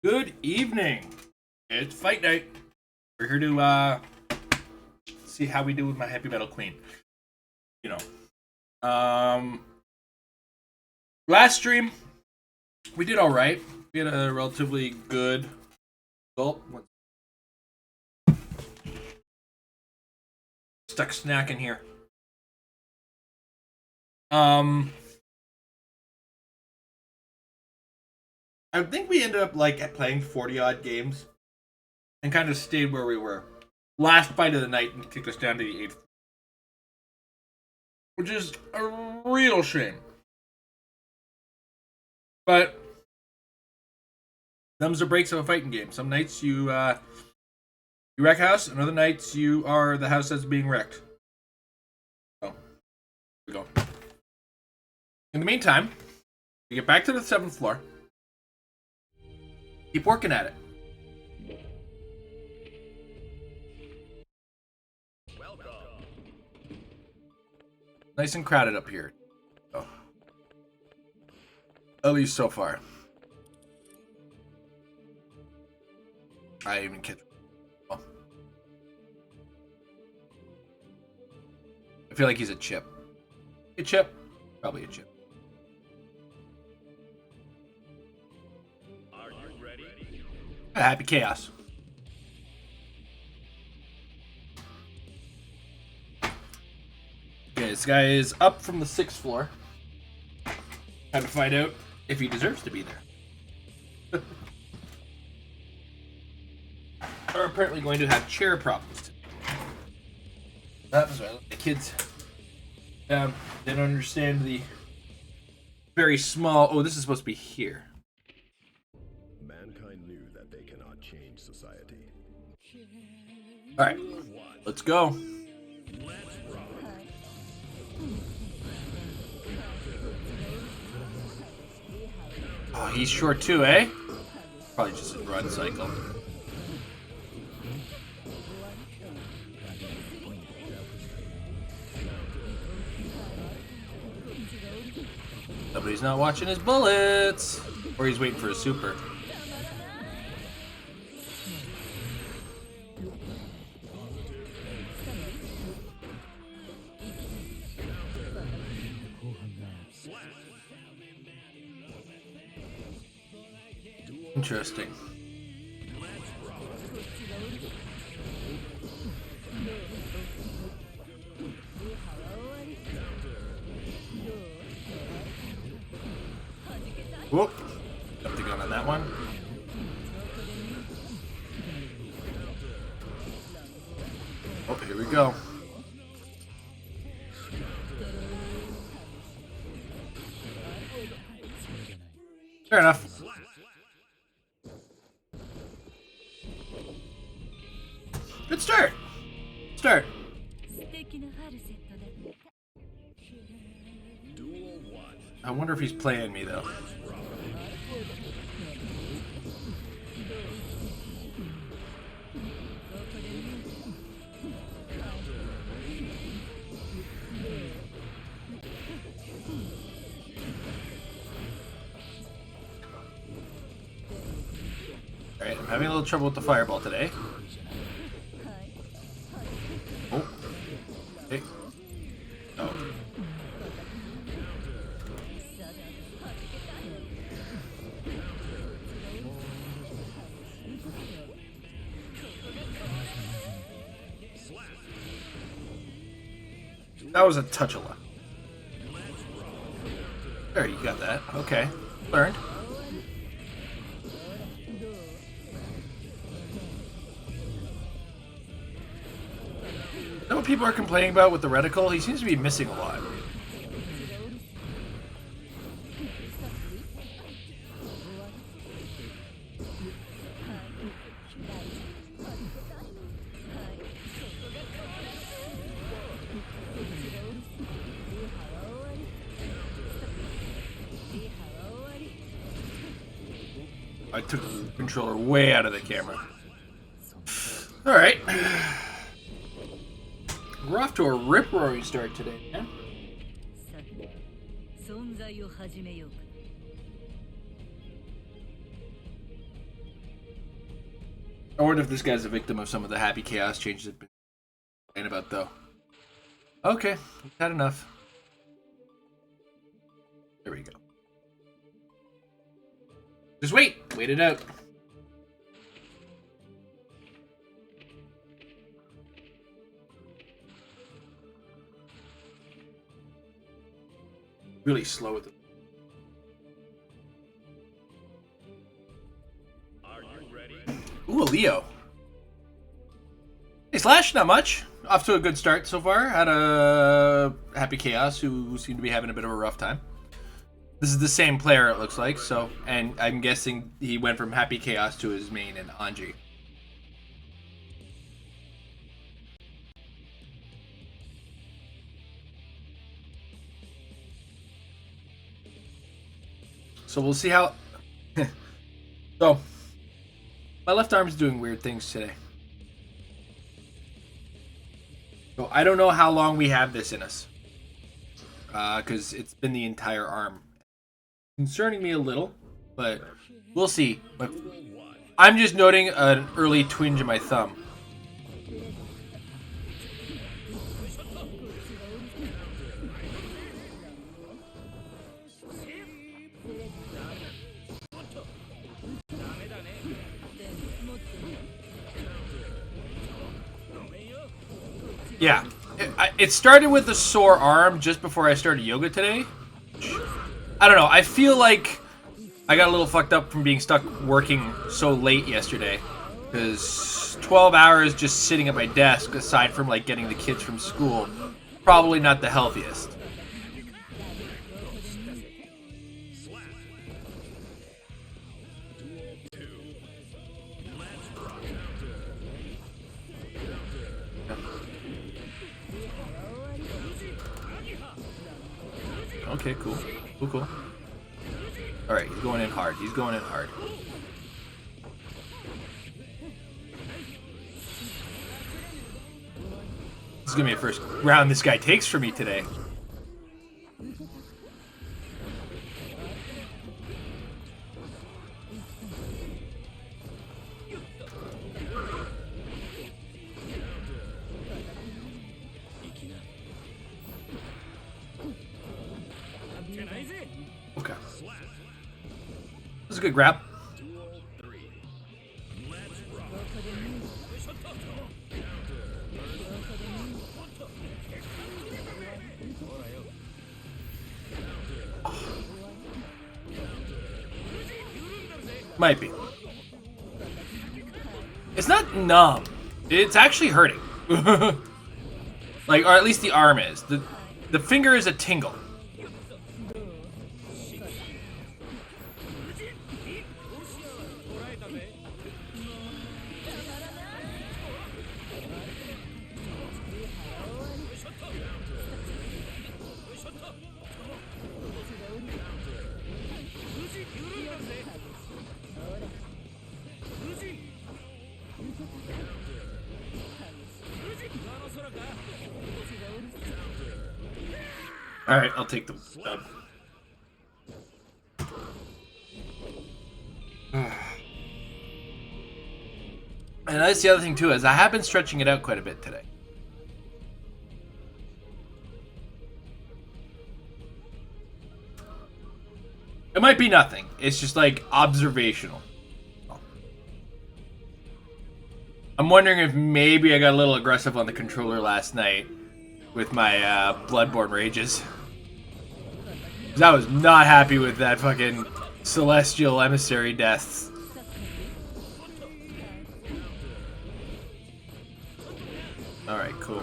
Good evening. It's fight night. We're here to see how we do with my heavy metal queen. You know. Last stream we did alright. We had a relatively good result. Stuck snacking here. I think we ended up like playing 40 odd games and kind of stayed where we were. Last fight of the night and kicked us down to the 8th. Which is a real shame. But them's the breaks of a fighting game. Some nights you wreck house, and other nights you are the house that's being wrecked. So here we go. In the meantime, we get back to the 7th floor. Keep working at it. Welcome. Nice and crowded up here. Oh. At least so far. I even catch. Oh. I feel like he's a chip. A chip? Probably a chip. Happy chaos. Okay, this guy is up from the 6th floor. Time to find out if he deserves to be there. Are apparently going to have chair problems today. That's right. The kids they don't understand the very small. Oh, this is supposed to be here. Alright, let's go. Oh, he's short too, eh? Probably just a run cycle. Somebody's not watching his bullets. Or he's waiting for a super. Interesting. Whoop. Got the gun on that one. Oh, here we go. Fair enough. Good start. Start. I wonder if he's playing me though. Alright, I'm having a little trouble with the fireball today. Oh. Hey. Oh. That was a touch of luck. There, you got that. Okay. Learned. You know what people are complaining about with the reticle? He seems to be missing a lot. I took the controller way out of the camera. Alright. We're off to a rip-roaring start today, man. I wonder if this guy's a victim of some of the happy chaos changes I've been saying about, though. Okay, we've had enough. There we go. Just wait. Wait it out. Really slow with it. Are you ready? Ooh, a Leo. Hey, Slash, not much. Off to a good start so far. Had a Happy Chaos who seemed to be having a bit of a rough time. This is the same player, it looks like, so, and I'm guessing he went from Happy Chaos to his main in Anji. So we'll see how... So, my left arm's doing weird things today. So I don't know how long we have this in us. Because it's been the entire arm. Concerning me a little, but we'll see. But I'm just noting an early twinge in my thumb. Yeah, it started with a sore arm just before I started yoga today. I don't know, I feel like I got a little fucked up from being stuck working so late yesterday. Because 12 hours just sitting at my desk, aside from like getting the kids from school, probably not the healthiest. Okay, cool. Cool. Alright, he's going in hard. He's going in hard. This is gonna be the first round this guy takes for me today. Okay. This is a good grab. Might be. It's not numb. It's actually hurting. Like, or at least the arm is. The finger is a tingle. Alright, I'll take the dub. And that's the other thing too, is I have been stretching it out quite a bit today. It might be nothing. It's just like observational. I'm wondering if maybe I got a little aggressive on the controller last night with my Bloodborne rages. 'Cause I was not happy with that fucking Celestial Emissary deaths. Alright, cool.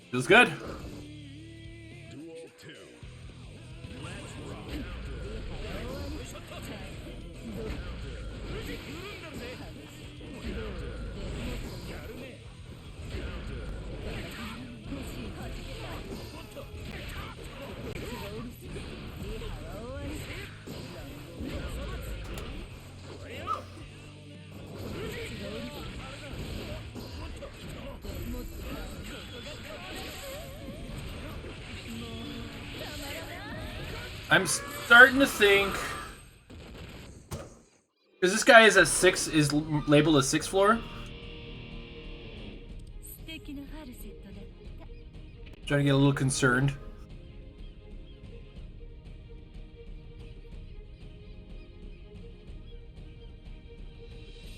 Feels good. I'm starting to think, because this guy is labeled as 6th floor. Trying to get a little concerned.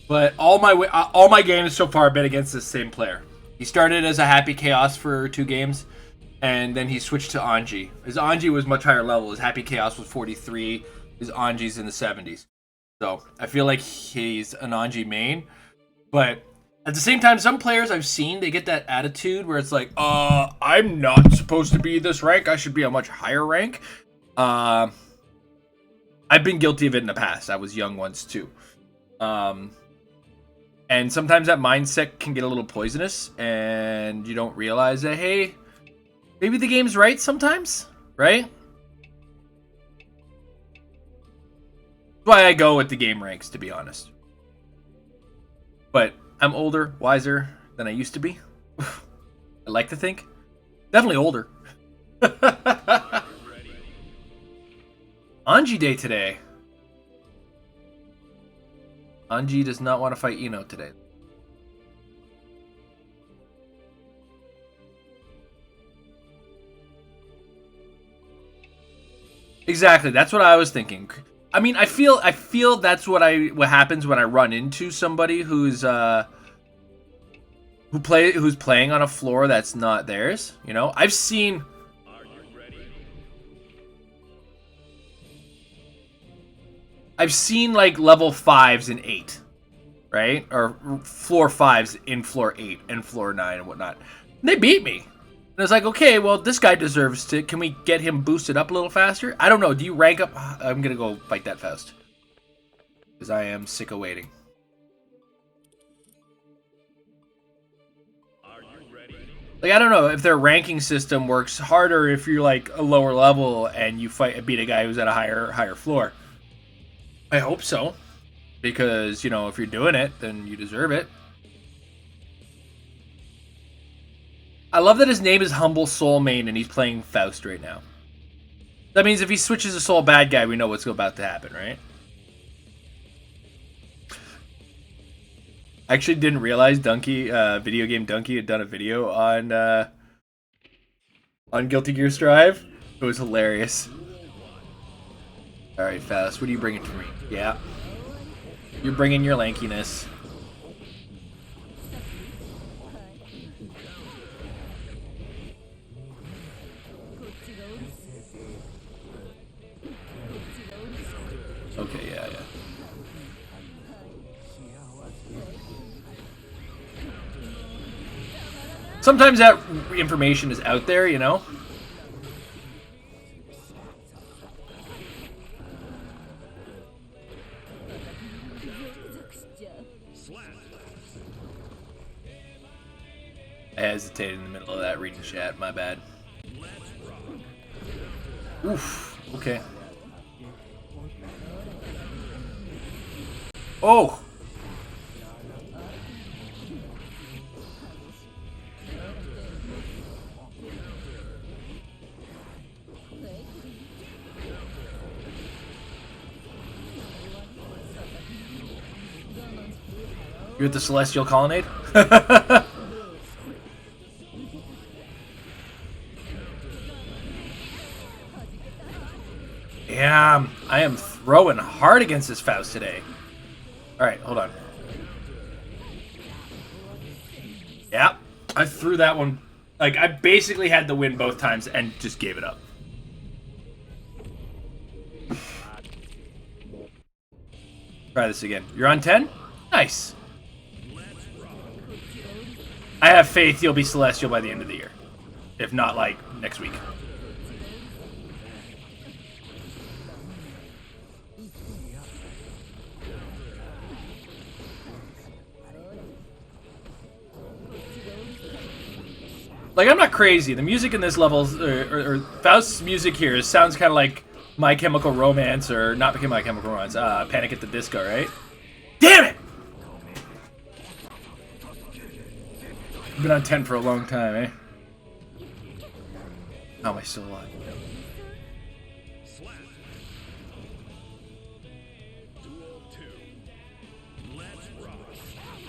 But all my games so far have been against this same player. He started as a Happy Chaos for 2 games, and then he switched to Anji. His Anji was much higher level. His Happy Chaos was 43. His Anji's in the 70s. So I feel like he's an Anji main. But at the same time, some players I've seen, they get that attitude where it's like, I'm not supposed to be this rank. I should be a much higher rank. I've been guilty of it in the past. I was young once too. And sometimes that mindset can get a little poisonous, and you don't realize that, hey, maybe the game's right sometimes, right? That's why I go with the game ranks, to be honest. But I'm older, wiser than I used to be. I like to think. Definitely older. Anji Day today. Anji does not want to fight Ino today. Exactly, that's what I was thinking. I mean, I feel that's what happens when I run into somebody who's playing on a floor that's not theirs. You know, I've seen. I've seen like level 5s in 8, right? Or floor 5s in floor 8 and floor 9 and whatnot. And they beat me. And it's like, okay, well, this guy deserves to. Can we get him boosted up a little faster? I don't know. Do you rank up? I'm going to go fight that Faust. Because I am sick of waiting. Like, I don't know if their ranking system works harder if you're like a lower level and you beat a guy who's at a higher floor. I hope so, because, you know, if you're doing it, then you deserve it. I love that his name is Humble Soul Main and he's playing Faust right now. That means if he switches to Soul Bad Guy, we know what's about to happen, right? I actually didn't realize Video Game Donkey had done a video on Guilty Gear Strive. It was hilarious. Alright, Faust, what are you bringing to me? Yeah. You're bringing your lankiness. Okay, yeah. Sometimes that information is out there, you know? I hesitated in the middle of that reading chat, my bad. Oof, okay. Oh! You're at the Celestial Colonnade? Damn, I am throwing hard against this Faust today. Alright, hold on. Yep, I threw that one. Like, I basically had the win both times and just gave it up. Try this again. You're on 10? Nice. I have faith you'll be Celestial by the end of the year. If not, like, next week. Like, I'm not crazy. The music in this level, or Faust's music here, sounds kind of like My Chemical Romance, or not My Chemical Romance, Panic at the Disco, right? Damn it! I've been on 10 for a long time, eh? How am I still alive?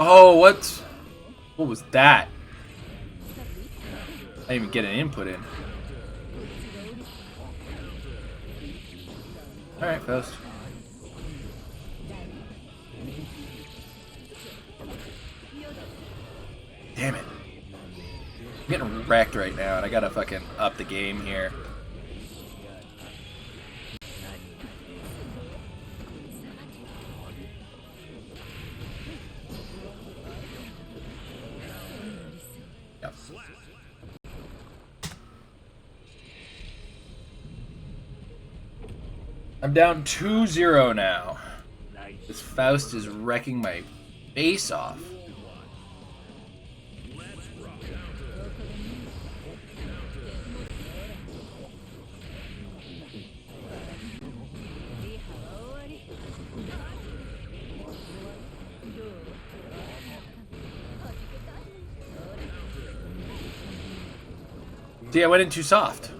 Oh, what? What was that? I didn't even get an input in. Alright, Faust. Damn it. I'm getting wrecked right now, and I gotta fucking up the game here. Yep. I'm down 2-0 now. This Faust is wrecking my face off. See, I went in too soft.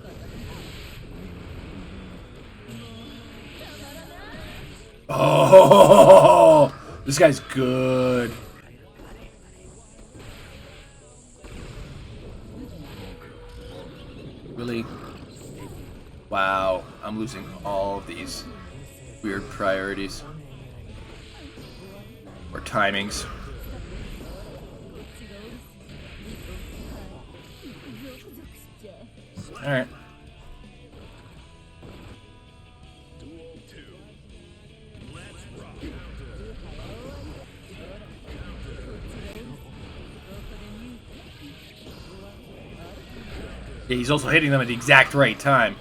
Oh, this guy's good. Really? Wow, I'm losing all of these weird priorities. Or timings. Alright. Yeah, he's also hitting them at the exact right time.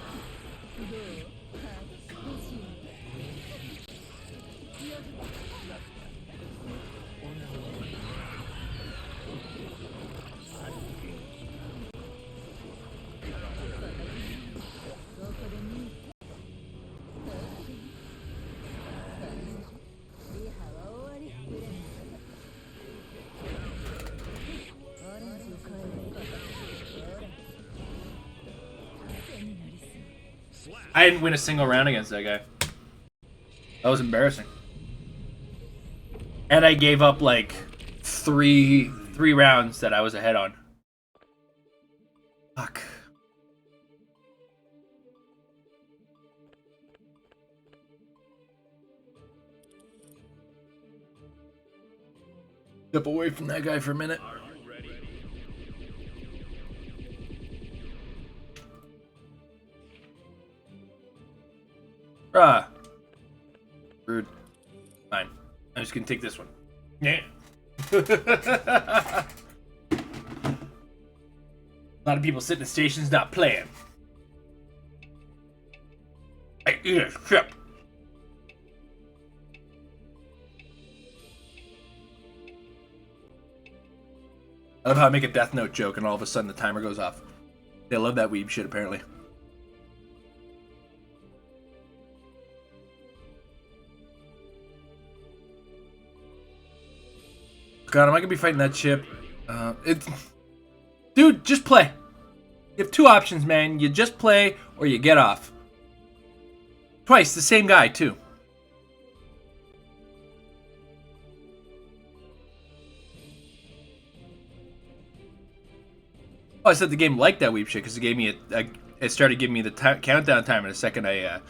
I didn't win a single round against that guy. That was embarrassing. And I gave up like three rounds that I was ahead on. Fuck. Step away from that guy for a minute. Ah. Rude. Fine. I'm just gonna take this one. Yeah. A lot of people sitting in stations not playing. I eat a ship. I love how I make a Death Note joke and all of a sudden the timer goes off. They love that weeb shit apparently. God, am I gonna be fighting that ship? Dude, just play. You have two options, man. You just play or you get off. Twice, the same guy, too. Oh, I said the game liked that weep shit because it gave me it started giving me the countdown time in a second. I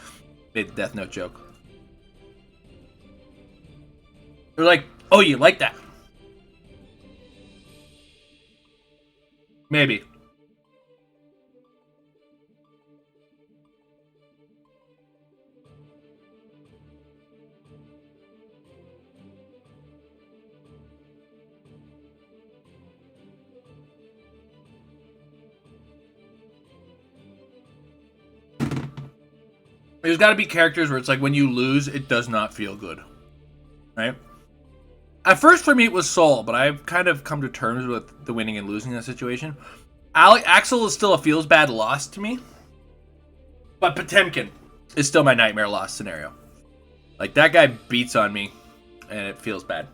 made the Death Note joke. They're like, "Oh, you like that?" Maybe. There's got to be characters where it's like when you lose, it does not feel good, right? At first, for me, it was Soul, but I've kind of come to terms with the winning and losing in that situation. Axel is still a feels bad loss to me, but Potemkin is still my nightmare loss scenario. Like, that guy beats on me, and it feels bad.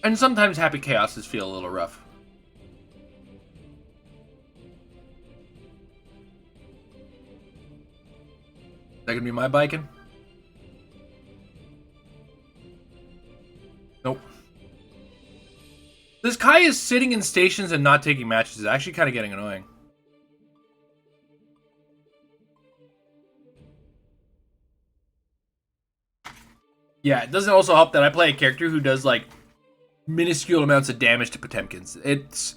And sometimes happy chaoses feel a little rough. That gonna be my biking? Nope. This Kai is sitting in stations and not taking matches is actually kind of getting annoying. Yeah, it doesn't also help that I play a character who does like minuscule amounts of damage to Potemkins. It's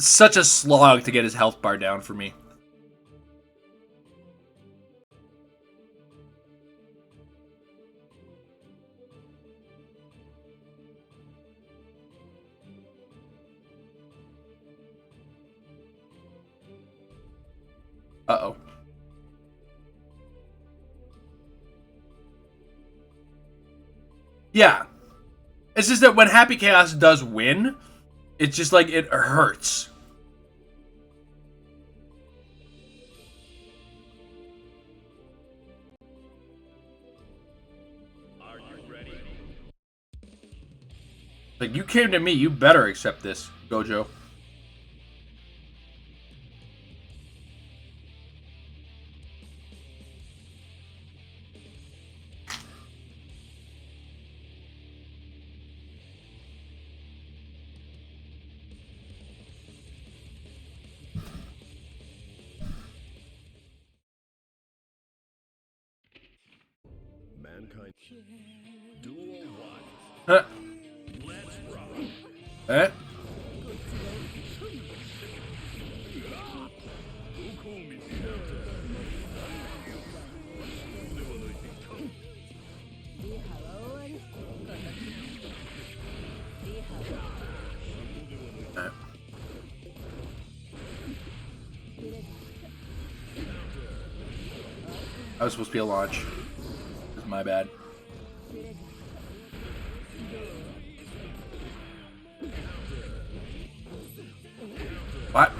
such a slog to get his health bar down for me. Uh-oh. Yeah. It's just that when Happy Chaos does win, it's just like it hurts. Are you ready? Like, you came to me, you better accept this, Gojo. Mankind. Duel 1. Huh? Let's rock. Eh? That was supposed to be a launch. This is my bad. What?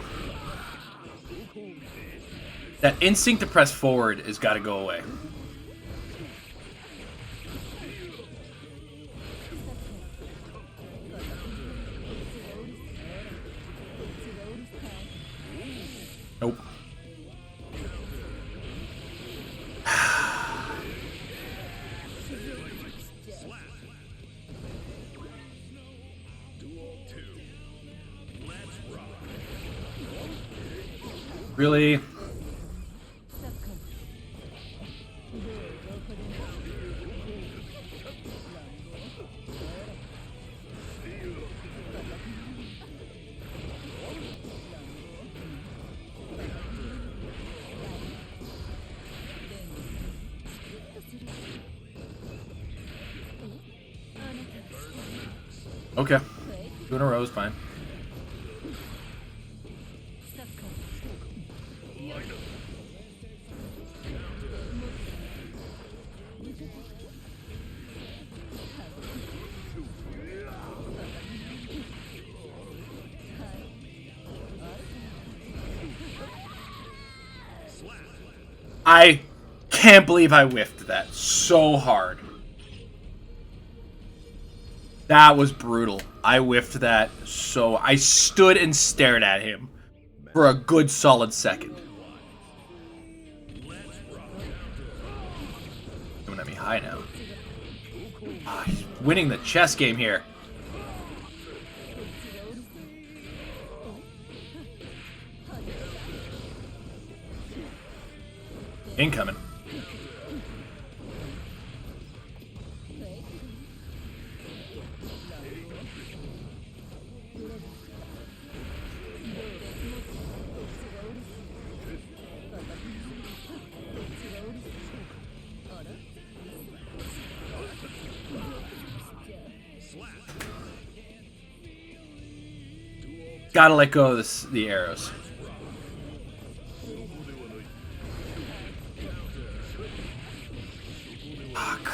That instinct to press forward has got to go away. Nope. Duel 2. Let's rock. Really? Okay. 2 in a row is fine. I can't believe I whiffed that so hard. That was brutal. I whiffed that so... I stood and stared at him for a good solid second. Coming at me high now. Ah, he's winning the chess game here. Incoming. Gotta let go of the arrows. Fuck.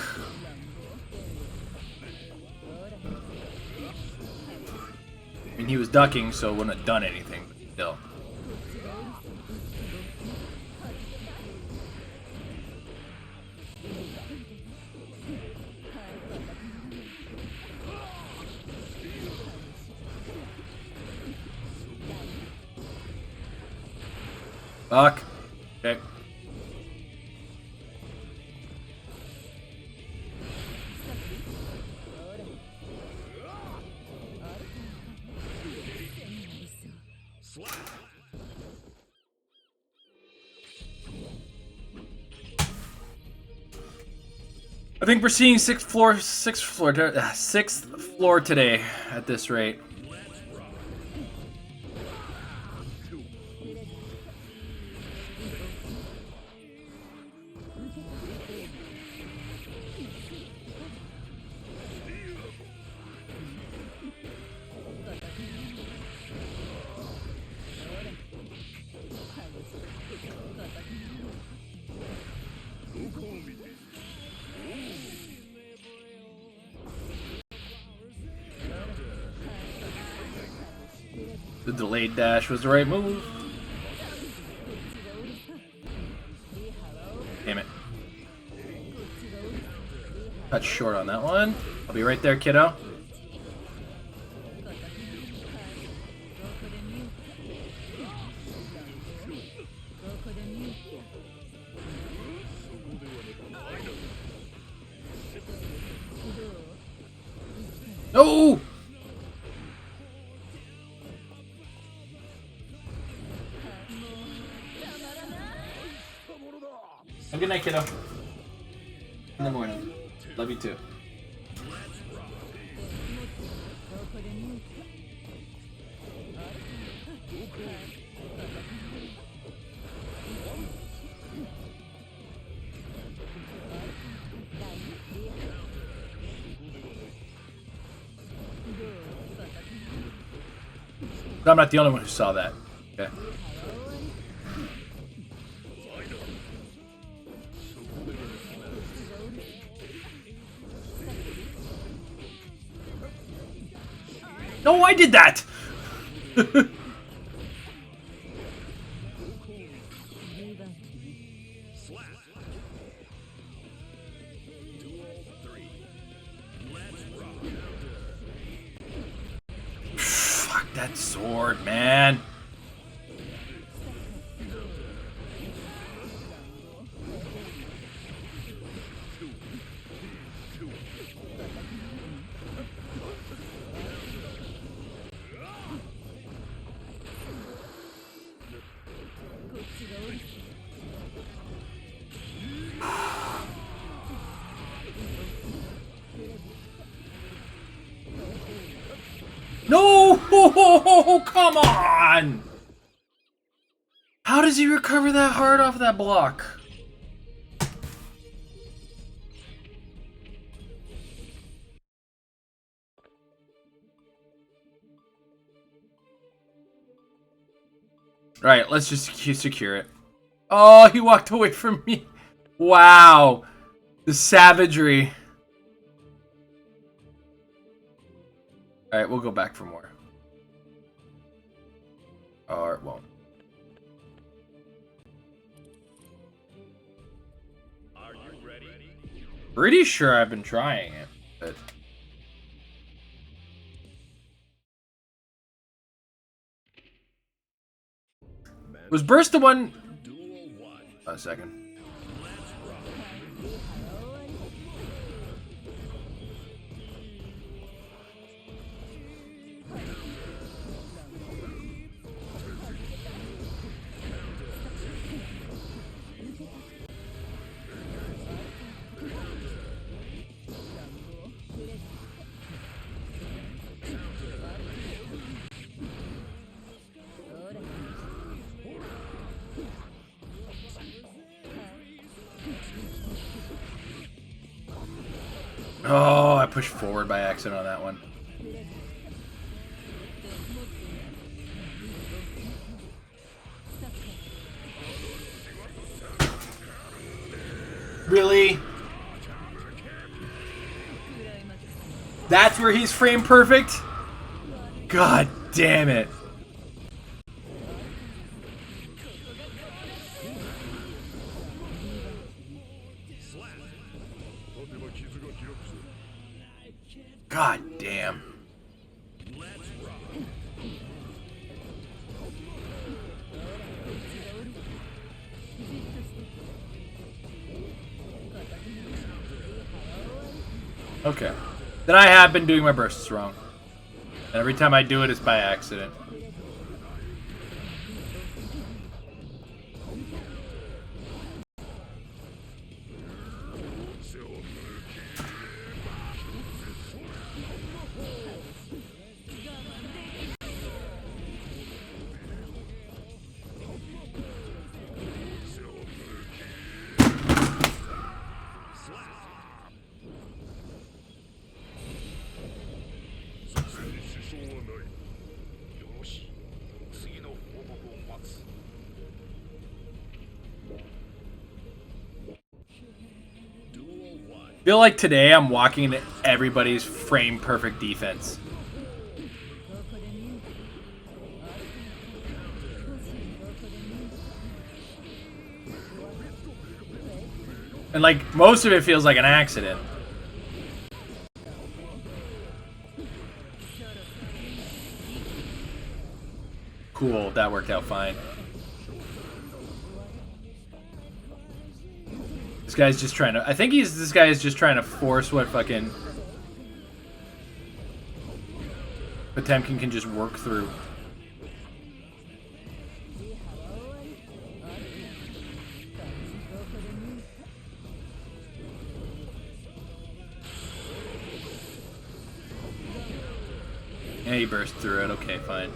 I mean, he was ducking, so it wouldn't have done anything, but still. Fuck. Okay. I think we're seeing sixth floor today at this rate. The delayed dash was the right move. Damn it. Touch short on that one. I'll be right there, kiddo. No! Have a good night, kiddo. In the morning. Love you too. I'm not the only one who saw that. Okay. No, I did that! Fuck that sword, man. No! Oh, come on! How does he recover that hard off of that block? Alright, let's just secure it. Oh, he walked away from me. Wow. The savagery. Alright, we'll go back for more. Or it won't. Are you ready? Pretty sure I've been trying it, but... Was Burst the one... A second. Oh, I pushed forward by accident on that one. Really? That's where he's frame perfect? God damn it. God damn. Okay. Then I have been doing my bursts wrong. And every time I do it, it's by accident. I feel like today I'm walking into everybody's frame perfect defense. And like most of it feels like an accident. Cool, that worked out fine. This guy's just trying to... I think this guy is just trying to force what fucking... Potemkin can just work through. Yeah, he burst through it. Okay, fine.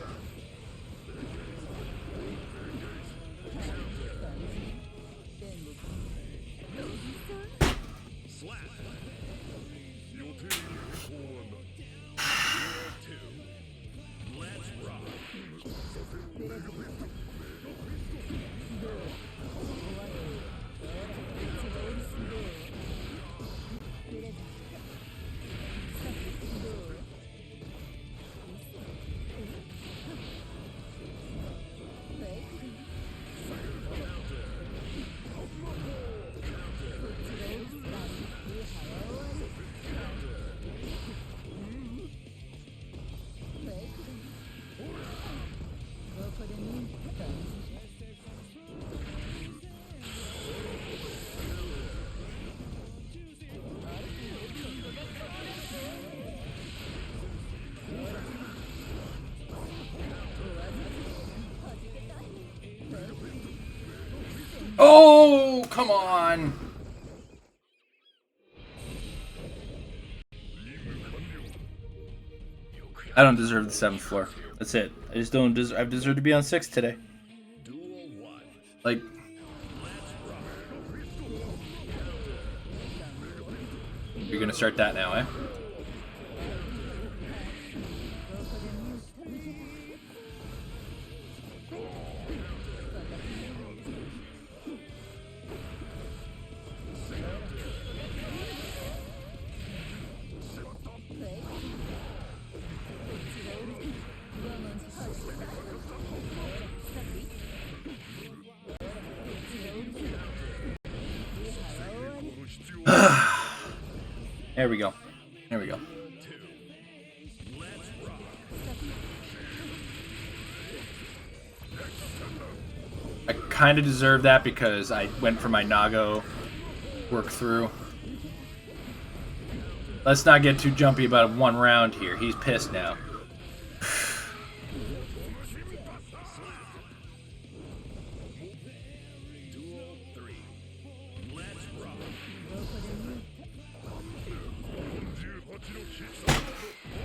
Oh, come on. I don't deserve the 7th floor. That's it. I just don't deserve... I've deserved to be on 6 today. Like... You're gonna start that now, eh? There we go. There we go. I kind of deserve that because I went for my Nago work through. Let's not get too jumpy about one round here. He's pissed now.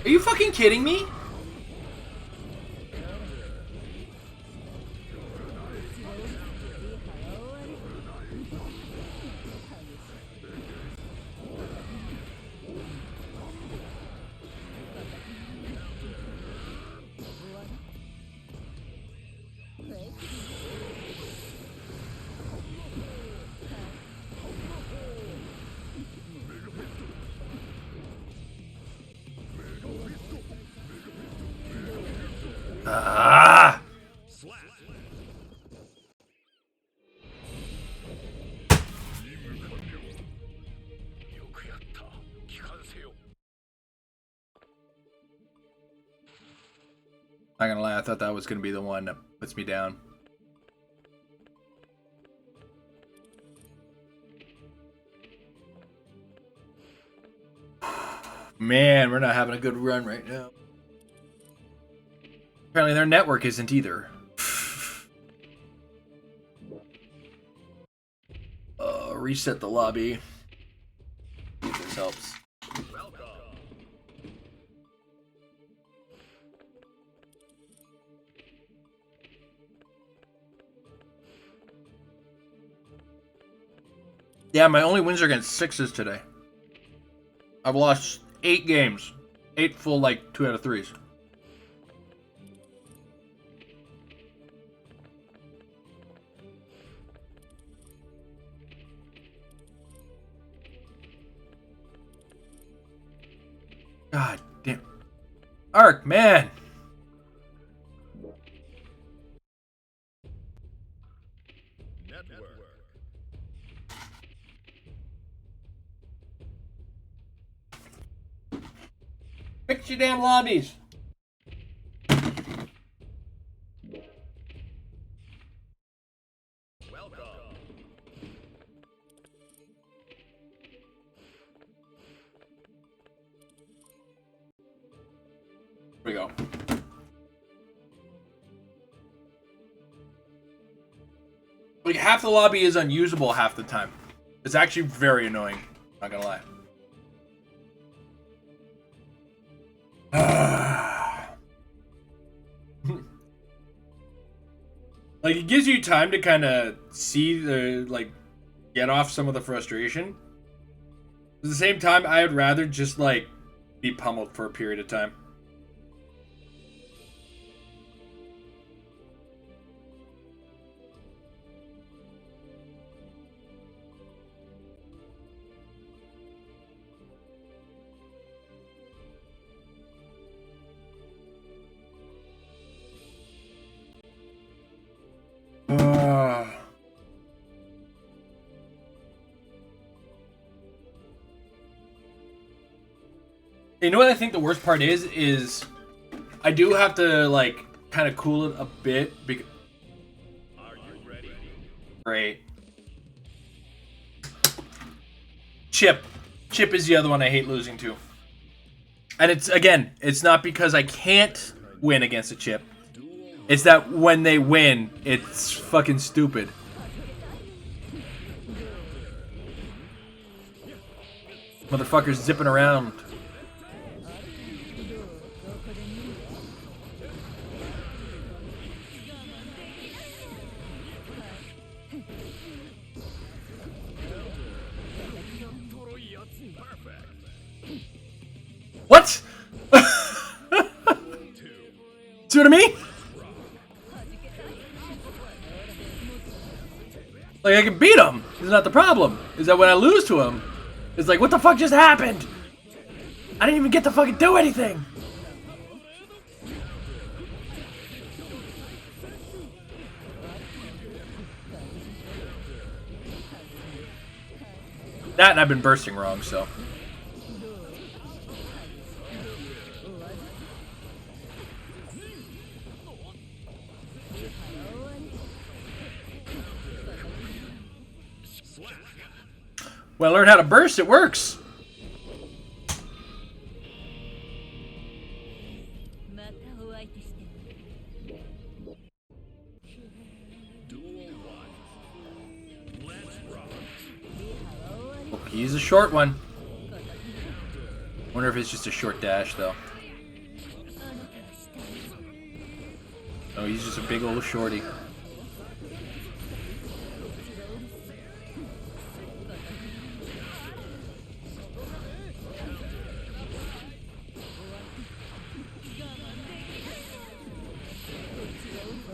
Are you fucking kidding me? Ah! Not gonna lie, I thought that was gonna be the one that puts me down. Man, we're not having a good run right now. Apparently their network isn't either. Reset the lobby. See if this helps. Yeah, my only wins are against sixes today. I've lost 8 games. 8 full, like, 2 out of 3s. God damn. Ark, man! Fix your damn lobbies! Here we go. Like, half the lobby is unusable half the time. It's actually very annoying. Not gonna lie. Like, it gives you time to kind of see the, like, get off some of the frustration. At the same time, I would rather just, like, be pummeled for a period of time. You know what I think the worst part is I do have to, like, kind of cool it a bit. Are you ready? Great. Chip. Chip is the other one I hate losing to. And it's, again, it's not because I can't win against a Chip. It's that when they win, it's fucking stupid. Motherfuckers zipping around. What? See what I mean? Like, I can beat him. It's not the problem. Is that when I lose to him, it's like, what the fuck just happened? I didn't even get to fucking do anything. That and I've been bursting wrong, so. When I learn how to burst, it works. Oh, he's a short one. Wonder if it's just a short dash, though. Oh, he's just a big old shorty.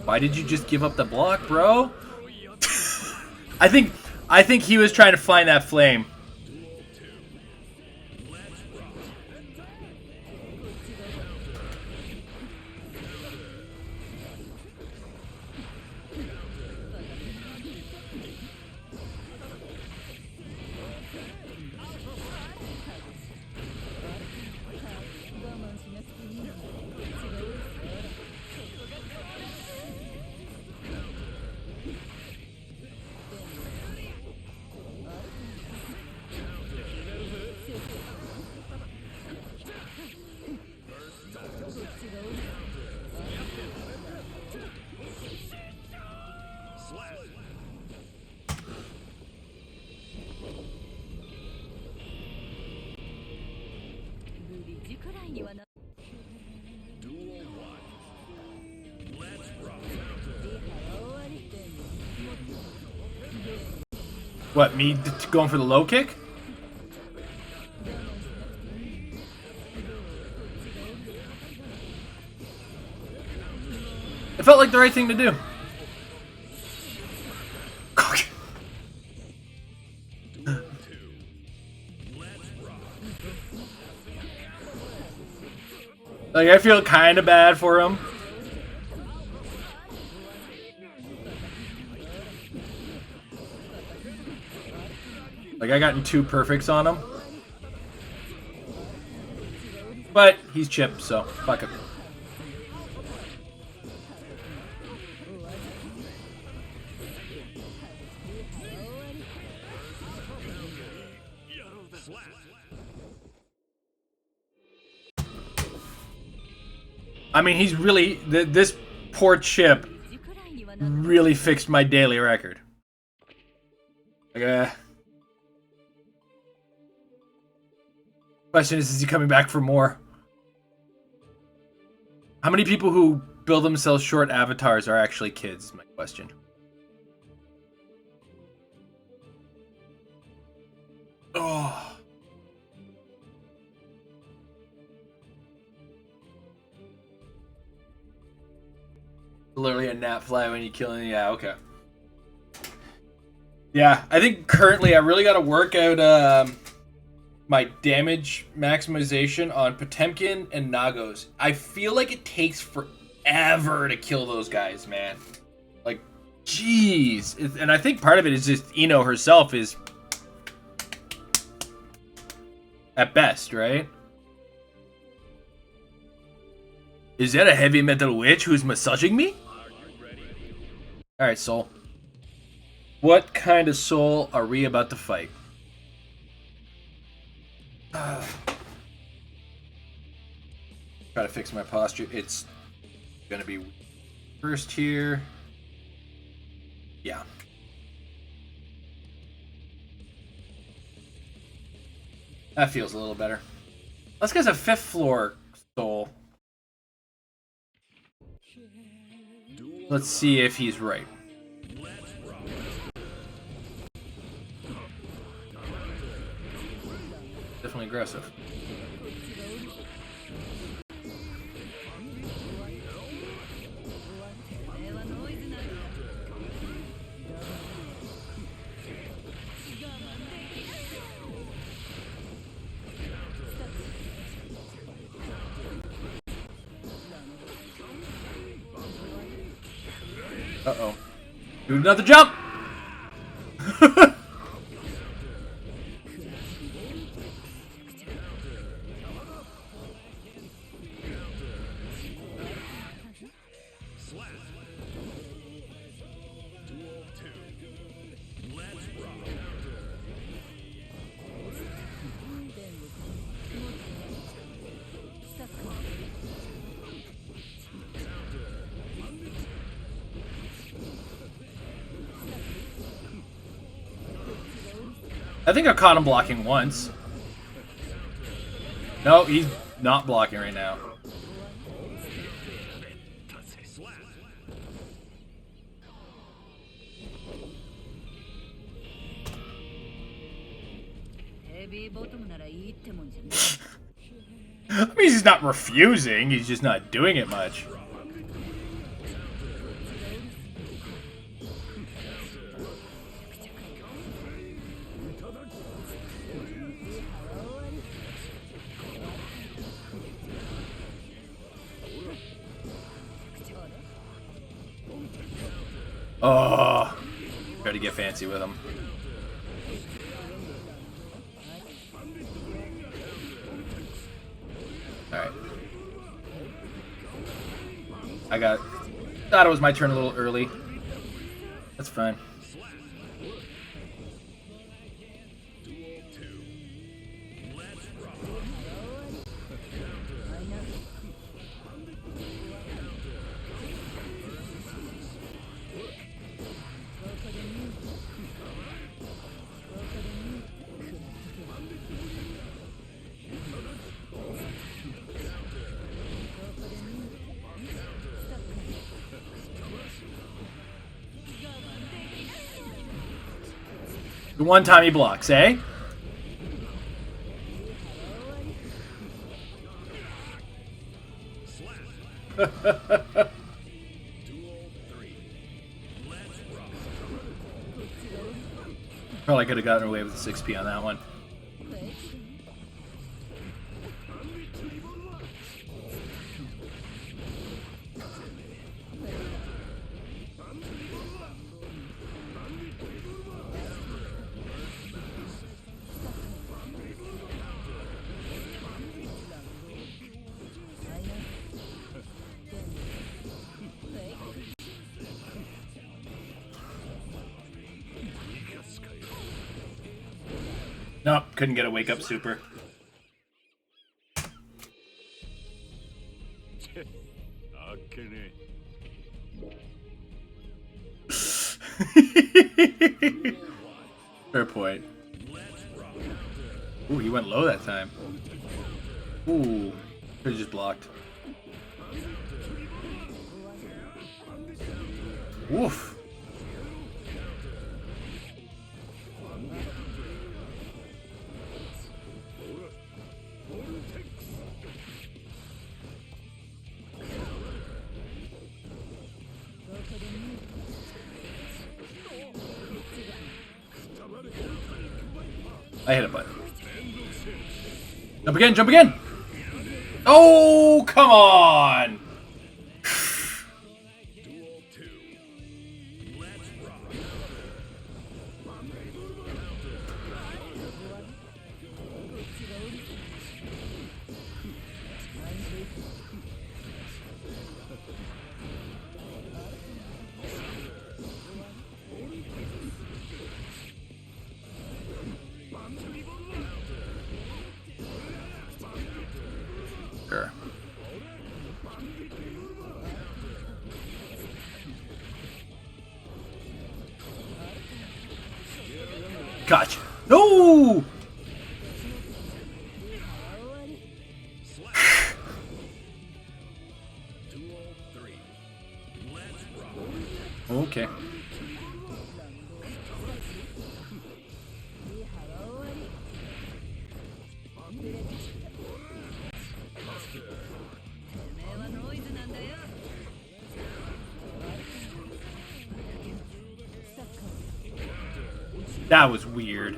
Why did you just give up the block, bro? I think he was trying to find that flame. Duel 1. Let's rock. What, me going for the low kick? It felt like the right thing to do. Duel 2. Let's rock. Like, I feel kind of bad for him. Like, I gotten 2 perfects on him. But he's chipped, so fuck it. Slap. I mean, he's really... This poor chip really fixed my daily record. Like, question is he coming back for more? How many people who build themselves short avatars are actually kids, is my question. Oh. Literally a gnat fly when you kill him. Yeah, okay. Yeah, I think currently I really got to work out my damage maximization on Potemkin and Nagos. I feel like it takes forever to kill those guys, man. Like, jeez. And I think part of it is just Ino herself is at best, right? Is that a heavy metal witch who's massaging me? Alright, soul. What kind of soul are we about to fight? Try to fix my posture. It's gonna be first here. Yeah. That feels a little better. This guy's a 5th floor soul. Let's see if he's right. Definitely aggressive. Uh-oh. Do another jump! I think I caught him blocking once. No, he's not blocking right now. I mean, he's not refusing, he's just not doing it much. Oh, try to get fancy with him. Alright. Thought it was my turn a little early. That's fine. The one time he blocks, eh? Duel 3. Let's rock. Probably could have gotten away with the 6P on that one. Nope, couldn't get a wake up super. Fair point. Ooh, he went low that time. Ooh, could have just blocked. Woof. I hit a button. Jump again, jump again! Oh, come on! Duel 2. Let's rock. Sure. Gotcha. No! Duel 3. Let's rock. Okay. That was weird.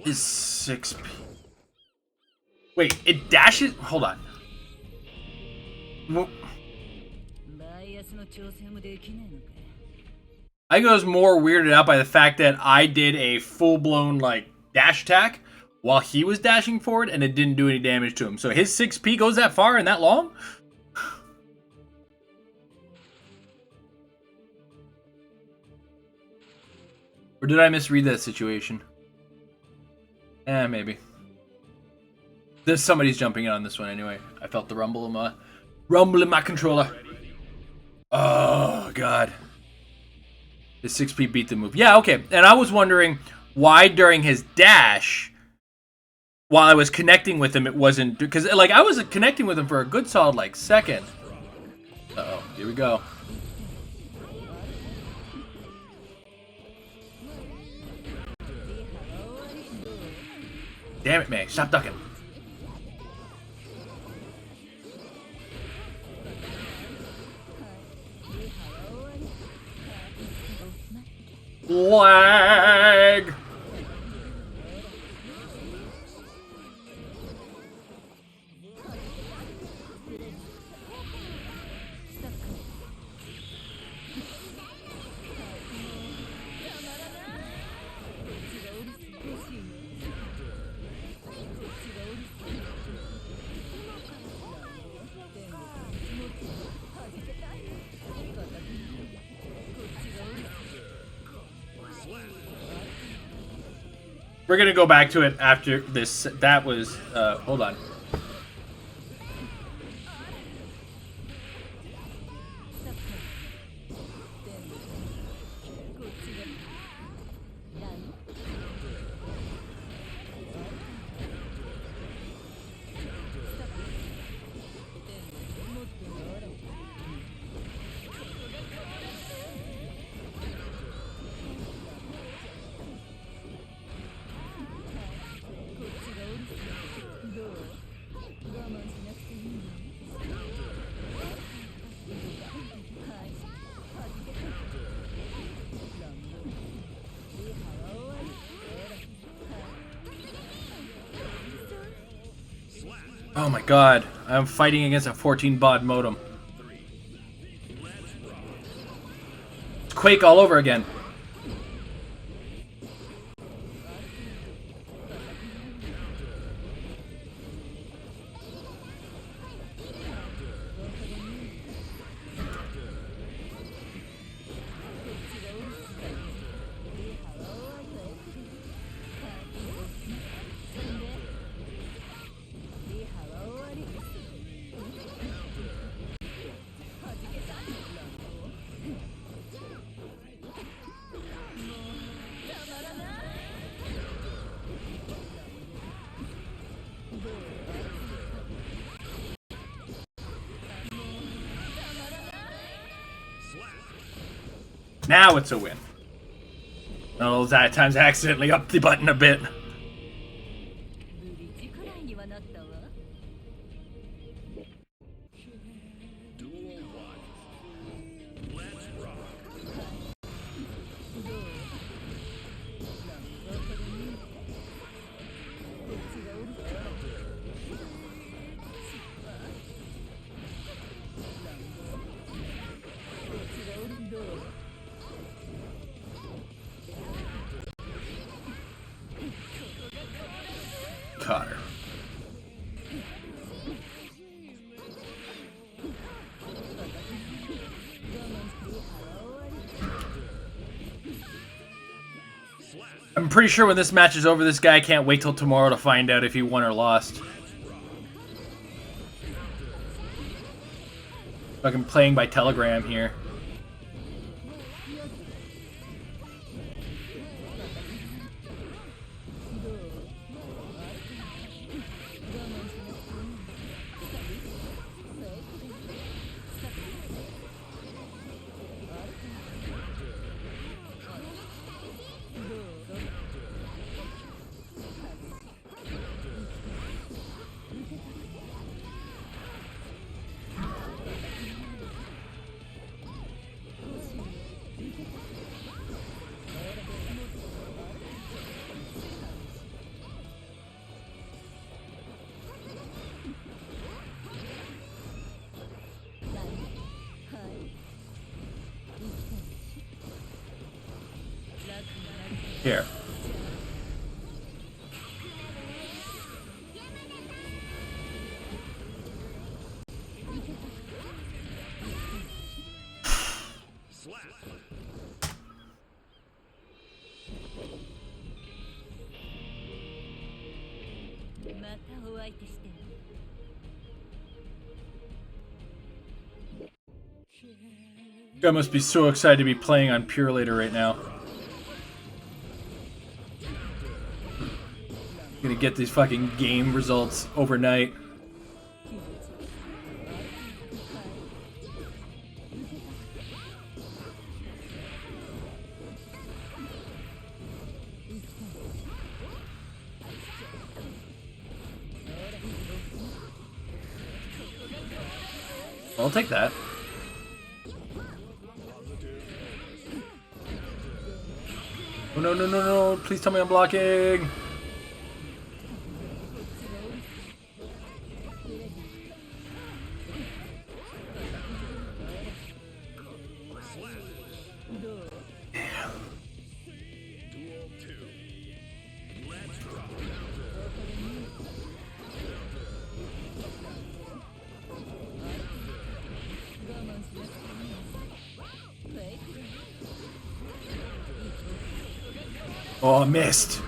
Is 6P. Wait, it dashes. Hold on. Well, I was more weirded out by the fact that I did a full-blown like dash attack while he was dashing forward, and it didn't do any damage to him. So his 6P goes that far and that long? Or did I misread that situation? Maybe. There's somebody's jumping in on this one anyway. I felt the rumble in my controller. Oh god. The 6P beat the move. Yeah, okay. And I was wondering why during his dash, while I was connecting with him, it wasn't, because like I was connecting with him for a good solid like second. Uh-oh, here we go. Damn it, May. Stop ducking. Lag. We're gonna go back to it after this. That was hold on. Oh my god, I'm fighting against a 14 baud modem. It's Quake all over again. Now it's a win. Oh, that times I accidentally upped the button a bit. Duel 1. Let's rock. Caught her. I'm pretty sure when this match is over, this guy can't wait till tomorrow to find out if he won or lost. Fucking playing by Telegram here. Here. Guy must be so excited to be playing on Pure Later right now. Gonna get these fucking game results overnight. I'll take that. Oh no, no, no, no, please tell me I'm blocking. Oh, I missed.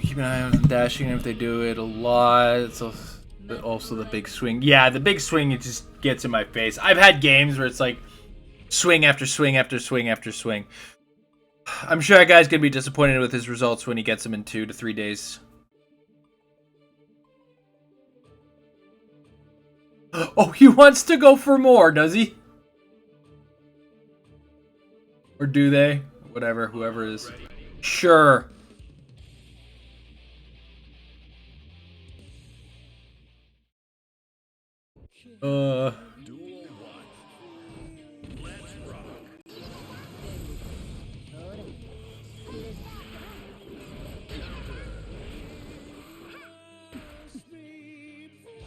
Keep an eye on dashing if they do it a lot. It's also the big swing. Yeah, the big swing, it just gets in my face. I've had games where it's like swing after swing after swing after swing. I'm sure that guy's gonna be disappointed with his results when he gets them in 2 to 3 days. Oh, he wants to go for more, does he? Or do they? Whatever, whoever it is. Sure. Duel 1. Let's rock.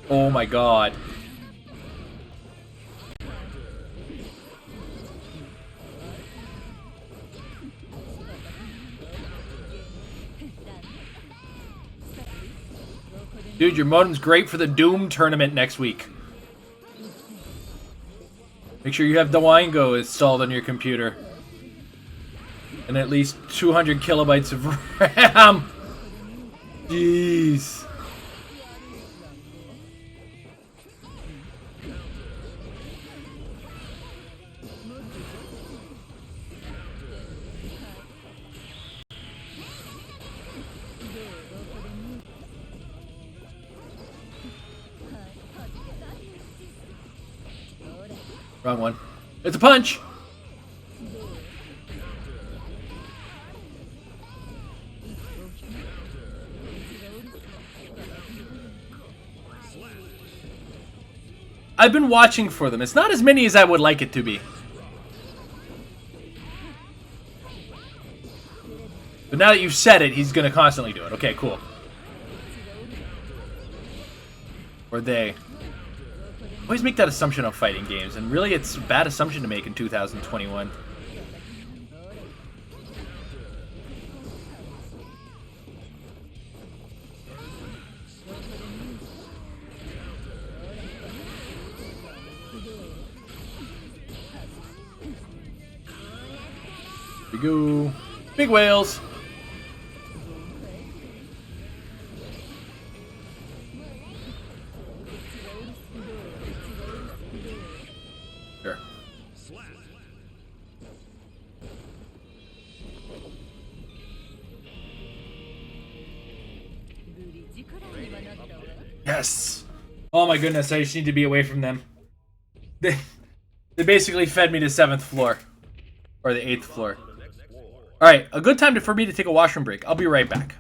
Oh my god. Dude, your modem's great for the Doom tournament next week. Make sure you have the Wingo installed on your computer. And at least 200 kilobytes of RAM. Jeez. Wrong one. It's a punch! I've been watching for them. It's not as many as I would like it to be. But now that you've said it, he's gonna constantly do it. Okay, cool. Or they. Always make that assumption on fighting games, and really it's a bad assumption to make in 2021. Here we go. Big whales. Sure. Yes. Oh my goodness, I just need to be away from them. They basically fed me to 7th floor. Or the 8th floor. Alright, a good time for me to take a washroom break. I'll be right back.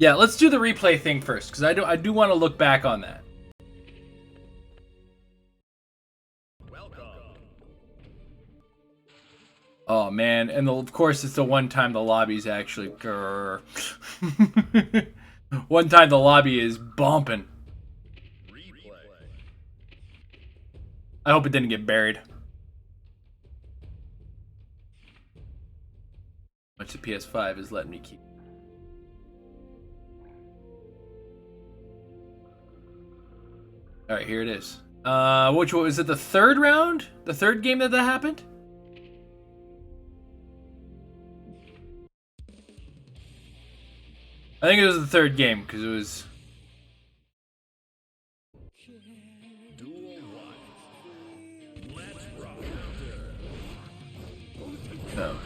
Yeah, let's do the replay thing first, because I do want to look back on that. Oh man, and of course it's the one time the lobby's actually grrr. One time the lobby is bumping. I hope it didn't get buried. Which the PS5 is letting me keep. Alright, here it is. Which one was it, the third round? The third game that happened? I think it was the third game, because it was... No.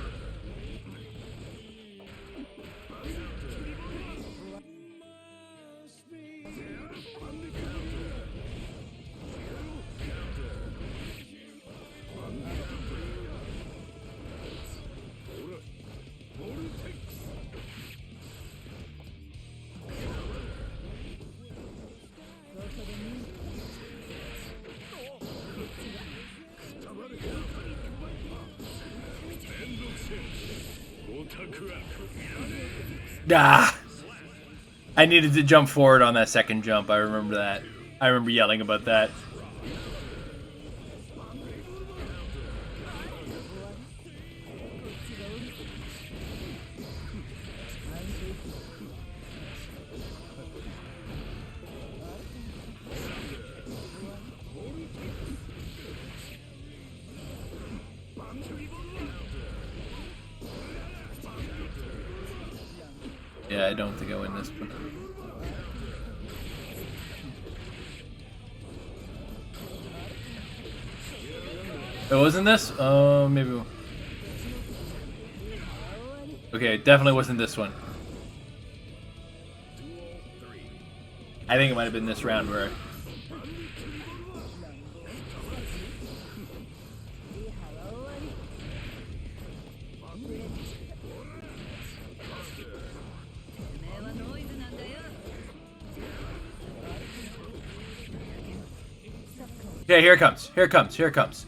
Ah! I needed to jump forward on that second jump. I remember that. I remember yelling about that. Yeah, I don't think I win this one. It wasn't this? Maybe. Okay, it definitely wasn't this one. I think it might have been this round where... Okay, here it comes. Here it comes. Here it comes.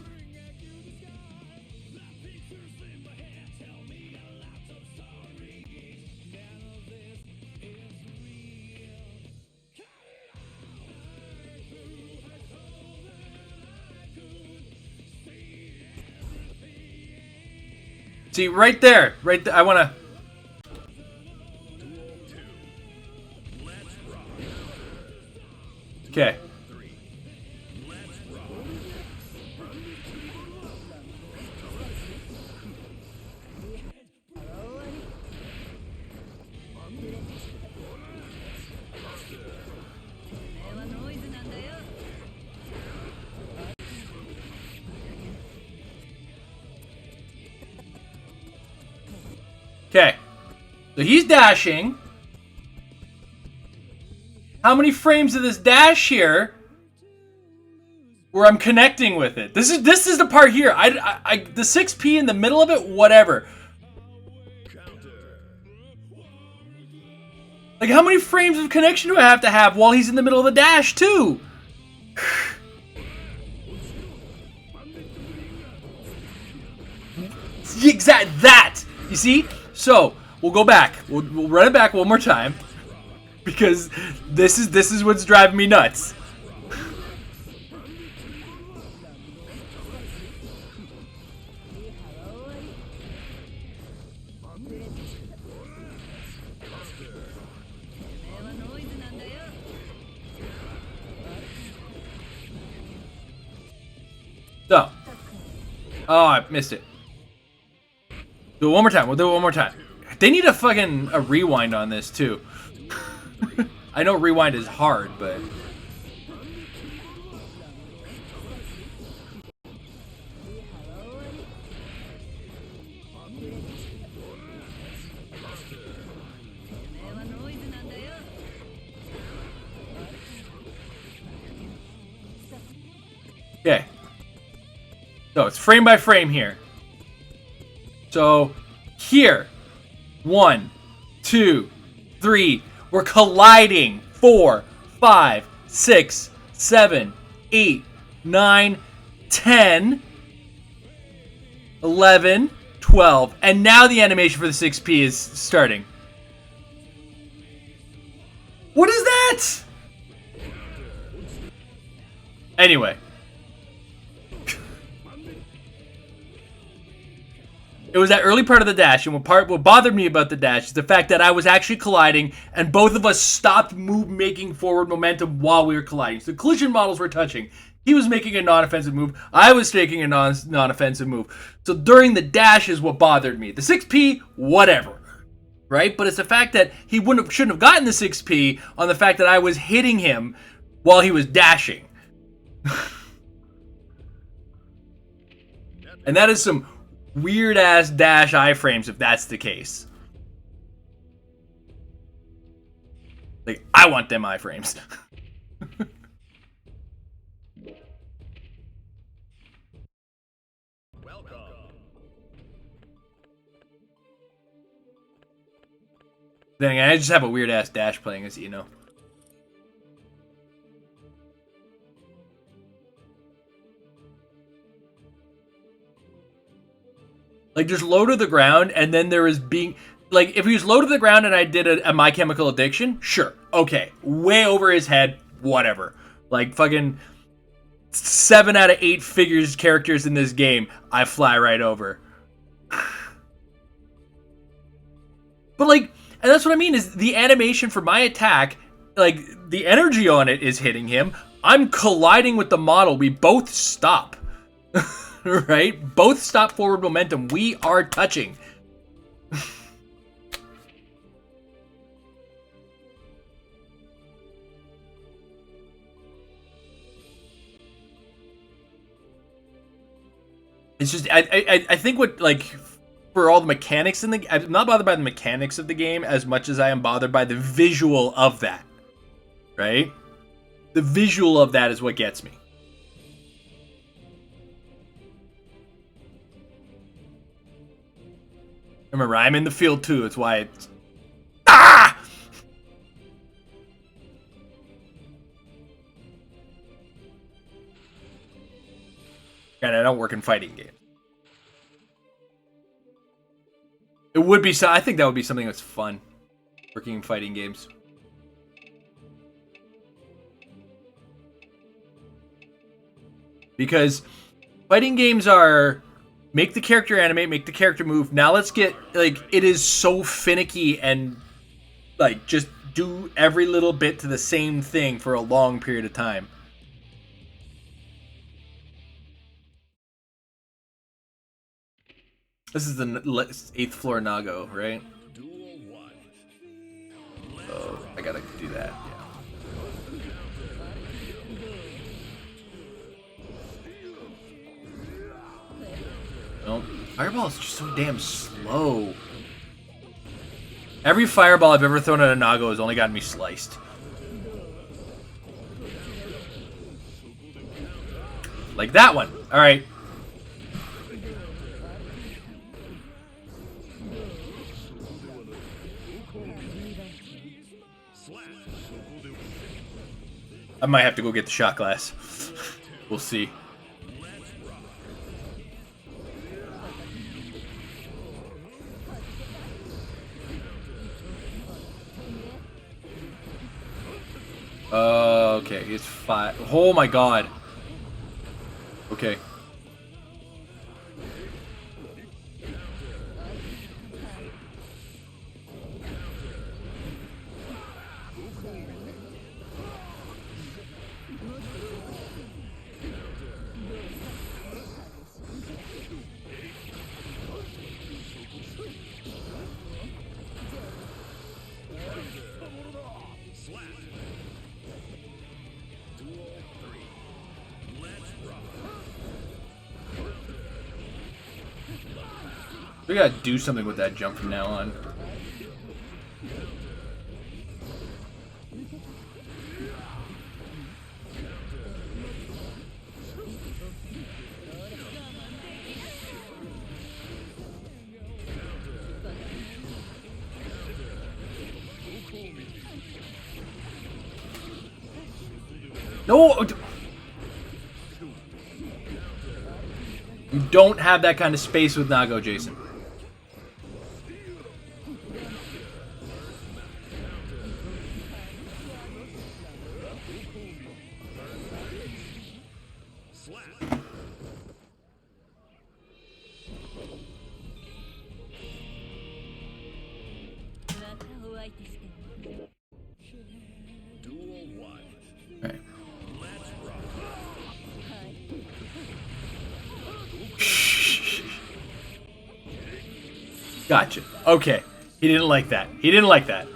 See, right there. Right there. I want to... Okay. Okay. So he's dashing. How many frames of this dash here where I'm connecting with it? This is the part here. The 6P in the middle of it, whatever. Like, how many frames of connection do I have to have while he's in the middle of the dash, too? Exact that! You see? So, we'll go back. We'll run it back one more time. Because this is what's driving me nuts. So. Oh, I missed it. Do it one more time. We'll do it one more time. They need a rewind on this, too. I know rewind is hard, but... Okay. So it's frame by frame here. So here, 1, 2, 3. We're colliding. 4, 5, 6, 7, 8, 9, 10, 11, 12. And now the animation for the 6P is starting. What is that? Anyway. It was that early part of the dash, and what bothered me about the dash is the fact that I was actually colliding, and both of us stopped making forward momentum while we were colliding. So the collision models were touching. He was making a non-offensive move. I was taking a non-offensive move. So during the dash is what bothered me. The 6P, whatever. Right? But it's the fact that he shouldn't have gotten the 6P on the fact that I was hitting him while he was dashing. And that is some weird-ass dash iframes if that's the case. Like, I want them iframes. Then again, I just have a weird-ass dash playing, as you know. Like, just low to the ground, and then there is being... Like, if he was low to the ground and I did a My Chemical Addiction, sure. Okay. Way over his head, whatever. Like, fucking 7 out of 8 characters in this game, I fly right over. But, like... And that's what I mean, is the animation for my attack, like, the energy on it is hitting him. I'm colliding with the model. We both stop. Right? Both stop forward momentum. We are touching. It's just, I think what, like... For all the mechanics in the game, I'm not bothered by the mechanics of the game as much as I am bothered by the visual of that. Right? The visual of that is what gets me. Remember, I'm in the field too. It's why it's... Ah! And I don't work in fighting games. It would be so. I think that would be something that's fun, working in fighting games. Because fighting games are make the character animate, make the character move. Now let's get, like, it is so finicky and, like, just do every little bit to the same thing for a long period of time. This is the 8th floor Nago, right? Oh, I gotta do that, yeah. Nope. Fireball is just so damn slow. Every fireball I've ever thrown at a Nago has only gotten me sliced. Like that one. Alright. I might have to go get the shot glass. We'll see. Okay, it's 5. Oh my god. Okay. We gotta do something with that jump from now on. No! You don't have that kind of space with Nago, Jason. Right. Gotcha. Okay. He didn't like that. He didn't like that.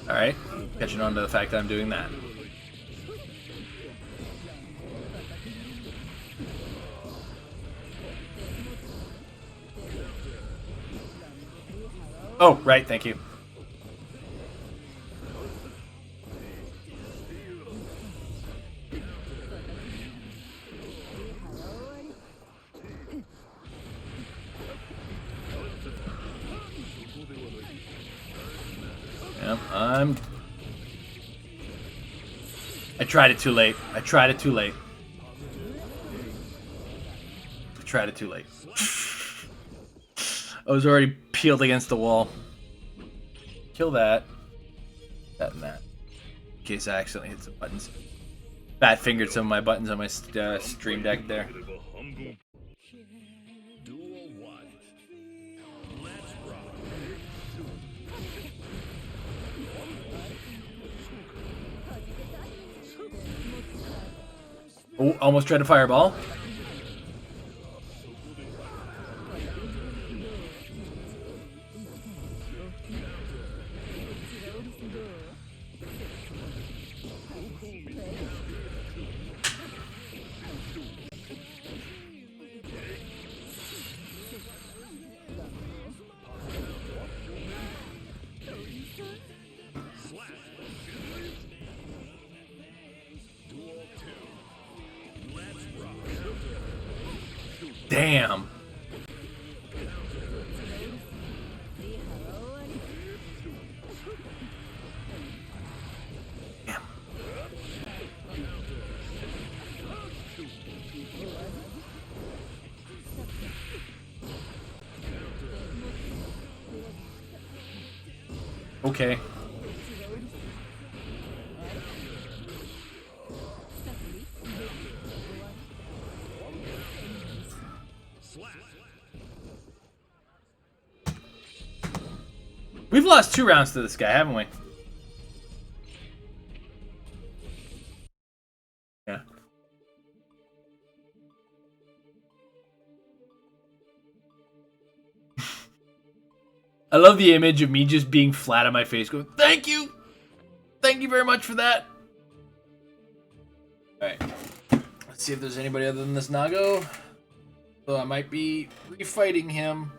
Alright. Catching on to the fact that I'm doing that. Oh, right, thank you. Yep, I tried it too late. I tried it too late. I tried it too late. I was already peeled against the wall. Kill that. That and that. In case I accidentally hit some buttons. Fat fingered some of my buttons on my stream deck there. Oh, almost tried to fireball. Damn. Damn. Okay. We've lost 2 rounds to this guy, haven't we? Yeah. I love the image of me just being flat on my face going, thank you! Thank you very much for that! Alright. Let's see if there's anybody other than this Nago. So I might be refighting him.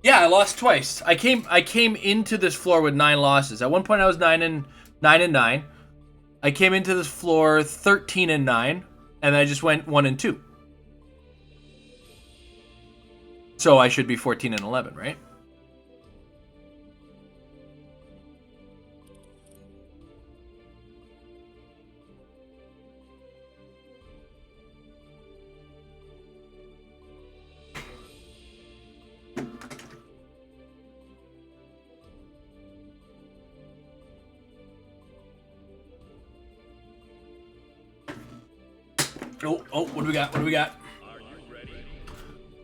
Yeah, I lost twice. I came into this floor with 9 losses. At one point I was 9 and 9. I came into this floor 13 and 9, and I just went 1 and 2. So I should be 14 and 11, right? Oh, what do we got? What do we got?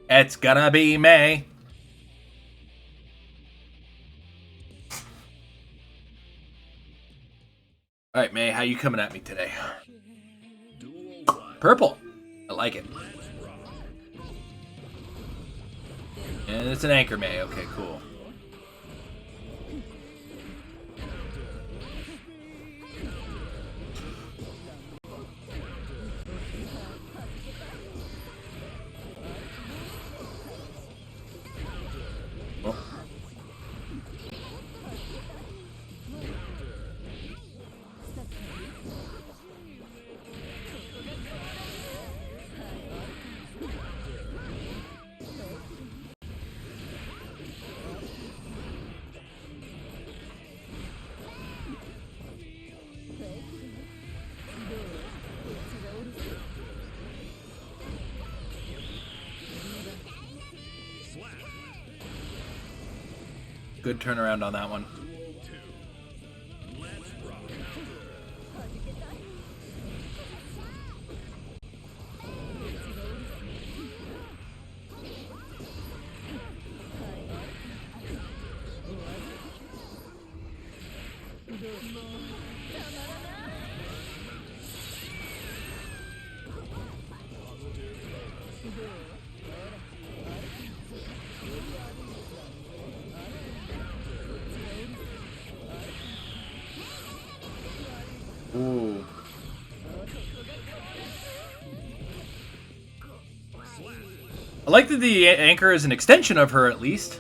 It's gonna be May. Alright, May, how you coming at me today? Purple. I like it. And it's an anchor May. Okay, cool. Oh. Good turnaround on that one. Ooh. I like that the anchor is an extension of her, at least.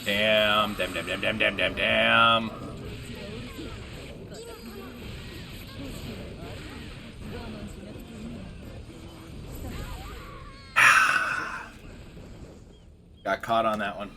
Damn, damn, damn, damn, damn, damn, damn, damn. Got caught on that one.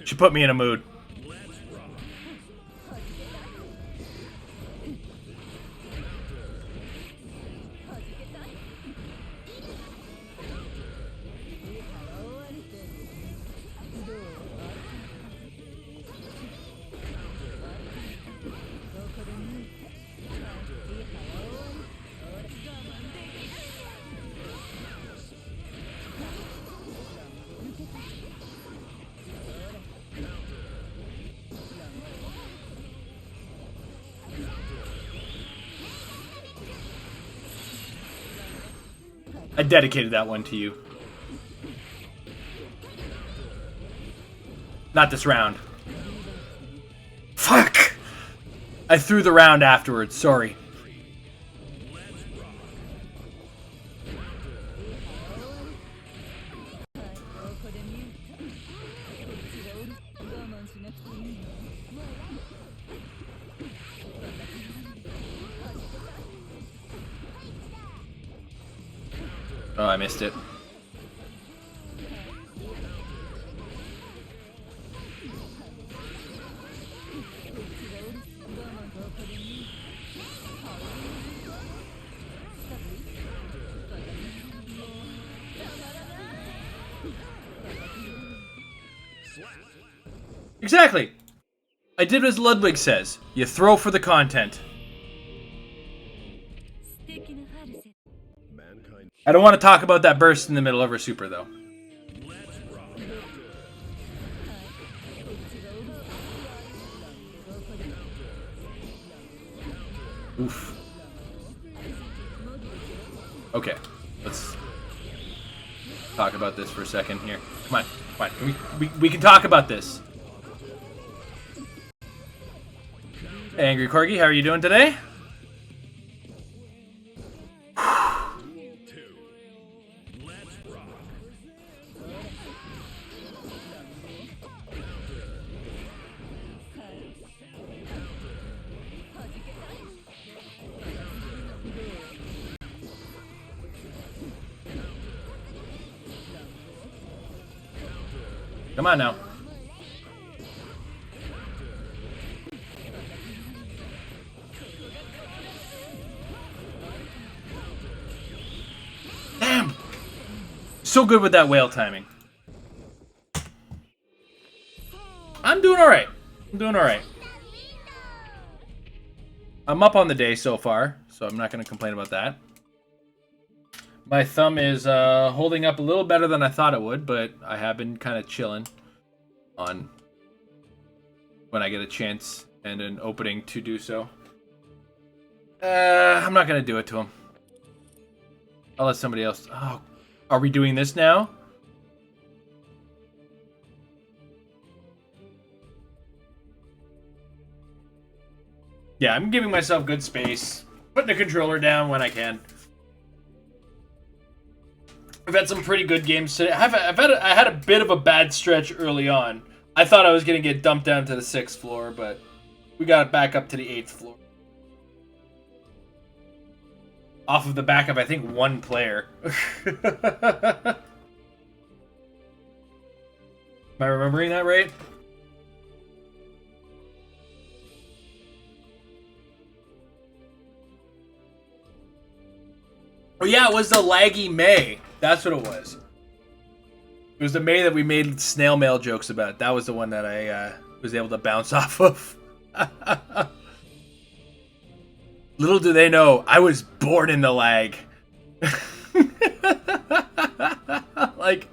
She put me in a mood. I dedicated that one to you. Not this round. Fuck! I threw the round afterwards, sorry. Oh, I missed it. Exactly. I did as Ludwig says. You throw for the content. I don't want to talk about that burst in the middle of her super, though. Oof. Okay, let's talk about this for a second here. Come on, come on. We can talk about this. Hey, Angry Corgi, how are you doing today? Come on now. Damn! So good with that whale timing. I'm doing alright. I'm doing alright. I'm up on the day so far, so I'm not going to complain about that. My thumb is holding up a little better than I thought it would, but I have been kind of chilling on when I get a chance and an opening to do so. I'm not going to do it to him. I'll let somebody else. Oh, are we doing this now? Yeah, I'm giving myself good space. Putting the controller down when I can. I've had some pretty good games today. I had a bit of a bad stretch early on. I thought I was going to get dumped down to the 6th floor, but we got it back up to the 8th floor. Off of the back of, I think, one player. Am I remembering that right? Oh yeah, it was the laggy May. That's what it was. It was the May that we made snail mail jokes about. That was the one that I was able to bounce off of. Little do they know, I was born in the lag. Like,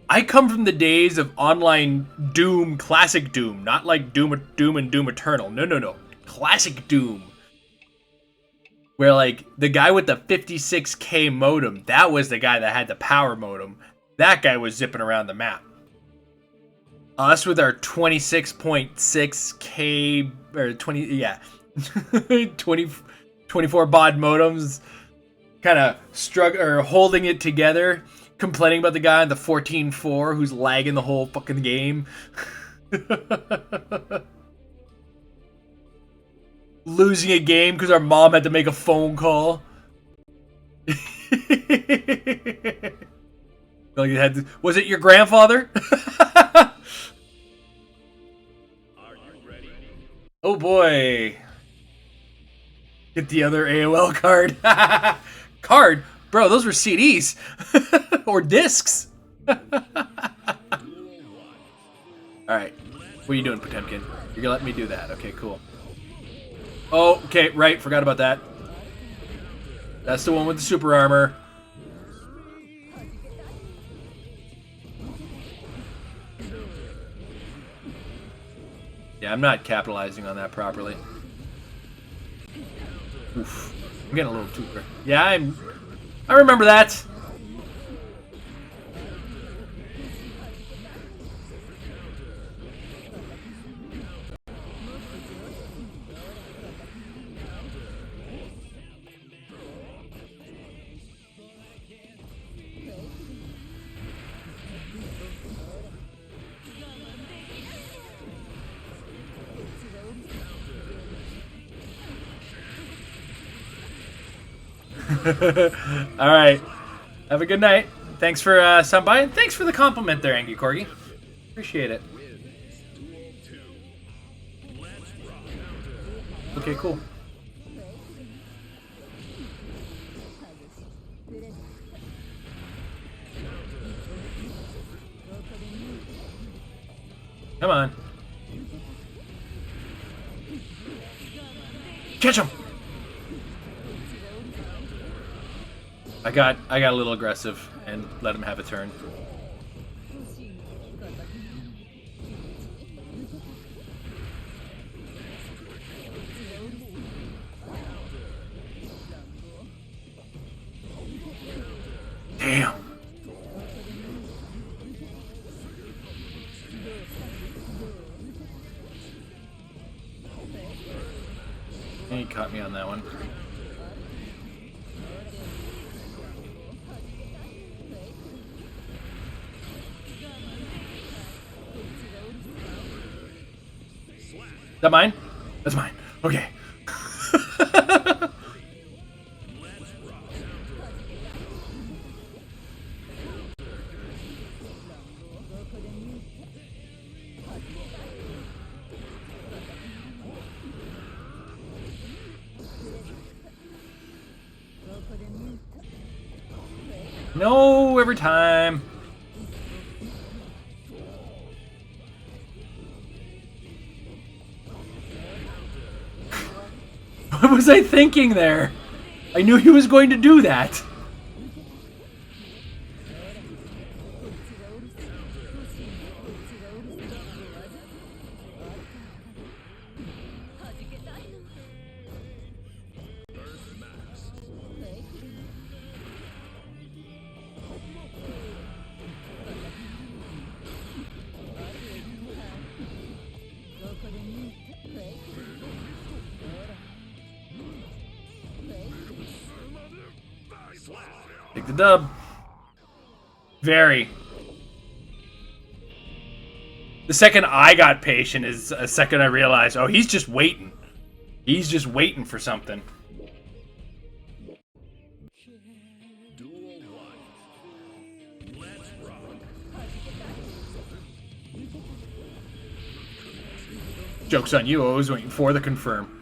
I come from the days of online Doom, classic Doom, not like Doom and Doom Eternal. No. Classic Doom. Where, like, the guy with the 56K modem, that was the guy that had the power modem. That guy was zipping around the map. Us with our 26.6K, or 20, yeah, 24 baud modems, kind of holding it together, complaining about the guy on the 14.4 who's lagging the whole fucking game. Losing a game because our mom had to make a phone call. Like it had to, was it your grandfather? Are you ready? Oh boy. Get the other AOL card. Card? Bro, those were CDs. Or discs. Alright. What are you doing, Potemkin? You're gonna let me do that. Okay, cool. Oh, okay, right. Forgot about that. That's the one with the super armor. Yeah, I'm not capitalizing on that properly. Oof. I'm getting a little too... Yeah, I remember that. All right. Have a good night. Thanks for stopping by, and thanks for the compliment there, Angie Corgi. Appreciate it. Okay, cool. Come on. Catch him! I got a little aggressive and let him have a turn. Damn. He caught me on that one. Is that mine? That's mine. Okay. No, every time. What was I thinking there? I knew he was going to do that. Take the dub. Very. The second I got patient is a second I realized, oh, he's just waiting. He's just waiting for something. Joke's on you, I was waiting for the confirm.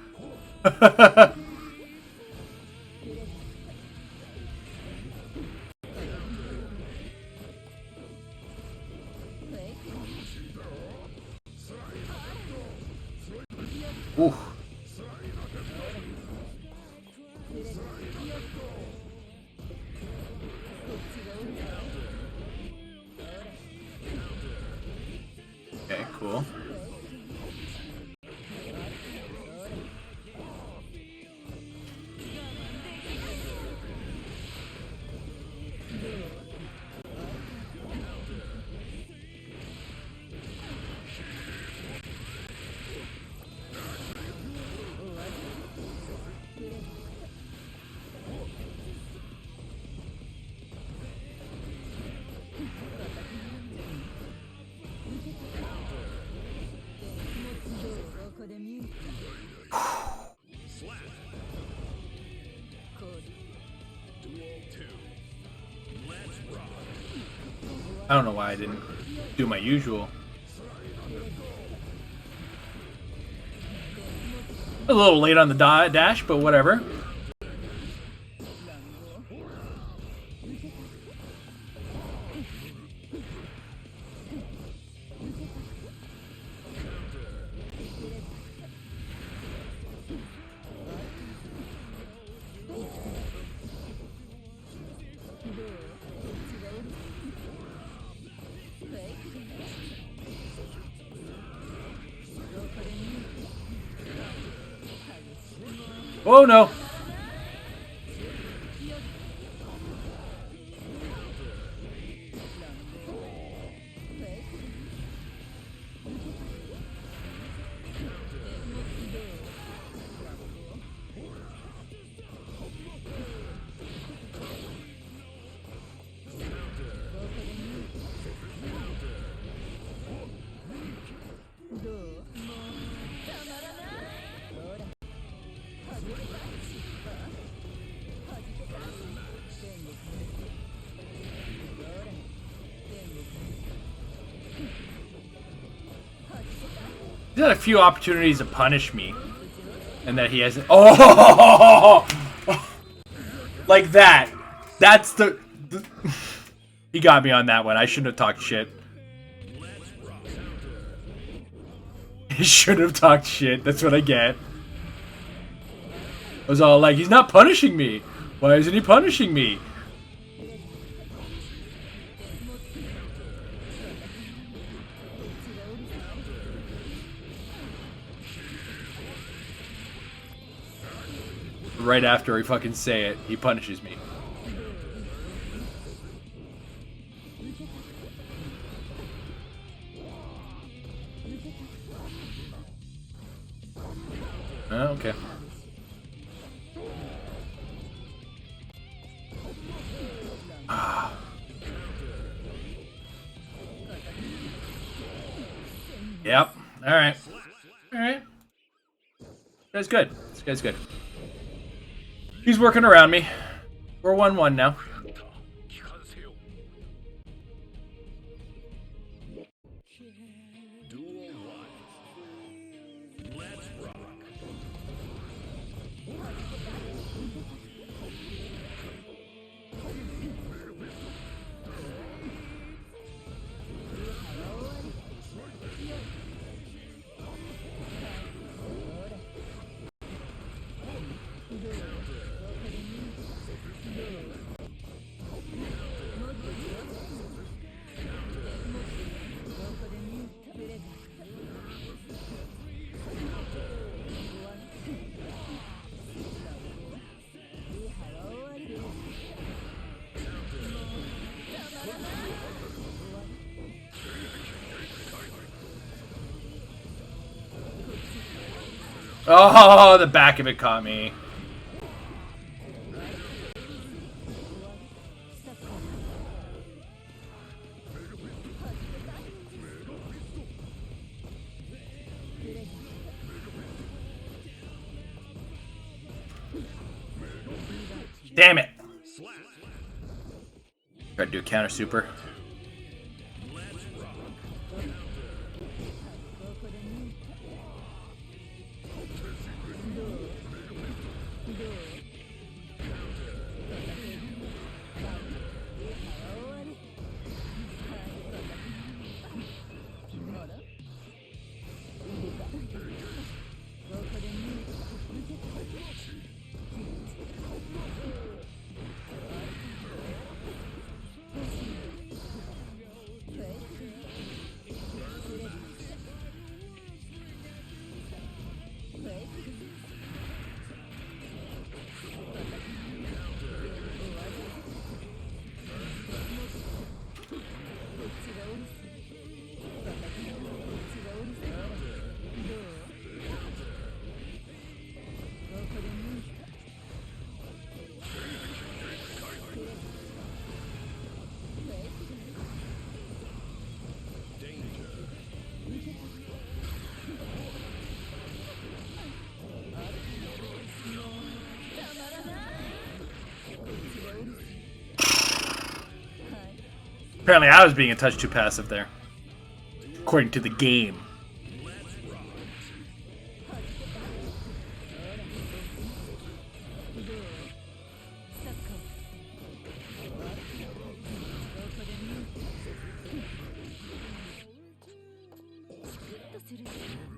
Ooh. Okay, cool. I don't know why I didn't do my usual. A little late on the dash, but whatever. Oh no! He's had a few opportunities to punish me, and that he hasn't. Oh, like that. That's the. He got me on that one. I shouldn't have talked shit. He shouldn't have talked shit. That's what I get. I was all like, he's not punishing me. Why isn't he punishing me? Right after I fucking say it, he punishes me. Okay. Yep. All right. All right. This guy's good. This guy's good. He's working around me. We're 1-1 now. Oh, the back of it caught me. Damn it. Try to do a counter super. Apparently I was being a touch too passive there. According to the game.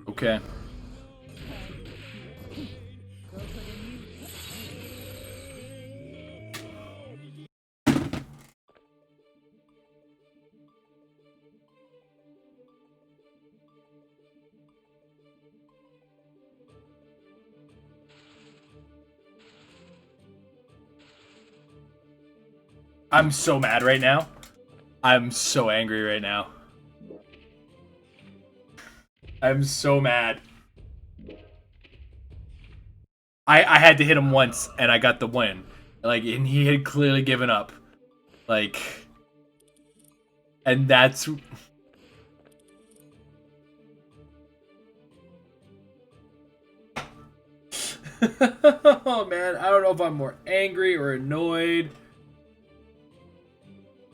Okay. I'm so mad right now. I'm so angry right now. I'm so mad. I had to hit him once and I got the win. Like, and he had clearly given up. Like, and that's... Oh man, I don't know if I'm more angry or annoyed.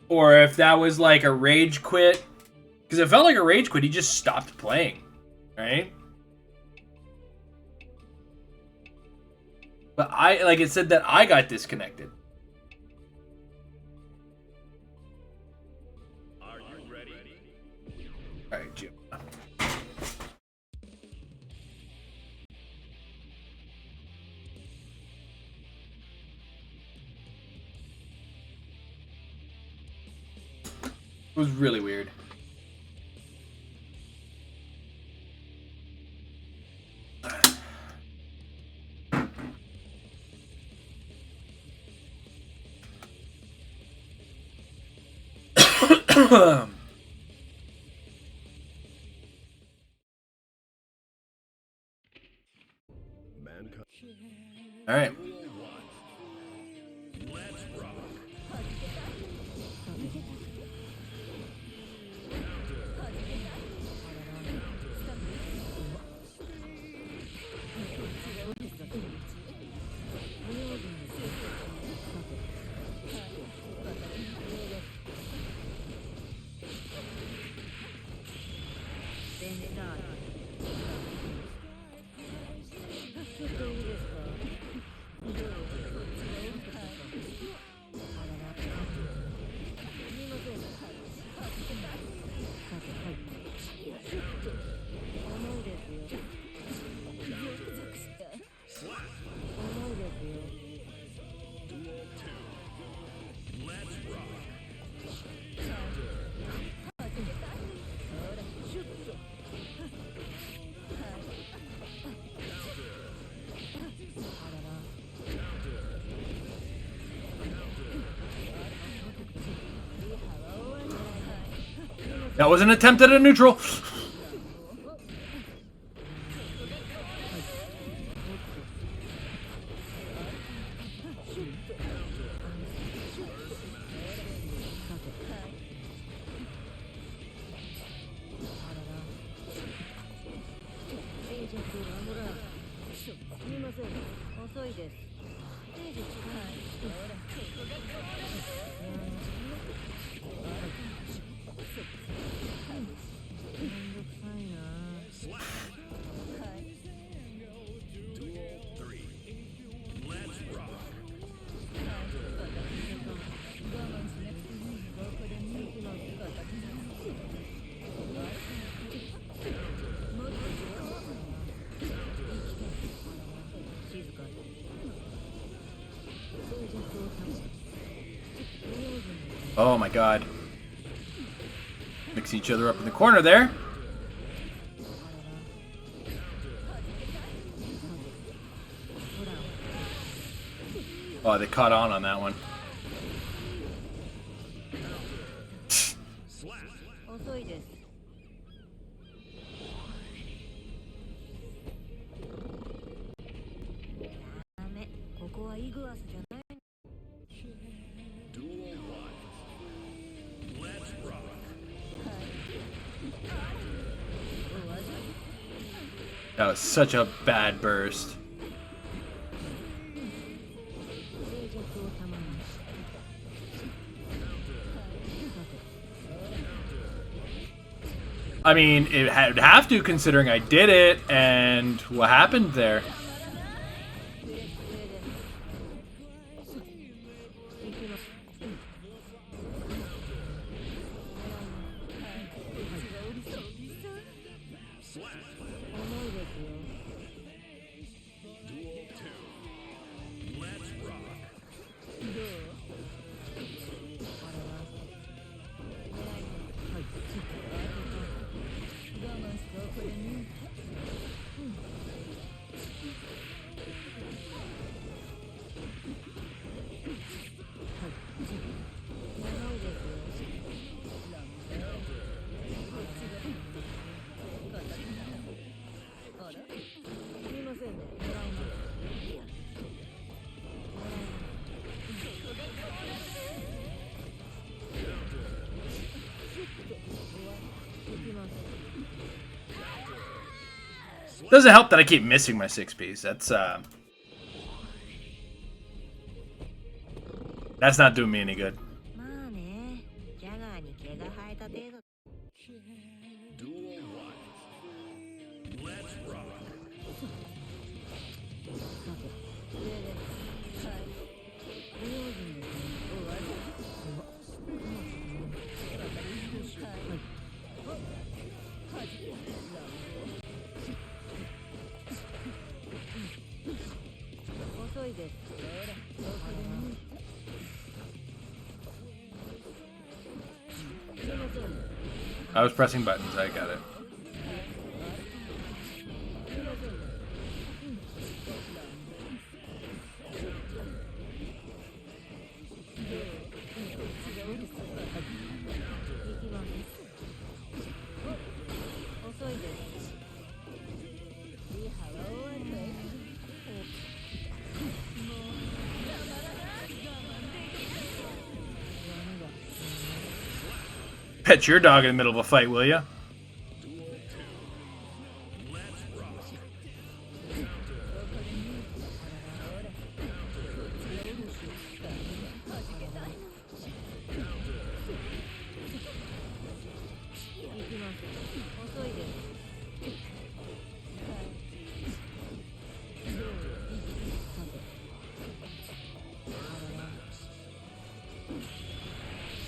Or if that was like a rage quit. Because it felt like a rage quit. He just stopped playing. Right? But like it said that I got disconnected. Are you ready? Alright, Jim. It was really weird. All right. Let's rock. That was an attempt at a neutral. Oh my god. Mix each other up in the corner there. Oh, they caught on that one. That was such a bad burst. I mean, it would have to, considering I did it, and what happened there. Doesn't help that I keep missing my 6Ps. That's not doing me any good. I was pressing buttons, I got it. Pet your dog in the middle of a fight, will ya?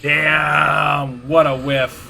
Damn, what a whiff.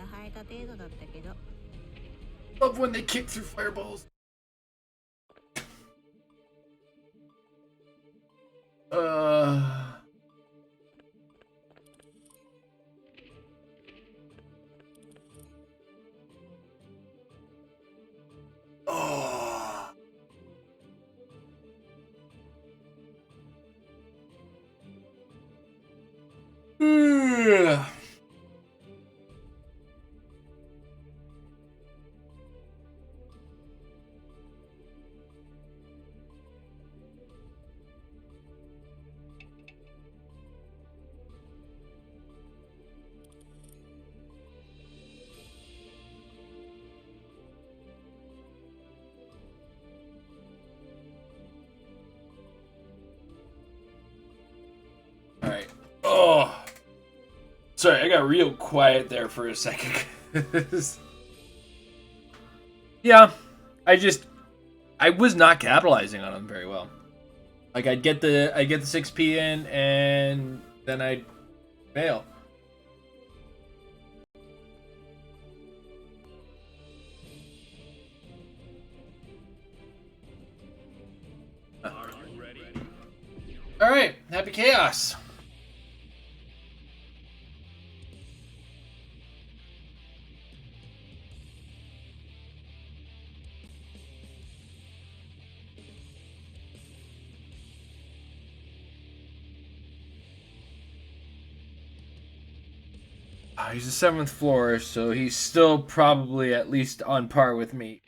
生えた程度だったけど Love when they kick through fireballs. Oh. Ugh. Alright. Oh. Sorry, I got real quiet there for a second. Yeah. I was not capitalizing on them very well. Like I'd get the 6p in and then I'd fail. Are you ready? Alright, happy chaos. He's the 7th floor, so he's still probably at least on par with me.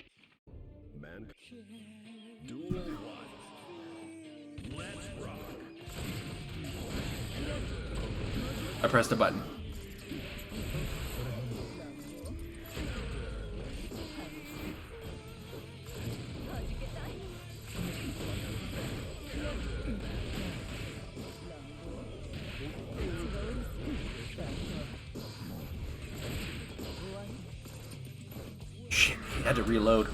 Man. Duel 1. Let's rock. I pressed a button. Shit, he had to reload.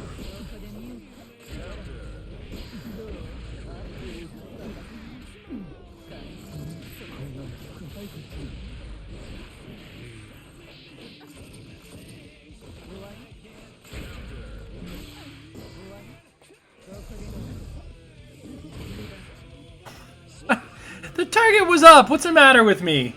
The target was up. What's the matter with me?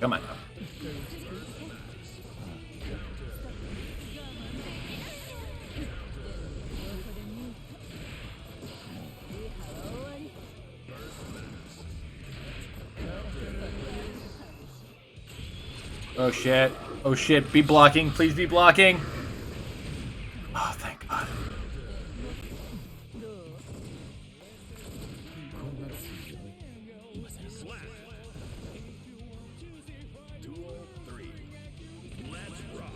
Come on. Oh shit. Oh shit. Be blocking. Please be blocking. Oh, thank God. Duel 3. Let's rock.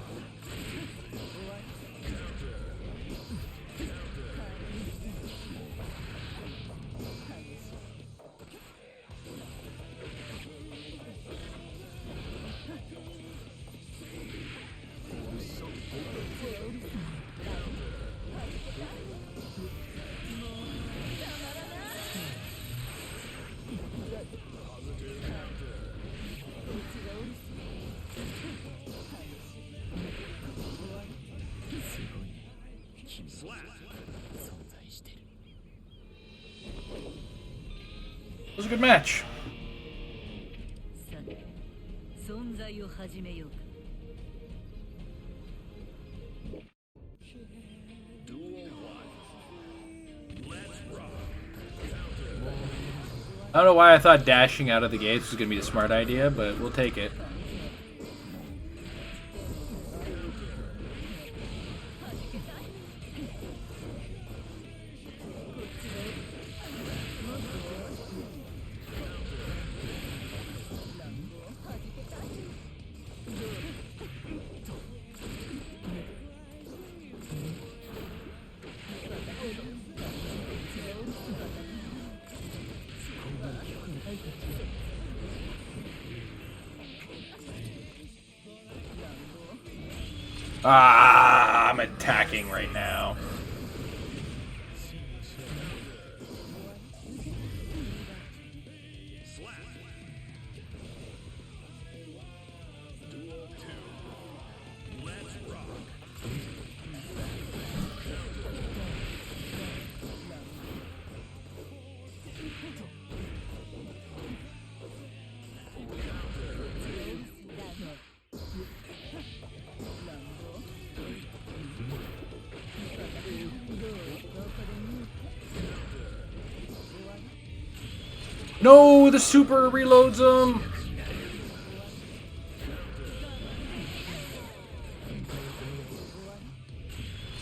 It was a good match. さて存在を始めようか Duel 1. Let's rock. I don't know why I thought dashing out of the gates was going to be a smart idea, but we'll take it. Ah, I'm attacking right now. Duel 2. Let's rock. No, the super reloads him.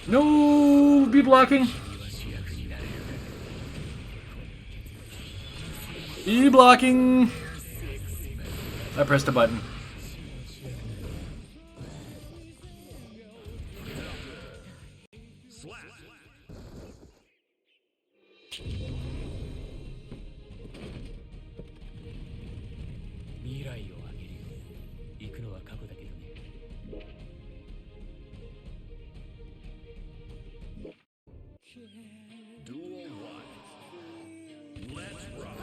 No, be blocking. Be blocking. I pressed a button. Slap. 未来をあげるよ。行くのは過去だけどね。Duel 1. Let's rock.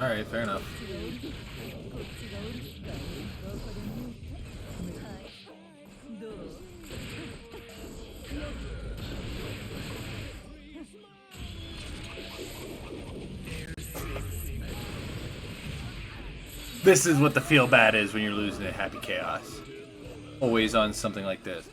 All right, fair enough. This is what the feel bad is when you're losing at Happy Chaos. Always on something like this.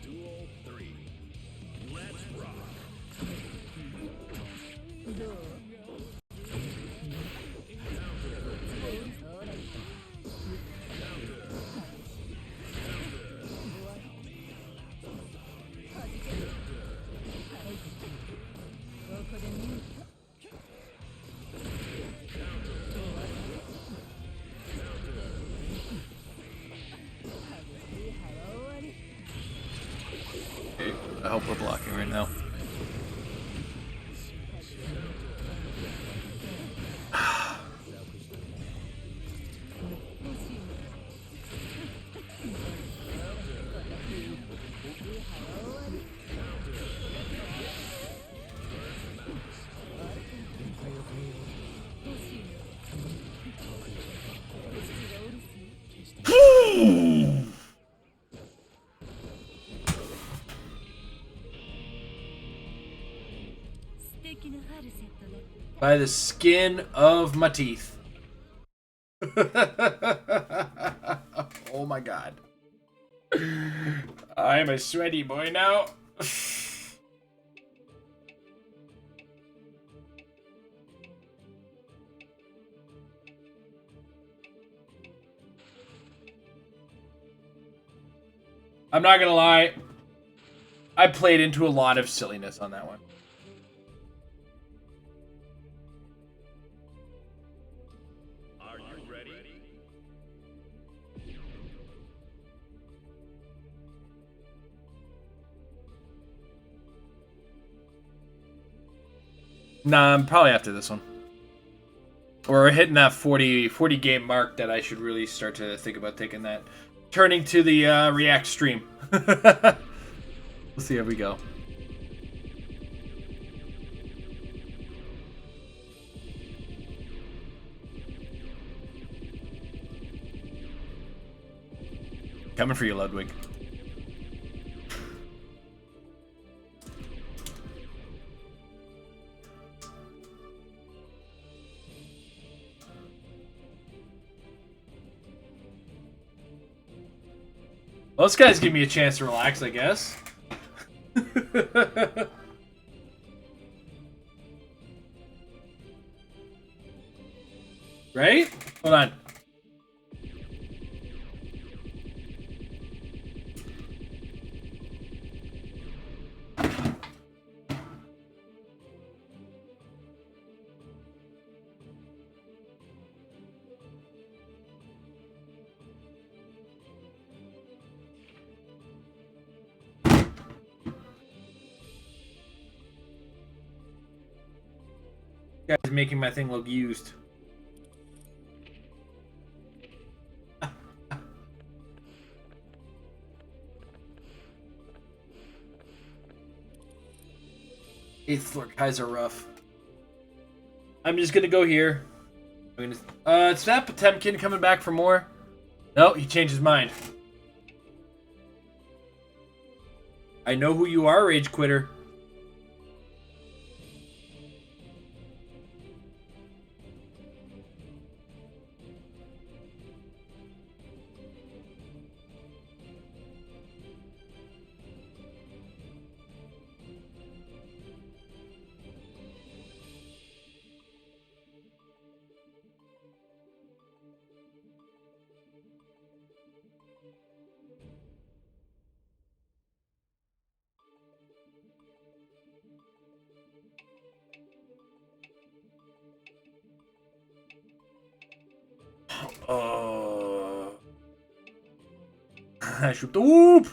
Duel 3. Let's rock. Okay, I hope we're blocking right now. By the skin of my teeth. Oh my god. I'm a sweaty boy now. I'm not gonna lie. I played into a lot of silliness on that one. Are you ready? Nah, I'm probably after this one. Or hitting that 40 game mark that I should really start to think about taking that. Turning to the React stream. We'll see how we go. Coming for you, Ludwig. Well, this guy's giving me a chance to relax, I guess. Right? Hold on. Guy's making my thing look used. Eighth floor guys are rough. I'm just gonna go here. I'm gonna. Is that Potemkin coming back for more? No, he changed his mind. I know who you are, Rage Quitter. Shoot the whoop!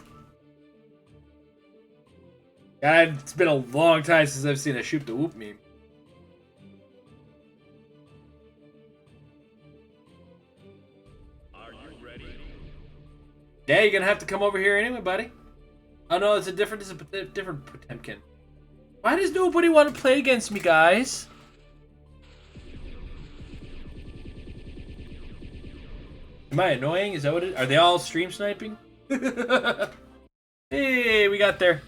God, it's been a long time since I've seen a shoot the whoop meme. Are you ready? Yeah, you're gonna have to come over here anyway, buddy. Oh no, it's a different Potemkin. Why does nobody want to play against me, guys? Am I annoying? Is that what it is? Are they all stream sniping? Hey, we got there.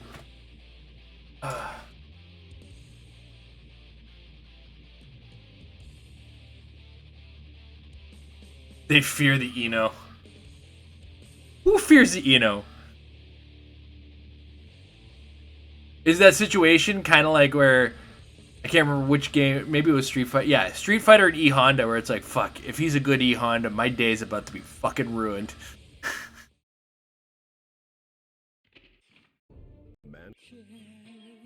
They fear the Eno. Who fears the Eno? Is that situation kind of like where I can't remember which game? Maybe it was Street Fighter. Yeah, Street Fighter and E Honda, where it's like, fuck, if he's a good E Honda, my day's about to be fucking ruined. Man.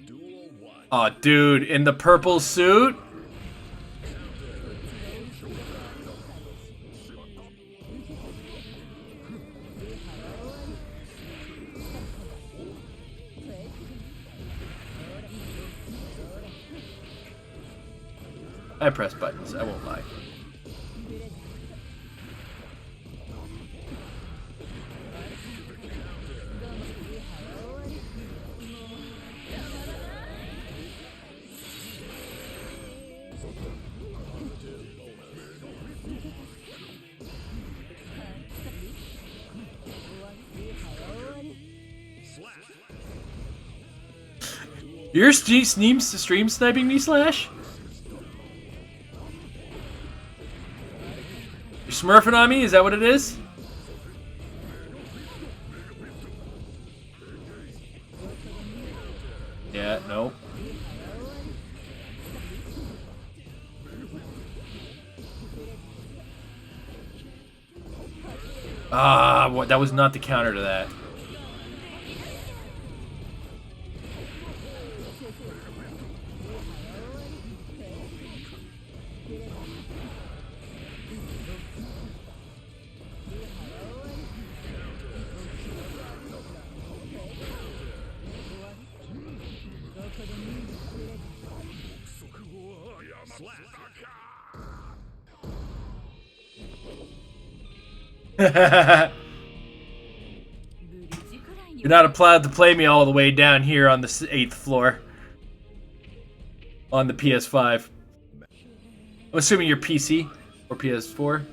Duel 1. Oh, dude, in the purple suit. I press buttons, I won't lie. You're stream sniping me, Slash? You're smurfing on me? Is that what it is? Yeah, no. Ah, what? That was not the counter to that. You're not allowed to play me all the way down here on the 8th floor. On the PS5. I'm assuming you're PC or PS4.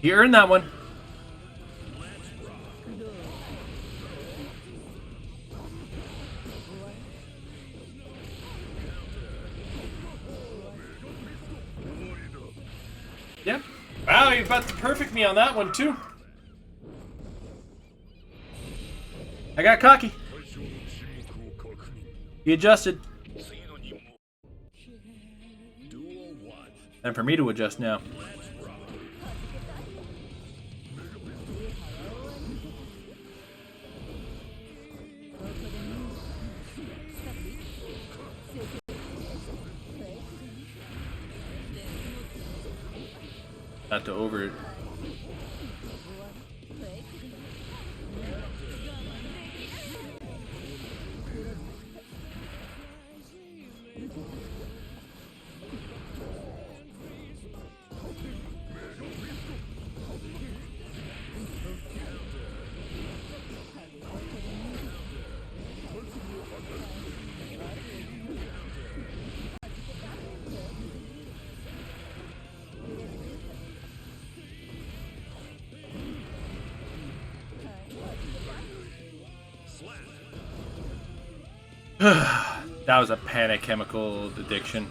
He earned that one. Yep. Wow, he's about to perfect me on that one, too. I got cocky. He adjusted. And for me to adjust now. Not to over it. That was a panic chemical addiction.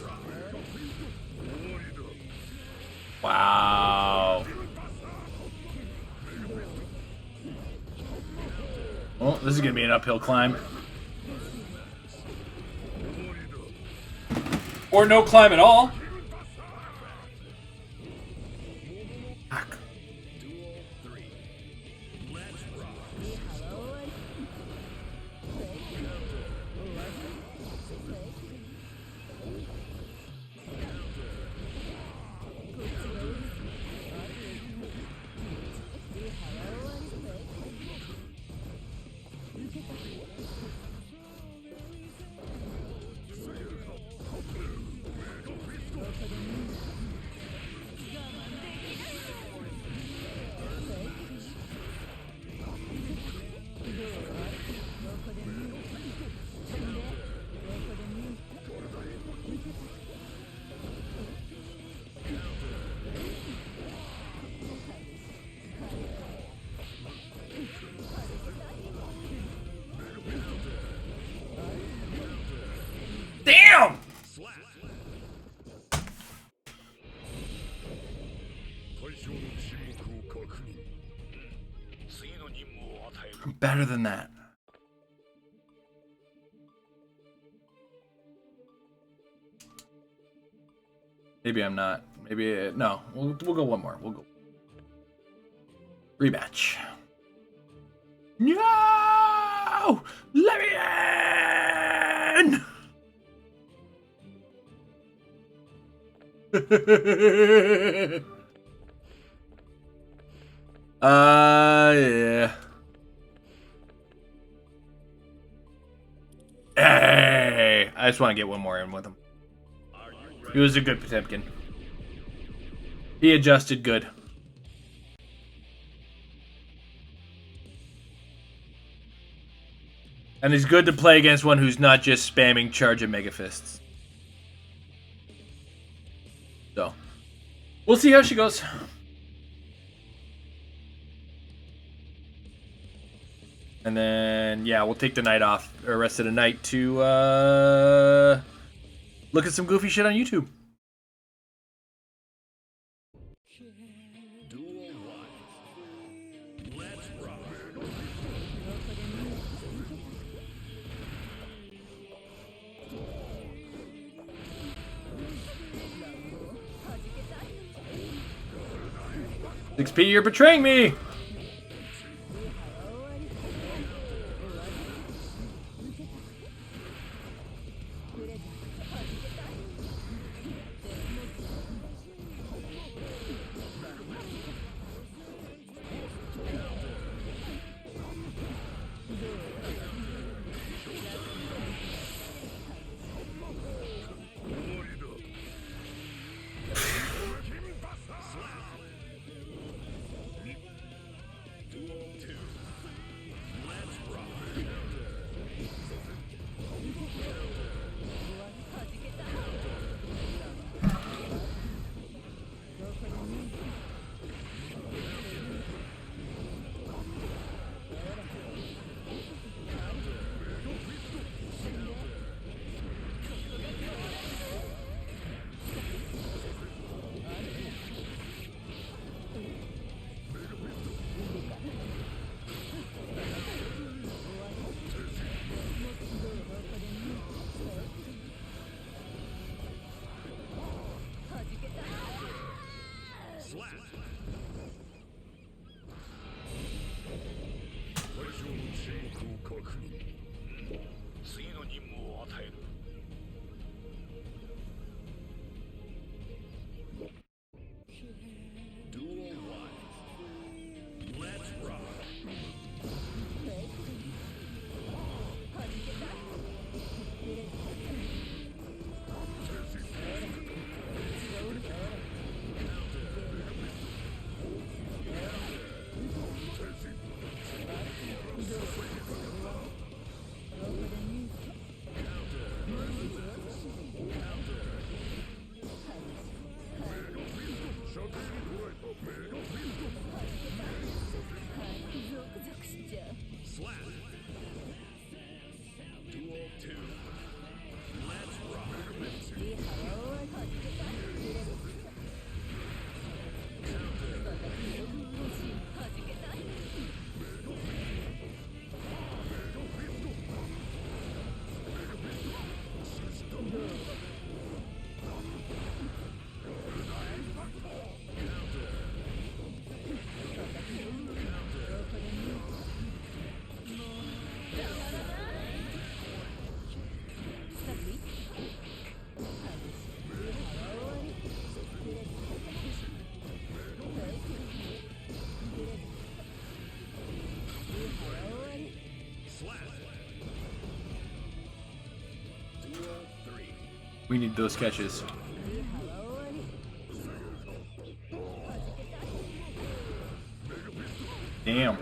Wow. Well, this is gonna be an uphill climb. Or no climb at all. Fuck. Damn! I'm better than that. Maybe I'm not. Maybe no. We'll go one more. We'll go rematch. No! Let me in! Yeah. Hey, I just want to get one more in with him. He was a good Potemkin. He adjusted good. And he's good to play against one who's not just spamming charge of Mega Fists. So, we'll see how she goes. And then, yeah, we'll take the night off, or rest of the night, to look at some goofy shit on YouTube. XP, you're betraying me! We need those catches. Damn.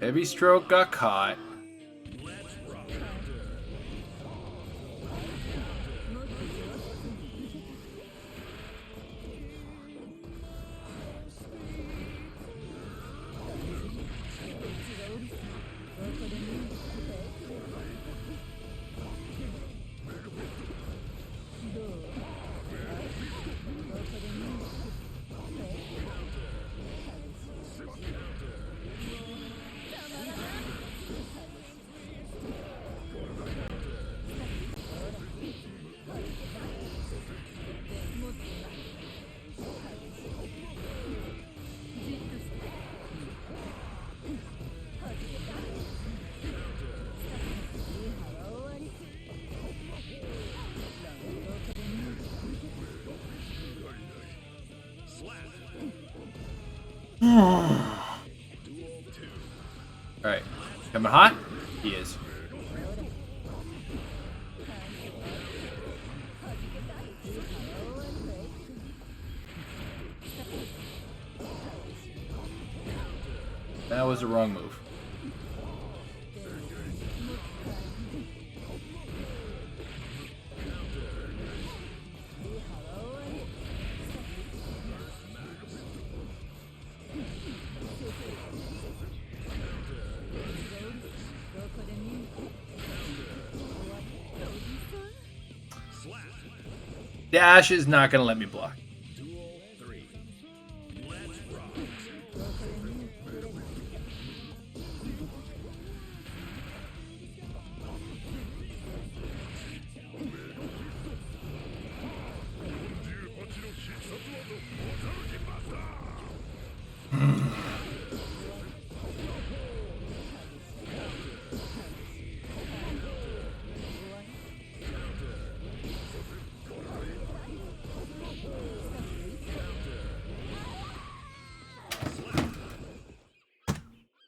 Heavy stroke got caught. Alright. Coming hot? He is. That was the wrong move. Dash is not going to let me block.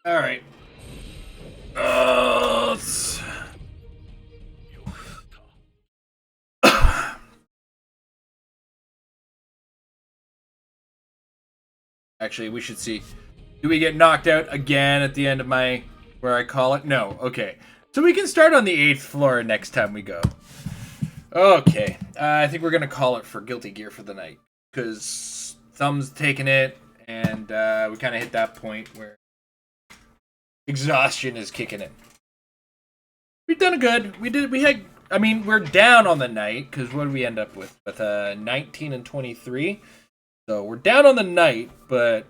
All right. Actually, we should see. Do we get knocked out again at the end of my where I call it? No. Okay. So we can start on the 8th floor next time we go. Okay. I think we're gonna call it for Guilty Gear for the night because Thumb's taking it, and we kind of hit that point where exhaustion is kicking in. We've done good. We had. I mean, we're down on the night because what did we end up with? With 19 and 23. So we're down on the night, but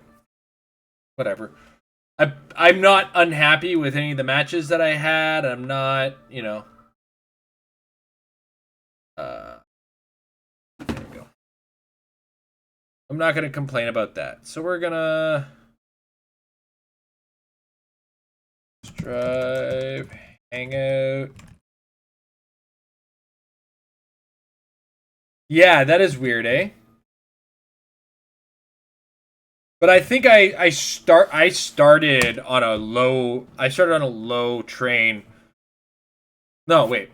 whatever. I'm not unhappy with any of the matches that I had. I'm not, there we go. I'm not gonna complain about that. So we're gonna Strive, Hangout. Yeah, that is weird, eh? But I think I started on a low train. No, wait.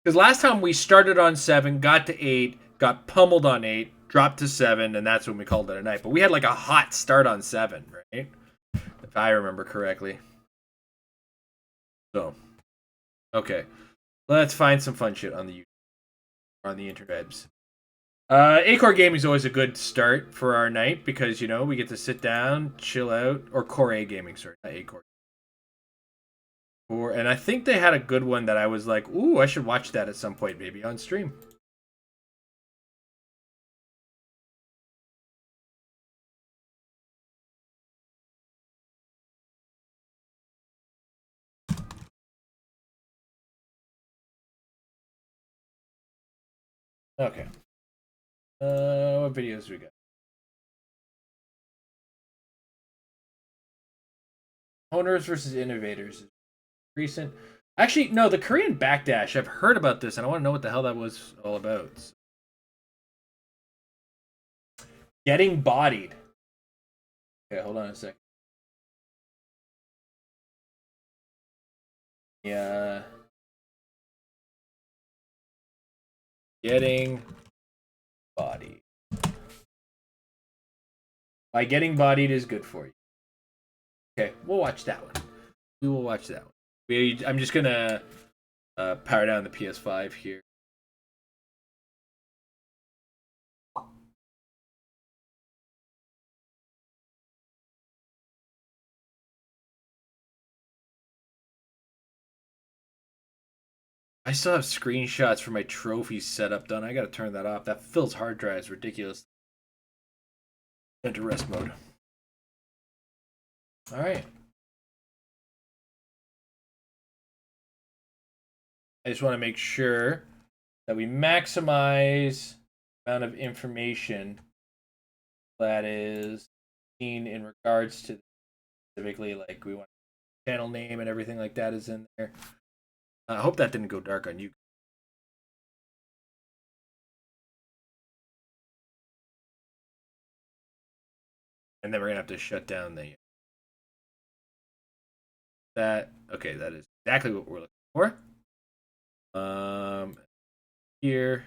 Because last time we started on 7, got to 8, got pummeled on 8, dropped to 7, and that's when we called it a night. But we had like a hot start on 7, right? If I remember correctly. So, okay. Let's find some fun shit on the interwebs. Acore Gaming is always a good start for our night because, we get to sit down, chill out, or Core A Gaming, sorry, not Acore. And I think they had a good one that I was like, ooh, I should watch that at some point, maybe on stream. Okay. What videos we got? Owners versus innovators. Recent. Actually, no, the Korean backdash. I've heard about this, and I want to know what the hell that was all about. Getting bodied. Okay, hold on a sec. Yeah. Getting bodied. By getting bodied is good for you. Okay, we'll watch that one. We will watch that one. I'm just gonna power down the PS5 here. I still have screenshots for my trophies set up done. I gotta turn that off. That fills hard drives ridiculous. Enter rest mode. Alright. I just want to make sure that we maximize the amount of information that is seen in regards to specifically, like, we want channel name and everything like that is in there. I hope that didn't go dark on you. And then we're gonna have to shut down the that. Okay, that is exactly what we're looking for. Here.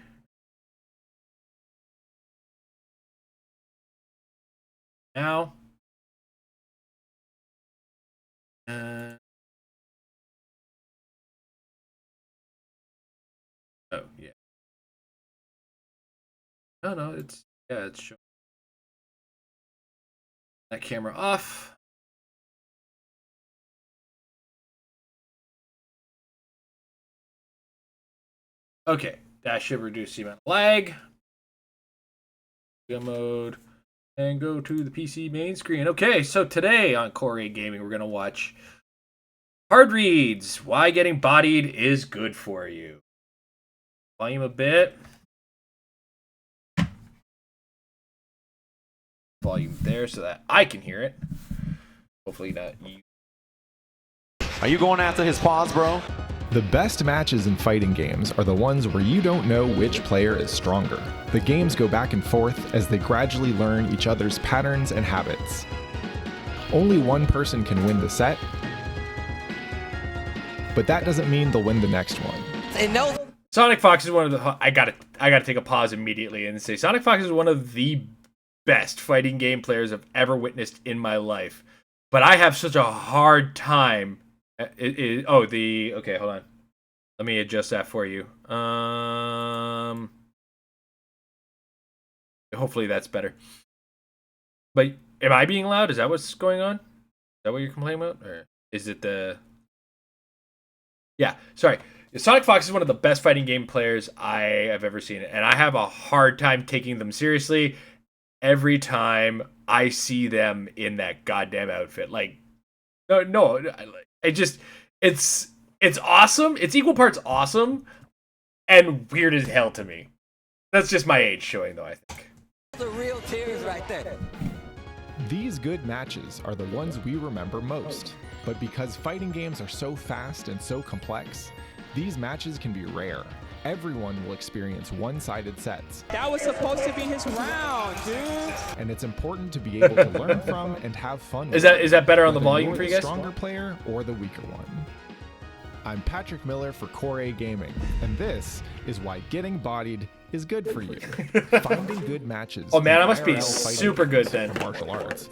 Now. Oh yeah. No, it's showing. That camera off. Okay, that should reduce the amount of lag. Go mode and go to the PC main screen. Okay, so today on Core A Gaming, we're gonna watch Hard Reads: Why Getting Bodied is Good for You. Volume a bit. Volume there so that I can hear it. Hopefully not you. Are you going after his paws, bro? The best matches in fighting games are the ones where you don't know which player is stronger. The games go back and forth as they gradually learn each other's patterns and habits. Only one person can win the set, but that doesn't mean they'll win the next one. Sonic Fox is one of the... I gotta take a pause immediately and say Sonic Fox is one of the best fighting game players I've ever witnessed in my life. But I have such a hard time... okay, hold on. Let me adjust that for you. Hopefully that's better. But am I being loud? Is that what's going on? Is that what you're complaining about? Or is it the... Yeah, sorry. Sonic Fox is one of the best fighting game players I have ever seen, and I have a hard time taking them seriously every time I see them in that goddamn outfit. Like, no, it's awesome. It's equal parts awesome and weird as hell to me. That's just my age showing, though, I think. The real tears right there. These good matches are the ones we remember most. But because fighting games are so fast and so complex, these matches can be rare. Everyone will experience one-sided sets. That was supposed to be his round, dude. And it's important to be able to learn from and have fun with. Is that better on the whether volume you're for you the guys? Stronger player or the weaker one. I'm Patrick Miller for Core A Gaming, and this is why getting bodied is good for you. Finding good matches. Oh man, in I must be IRL fighting super good games then. for martial arts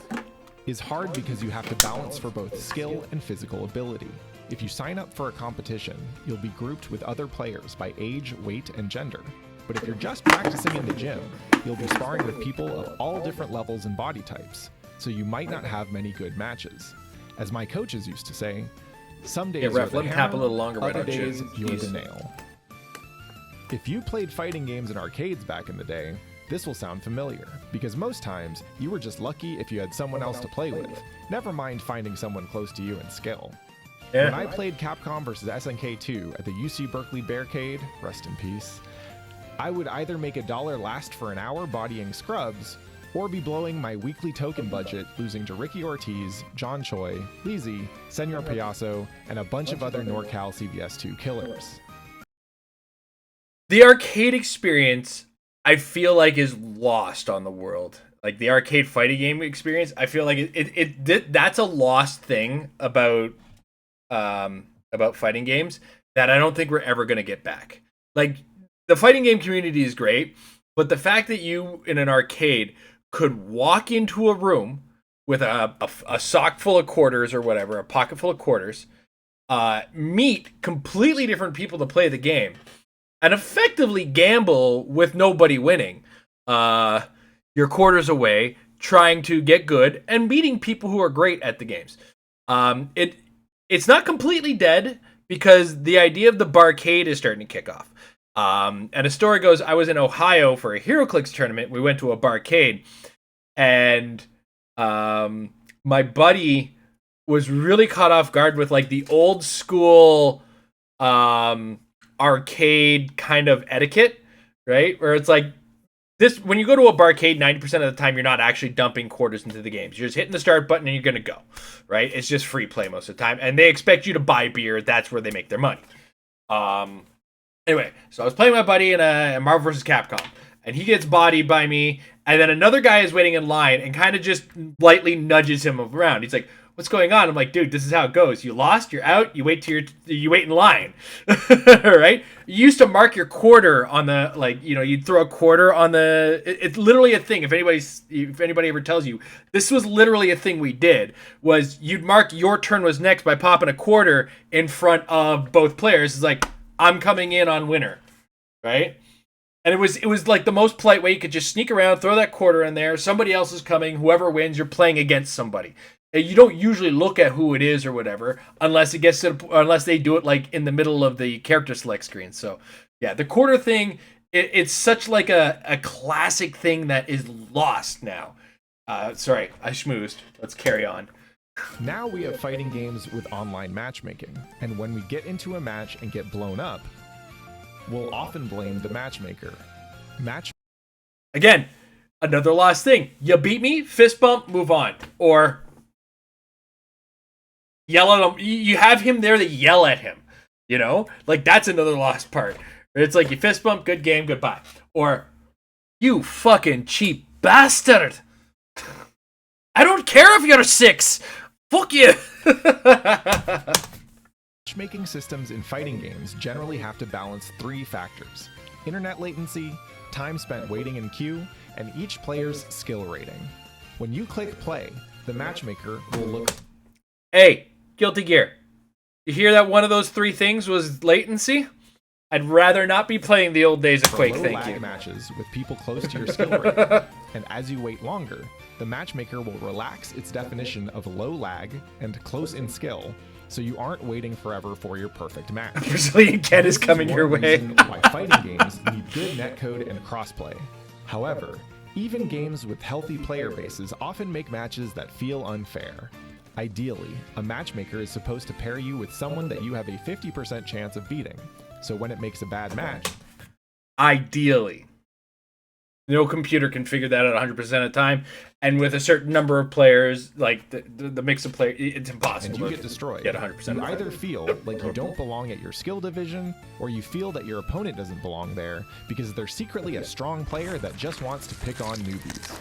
is hard because you have to balance for both skill and physical ability. If you sign up for a competition, you'll be grouped with other players by age, weight, and gender. But if you're just practicing in the gym, you'll be sparring with people of all different levels and body types, so you might not have many good matches. As my coaches used to say, some days Yeah, ref, you're let the him tap a hammer, little longer, why other don't you? days you're the Jeez. nail. If you played fighting games in arcades back in the day, this will sound familiar, because most times you were just lucky if you had someone else to play with, never mind finding someone close to you in skill. Yeah. When I played Capcom vs SNK 2 at the UC Berkeley Barricade, rest in peace, I would either make $1 last for an hour bodying scrubs, or be blowing my weekly token budget losing to Ricky Ortiz, John Choi, Lizzie, Senor Piasso, and a bunch of other NorCal CVS2 killers. The arcade experience, I feel like, is lost on the world. Like the arcade fighting game experience, I feel like that's a lost thing about fighting games that I don't think we're ever going to get back. Like the fighting game community is great, but the fact that you in an arcade could walk into a room with a sock full of quarters or whatever, a pocket full of quarters, meet completely different people to play the game, and effectively gamble with nobody winning. Your quarters away, trying to get good, and beating people who are great at the games. It's not completely dead because the idea of the barcade is starting to kick off. And a story goes, I was in Ohio for a HeroClix tournament. We went to a barcade, and my buddy was really caught off guard with like the old school arcade kind of etiquette, right? Where it's like this, when you go to a barcade, 90% of the time you're not actually dumping quarters into the games. You're just hitting the start button and you're gonna go, right? It's just free play most of the time, and they expect you to buy beer. That's where they make their money. Anyway, so I was playing my buddy in a Marvel vs. Capcom, and he gets bodied by me, and then another guy is waiting in line and kind of just lightly nudges him around. He's like, "What's going on?" I'm like, "Dude, this is how it goes. You lost, you're out. You wait in line, right? You used to mark your quarter on the, like, you know, you'd throw a quarter on the. It's literally a thing. If anybody ever tells you, this was literally a thing we did. Was you'd mark your turn was next by popping a quarter in front of both players. It's like, I'm coming in on winner, right? And it was like the most polite way. You could just sneak around, throw that quarter in there. Somebody else is coming. Whoever wins, you're playing against somebody. And you don't usually look at who it is or whatever unless they do it like in the middle of the character select screen. So yeah, the quarter thing, it's such like a classic thing that is lost now. Sorry, I schmoozed. Let's carry on. Now we have fighting games with online matchmaking, and when we get into a match and get blown up, we'll often blame the matchmaker. Again, another lost thing. You beat me, fist bump, move on. Or yell at him. You have him there to yell at him. You know? Like, that's another lost part. It's like you fist bump, good game, goodbye. Or, you fucking cheap bastard. I don't care if you're 6. Fuck you. Matchmaking systems in fighting games generally have to balance 3 factors: internet latency, time spent waiting in queue, and each player's skill rating. When you click play, the matchmaker will look. Hey, Guilty Gear. You hear that one of those 3 things was latency? I'd rather not be playing the old days of for Quake, low thank lag you. matches with people close to your skill rating. And as you wait longer, the matchmaker will relax its definition of low lag and close in skill, so you aren't waiting forever for your perfect match. Brazilian cat is coming This your one way. reason why fighting games need good netcode and crossplay. However, even games with healthy player bases often make matches that feel unfair. Ideally, a matchmaker is supposed to pair you with someone that you have a 50% chance of beating, so when it makes a bad match, Ideally. No computer can figure that out 100% of the time. And with a certain number of players, like the mix of players, it's impossible. and you get destroyed, Get 100% of the you time. either feel like you don't belong at your skill division, or you feel that your opponent doesn't belong there because they're secretly a strong player that just wants to pick on newbies.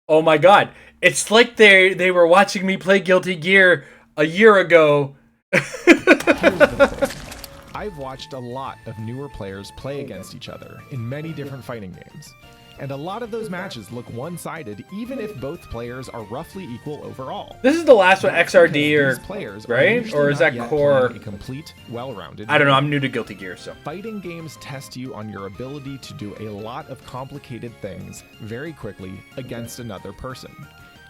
Oh my god. It's like they were watching me play Guilty Gear a year ago. Here's the thing. I've watched a lot of newer players play against each other in many different fighting games, and a lot of those matches look one-sided even if both players are roughly equal overall. This is the last one, That's XRD because or these players are right? usually Or is not that yet core? playing a complete, well-rounded I don't know. game. I'm new to Guilty Gear, so. Fighting games test you on your ability to do a lot of complicated things very quickly against another person.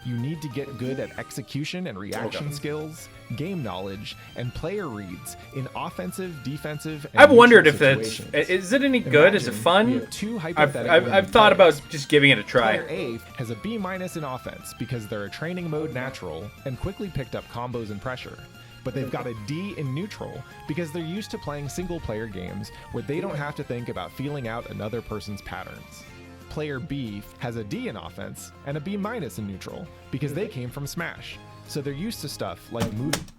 You need to get good at execution and reaction skills, game knowledge, and player reads in offensive, defensive, and I've wondered if neutral that's. situations. Is it any good? Is it Imagine we fun? have two I've hypothetical thought about players. just giving it a Player try. A has a B- in offense because they're a training mode natural and quickly picked up combos and pressure. But they've got a D in neutral because they're used to playing single player games where they don't have to think about feeling out another person's patterns. Player B has a D in offense and a B- in neutral because they came from Smash. So they're used to stuff like movement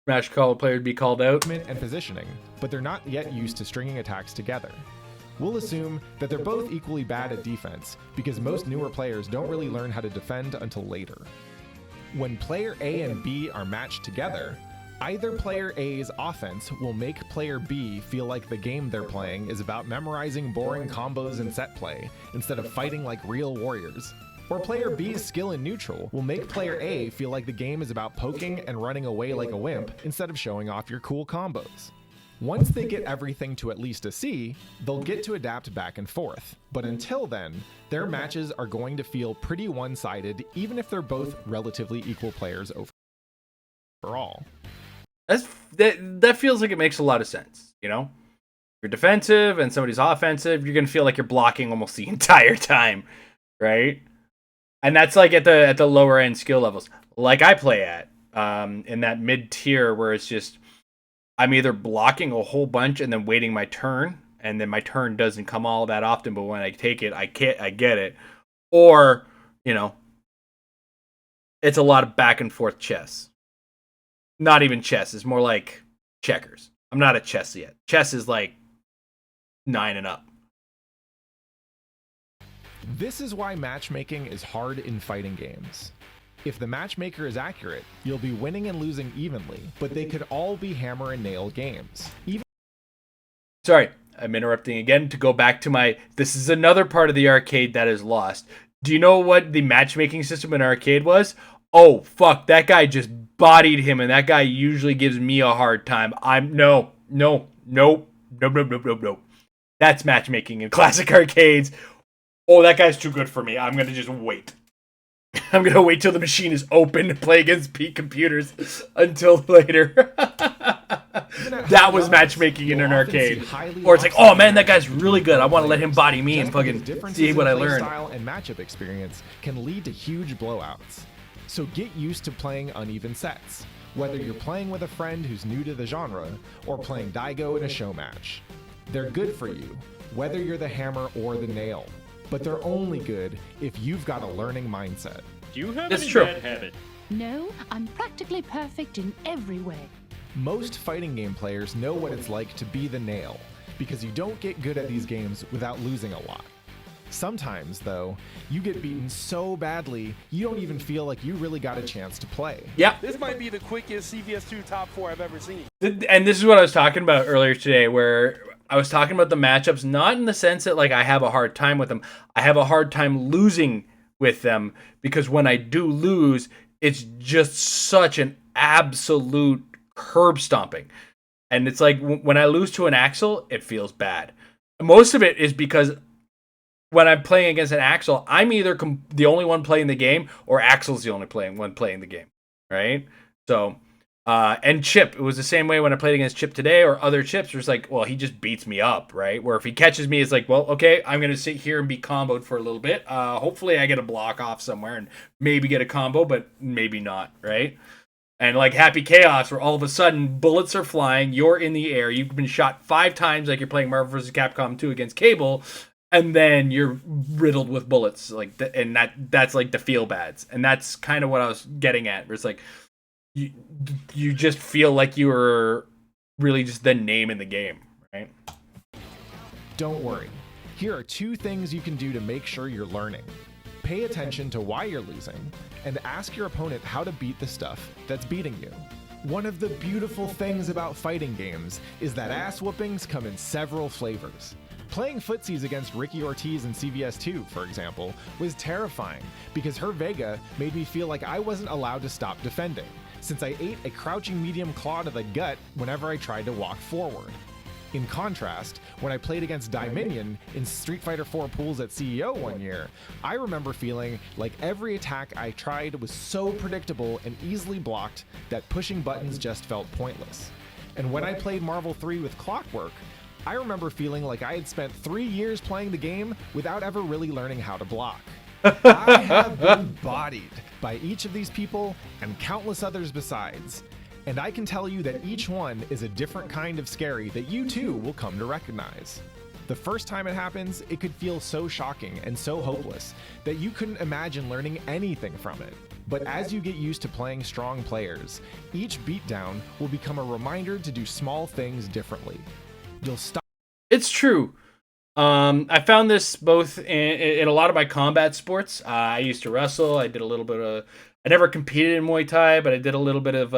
Smash call player to be called out. and positioning, but they're not yet used to stringing attacks together. We'll assume that they're both equally bad at defense because most newer players don't really learn how to defend until later. When player A and B are matched together, either player A's offense will make player B feel like the game they're playing is about memorizing boring combos and set play instead of fighting like real warriors. Or player B's skill in neutral will make player A feel like the game is about poking and running away like a wimp instead of showing off your cool combos. Once they get everything to at least a C, they'll get to adapt back and forth. But until then, their matches are going to feel pretty one-sided even if they're both relatively equal players overall. That feels like it makes a lot of sense, you know? You're defensive and somebody's offensive, you're gonna feel like you're blocking almost the entire time, right? And that's like at the lower end skill levels, like I play at, in that mid tier where it's just I'm either blocking a whole bunch and then waiting my turn, and then my turn doesn't come all that often, but when I take it, I get it, or you know, it's a lot of back and forth chess. Not even chess. It's more like checkers. I'm not at chess yet. Chess is like 9 and up. This is why matchmaking is hard in fighting games. If the matchmaker is accurate, you'll be winning and losing evenly, but they could all be hammer and nail games. Sorry, I'm interrupting again to go back to my... This is another part of the arcade that is lost. Do you know what the matchmaking system in arcade was? Oh, fuck, that guy just bodied him, and that guy usually gives me a hard time. No. That's matchmaking in classic arcades. Oh, that guy's too good for me. I'm going to just wait. I'm going to wait till the machine is open to play against peak computers until later. That was matchmaking in an arcade. Or it's like, oh man, that guy's really good. I want to let him body me and fucking see what I learn. Style and matchup experience can lead to huge blowouts. So get used to playing uneven sets, whether you're playing with a friend who's new to the genre or playing Daigo in a show match. They're good for you, whether you're the hammer or the nail, but they're only good if you've got a learning mindset. Do you have That's any true. bad habits? No, I'm practically perfect in every way. Most fighting game players know what it's like to be the nail, because you don't get good at these games without losing a lot. Sometimes, though, you get beaten so badly, you don't even feel like you really got a chance to play. Yeah. This might be the quickest CVS2 top 4 I've ever seen. And this is what I was talking about earlier today, where I was talking about the matchups, not in the sense that like I have a hard time with them. I have a hard time losing with them because when I do lose, it's just such an absolute curb stomping. And it's like when I lose to an Axel, it feels bad. Most of it is because when I'm playing against an Axel, I'm either the only one playing the game or Axel's the only one playing the game, right? So, and Chip, it was the same way when I played against Chip today or other Chips. Where it's like, well, he just beats me up, right? Where if he catches me, it's like, well, okay, I'm gonna sit here and be comboed for a little bit. Hopefully, I get a block off somewhere and maybe get a combo, but maybe not, right? And like Happy Chaos, where all of a sudden bullets are flying, you're in the air, you've been shot 5 times, like you're playing Marvel vs. Capcom 2 against Cable, and then you're riddled with bullets, like, and that's like the feel bads, and that's kind of what I was getting at. Where it's like, you just feel like you were really just the name in the game, right? Don't worry. Here are 2 things you can do to make sure you're learning. Pay attention to why you're losing, and ask your opponent how to beat the stuff that's beating you. One of the beautiful things about fighting games is that ass whoopings come in several flavors. Playing footsies against Ricky Ortiz in CVS2, for example, was terrifying because her Vega made me feel like I wasn't allowed to stop defending, since I ate a crouching medium claw to the gut whenever I tried to walk forward. In contrast, when I played against Dominion in Street Fighter 4 pools at CEO one year, I remember feeling like every attack I tried was so predictable and easily blocked that pushing buttons just felt pointless. And when I played Marvel 3 with Clockwork, I remember feeling like I had spent 3 years playing the game without ever really learning how to block. I have been bodied by each of these people and countless others besides. And I can tell you that each one is a different kind of scary that you too will come to recognize. The first time it happens, it could feel so shocking and so hopeless that you couldn't imagine learning anything from it. But as you get used to playing strong players, each beatdown will become a reminder to do small things differently. You'll stop. It's true. I found this both in a lot of my combat sports. I used to wrestle. I did a little bit of. I never competed in Muay Thai, but I did a little bit of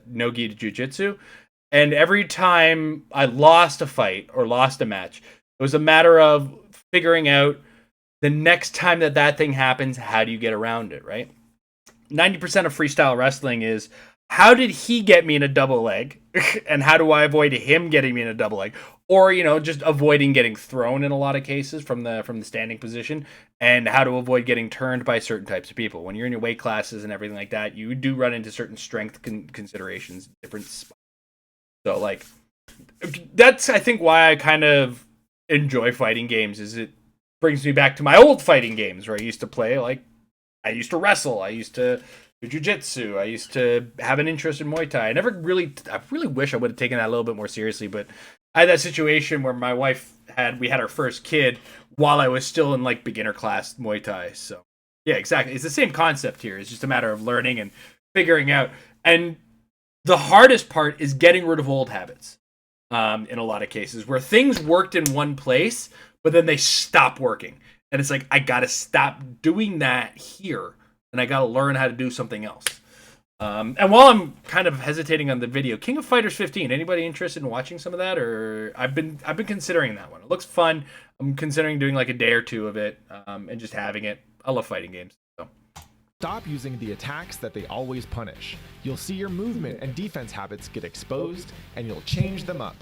no-gi jiu-jitsu. And every time I lost a fight or lost a match, it was a matter of figuring out the next time that thing happens, how do you get around it, right? 90% of freestyle wrestling is, how did he get me in a double leg? And how do I avoid him getting me in a double leg? Or, just avoiding getting thrown in a lot of cases from the standing position, and how to avoid getting turned by certain types of people. When you're in your weight classes and everything like that, you do run into certain strength considerations, different spots. So, like, that's, I think, why I kind of enjoy fighting games, is it brings me back to my old fighting games where I used to play, like, I used to wrestle, I used to do jiu-jitsu, I used to have an interest in Muay Thai. I really wish I would have taken that a little bit more seriously, but I had that situation where my wife we had our first kid while I was still in like beginner class Muay Thai. So yeah, exactly. It's the same concept here. It's just a matter of learning and figuring out. And the hardest part is getting rid of old habits. In a lot of cases where things worked in one place, but then they stop working. And it's like, I got to stop doing that here. And I got to learn how to do something else. And while I'm kind of hesitating on the video, King of Fighters 15, anybody interested in watching some of that? Or I've been considering that one. It looks fun. I'm considering doing like a day or two of it, and just having it. I love fighting games. So. Stop using the attacks that they always punish. You'll see your movement and defense habits get exposed, and you'll change them up.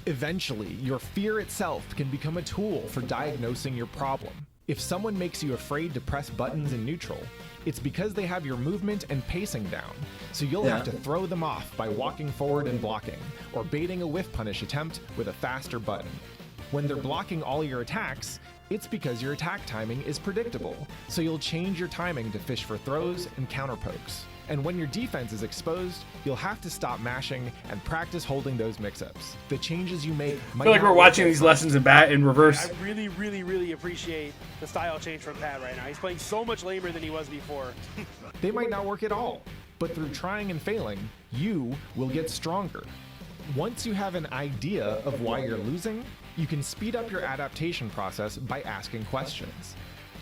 Eventually, your fear itself can become a tool for diagnosing your problem. If someone makes you afraid to press buttons in neutral, it's because they have your movement and pacing down, so you'll have to throw them off by walking forward and blocking, or baiting a whiff punish attempt with a faster button. When they're blocking all your attacks, it's because your attack timing is predictable, so you'll change your timing to fish for throws and counter pokes. And when your defense is exposed, you'll have to stop mashing and practice holding those mix-ups. The changes you make might I feel like we're watching these lessons in reverse. I really, really, really appreciate the style change from Pat right now. He's playing so much lamer than he was before. They might not work at all, but through trying and failing, you will get stronger. Once you have an idea of why you're losing, you can speed up your adaptation process by asking questions.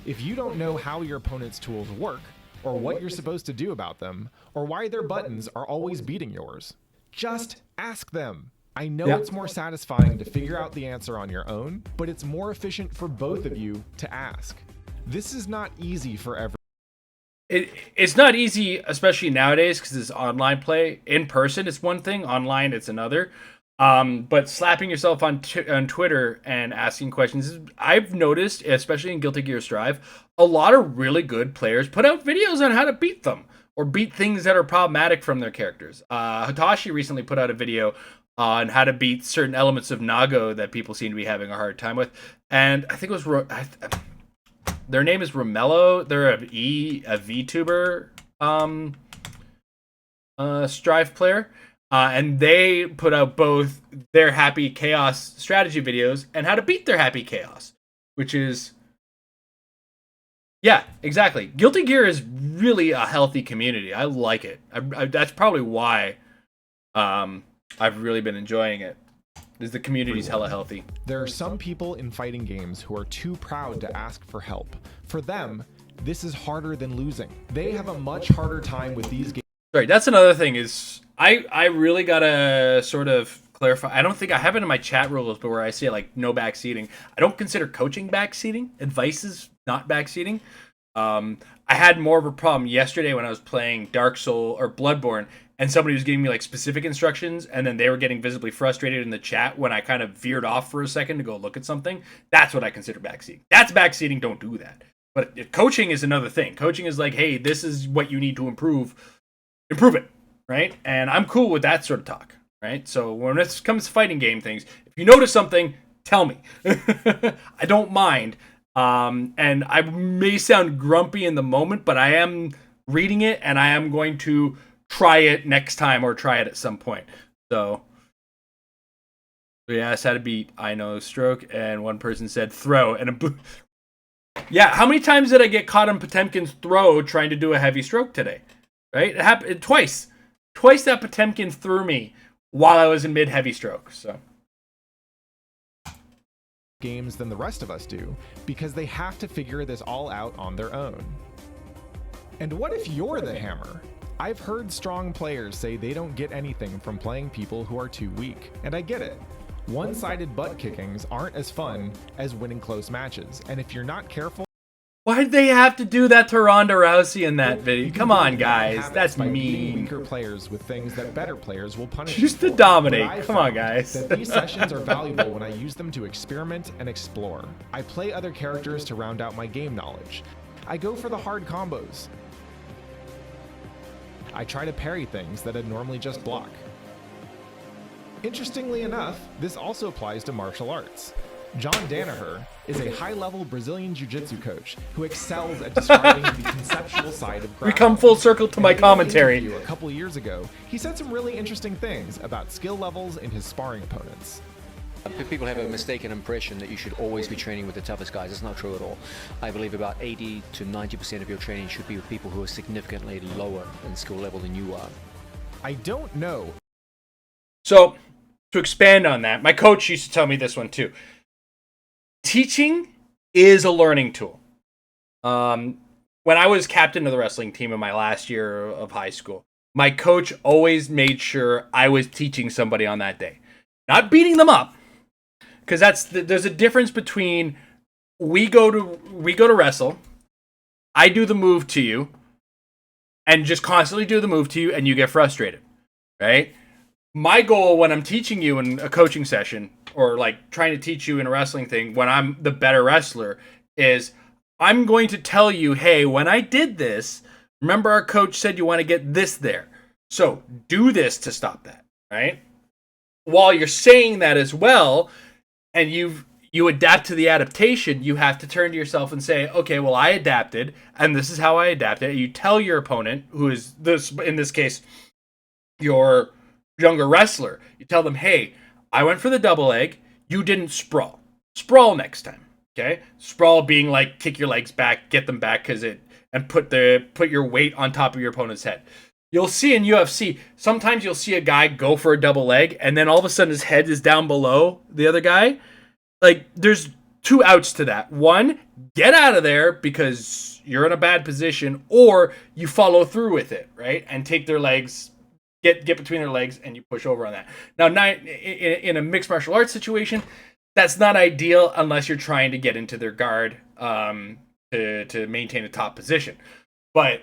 If you don't know how your opponent's tools work, or what you're supposed to do about them, or why their buttons are always beating yours, just ask them. I know it's more satisfying to figure out the answer on your own, but it's more efficient for both of you to ask. This is not easy for everyone. It's not easy, especially nowadays, because it's online play. In person, it's one thing. Online, it's another. But slapping yourself on Twitter and asking questions, I've noticed, especially in Guilty Gear Strive, a lot of really good players put out videos on how to beat them, or beat things that are problematic from their characters. Hitachi recently put out a video on how to beat certain elements of Nago that people seem to be having a hard time with, and I think it was their name is Romello. They're a VTuber Strive player. And they put out both their Happy Chaos strategy videos and how to beat their Happy Chaos, which is, yeah, exactly. Guilty Gear is really a healthy community. I like it. That's probably why I've really been enjoying it. Is the community's hella healthy. There are some people in fighting games who are too proud to ask for help. For them, this is harder than losing. They have a much harder time with these games. Right, that's another thing is I really gotta sort of clarify. I don't think I have it in my chat rules, but where I say like no backseating, I don't consider coaching backseating. Advice is not backseating. I had more of a problem yesterday when I was playing Dark Soul or Bloodborne, and somebody was giving me like specific instructions, and then they were getting visibly frustrated in the chat when I kind of veered off for a second to go look at something. That's what I consider backseating. That's backseating. Don't do that. But coaching is another thing. Coaching is like, hey, this is what you need to improve it, right? And I'm cool with that sort of talk, right? So when it comes to fighting game things, if you notice something, tell me. I don't mind. And I may sound grumpy in the moment, but I am reading it, and I am going to try it next time or try it at some point. So yeah, I had to beat I know stroke, and one person said throw, and yeah, how many times did I get caught on Potemkin's throw trying to do a heavy stroke today? Right? It happened twice. Twice that Potemkin threw me while I was in mid-heavy stroke. So games than the rest of us do, because they have to figure this all out on their own. And what if you're the hammer? I've heard strong players say they don't get anything from playing people who are too weak, and I get it. One-sided butt kickings aren't as fun as winning close matches, and if you're not careful... Why'd they have to do that to Ronda Rousey in that video? Come on, guys. That's mean. Weaker players with things that better players will punish. Just to dominate. Come on, guys. That these sessions are valuable when I use them to experiment and explore. I play other characters to round out my game knowledge. I go for the hard combos. I try to parry things that I'd normally just block. Interestingly enough, this also applies to martial arts. John Danaher is a high-level Brazilian jiu-jitsu coach who excels at describing the conceptual side of grappling. We come full circle to my commentary. A couple years ago, he said some really interesting things about skill levels in his sparring opponents. People have a mistaken impression that you should always be training with the toughest guys. That's not true at all. I believe about 80 to 90% of your training should be with people who are significantly lower in skill level than you are. I don't know. So, to expand on that, my coach used to tell me this one too. Teaching is a learning tool. When I was captain of the wrestling team in my last year of high school, my coach always made sure I was teaching somebody on that day. Not beating them up, because there's a difference between we go to wrestle, I do the move to you, and just constantly do the move to you, and you get frustrated, right? My goal when I'm teaching you in a coaching session, or like trying to teach you in a wrestling thing, when I'm the better wrestler, is I'm going to tell you, hey, when I did this, remember our coach said you want to get this there. So do this to stop that, right? While you're saying that as well, and you adapt to the adaptation, you have to turn to yourself and say, okay, well, I adapted, and this is how I adapted. You tell your opponent, who is this in this case, your younger wrestler, you tell them, hey, I went for the double leg, you didn't sprawl. Sprawl next time, okay? Sprawl being like kick your legs back, get them back, and put your weight on top of your opponent's head. You'll see in UFC, sometimes you'll see a guy go for a double leg, and then all of a sudden his head is down below the other guy. Like, there's two outs to that. One, get out of there because you're in a bad position, or you follow through with it, right? And take their legs, get between their legs, and you push over on that. Now, in a mixed martial arts situation, that's not ideal unless you're trying to get into their guard to maintain a top position. But,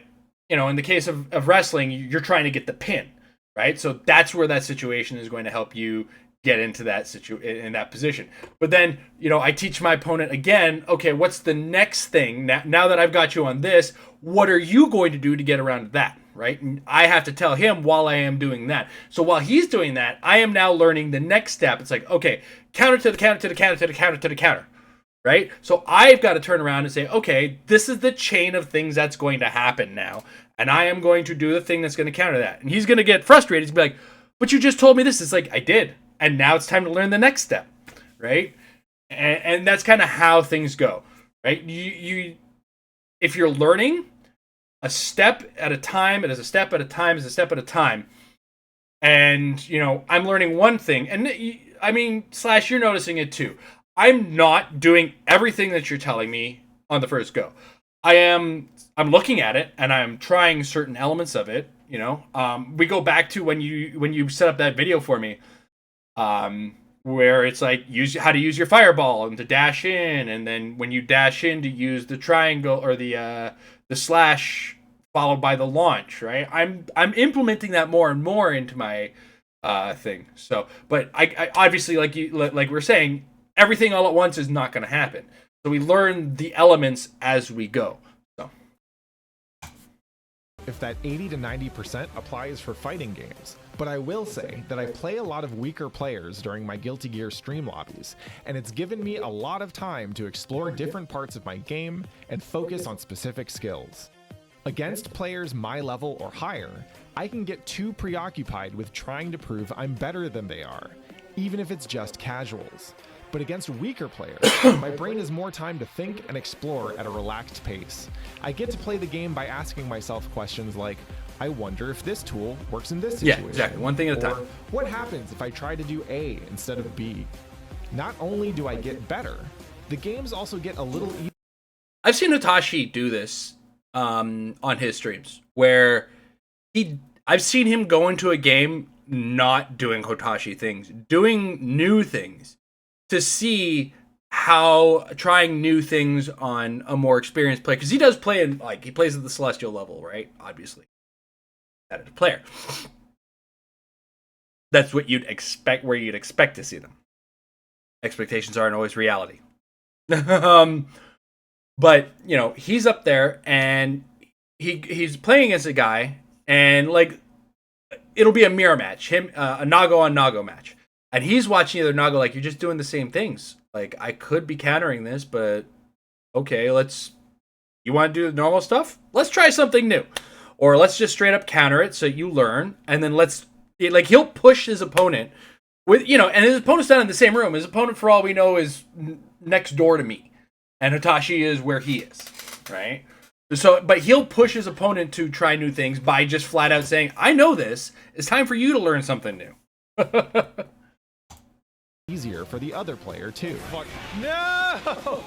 you know, in the case of wrestling, you're trying to get the pin, right? So that's where that situation is going to help you get into that in that position. But then, you know, I teach my opponent again, okay, what's the next thing? Now that I've got you on this, what are you going to do to get around that? right? And I have to tell him while I am doing that. So while he's doing that, I am now learning the next step. It's like, okay, counter to the counter to the counter to the counter to the counter, right? So I've got to turn around and say, okay, this is the chain of things that's going to happen now, and I am going to do the thing that's going to counter that. And he's going to get frustrated. He's going to be like, but you just told me this. It's like, I did, and now it's time to learn the next step, right? And that's kind of how things go, right? You if you're learning a step at a time, it is a step at a time, is a step at a time. And, you know, I'm learning one thing. And, I mean, Slash, you're noticing it too. I'm not doing everything that you're telling me on the first go. I'm looking at it, and I'm trying certain elements of it, you know. We go back to when you set up that video for me, where it's like how to use your fireball and to dash in, and then when you dash in to use the triangle or the slash followed by the launch, right? I'm implementing that more and more into my thing. So, but I obviously, like we're saying, everything all at once is not going to happen. So we learn the elements as we go. So if that 80 to 90% applies for fighting games. But I will say that I play a lot of weaker players during my Guilty Gear stream lobbies, and it's given me a lot of time to explore different parts of my game and focus on specific skills. Against players my level or higher, I can get too preoccupied with trying to prove I'm better than they are, even if it's just casuals. But against weaker players, my brain has more time to think and explore at a relaxed pace. I get to play the game by asking myself questions like, I wonder if this tool works in this situation. Yeah, exactly. One thing at a time. What happens if I try to do A instead of B? Not only do I get better, the games also get a little easier. I've seen Hitachi do this on his streams, where I've seen him go into a game not doing Hitachi things, doing new things, to see how trying new things on a more experienced player, because he does play in, like, he plays at the Celestial level, right? Obviously, that is a player. That's what you'd expect, where you'd expect to see them. Expectations aren't always reality. But, you know, he's up there and he's playing against a guy, and like it'll be a mirror match, a Nago on Nago match. And he's watching the other Nago like, you're just doing the same things. Like, I could be countering this, but okay, you want to do the normal stuff? Let's try something new. Or let's just straight up counter it so you learn, and then he'll push his opponent with, you know, and his opponent's not in the same room. His opponent, for all we know, is next door to me. And Hitachi is where he is, right? So, but he'll push his opponent to try new things by just flat out saying, I know this. It's time for you to learn something new. Easier for the other player too. No!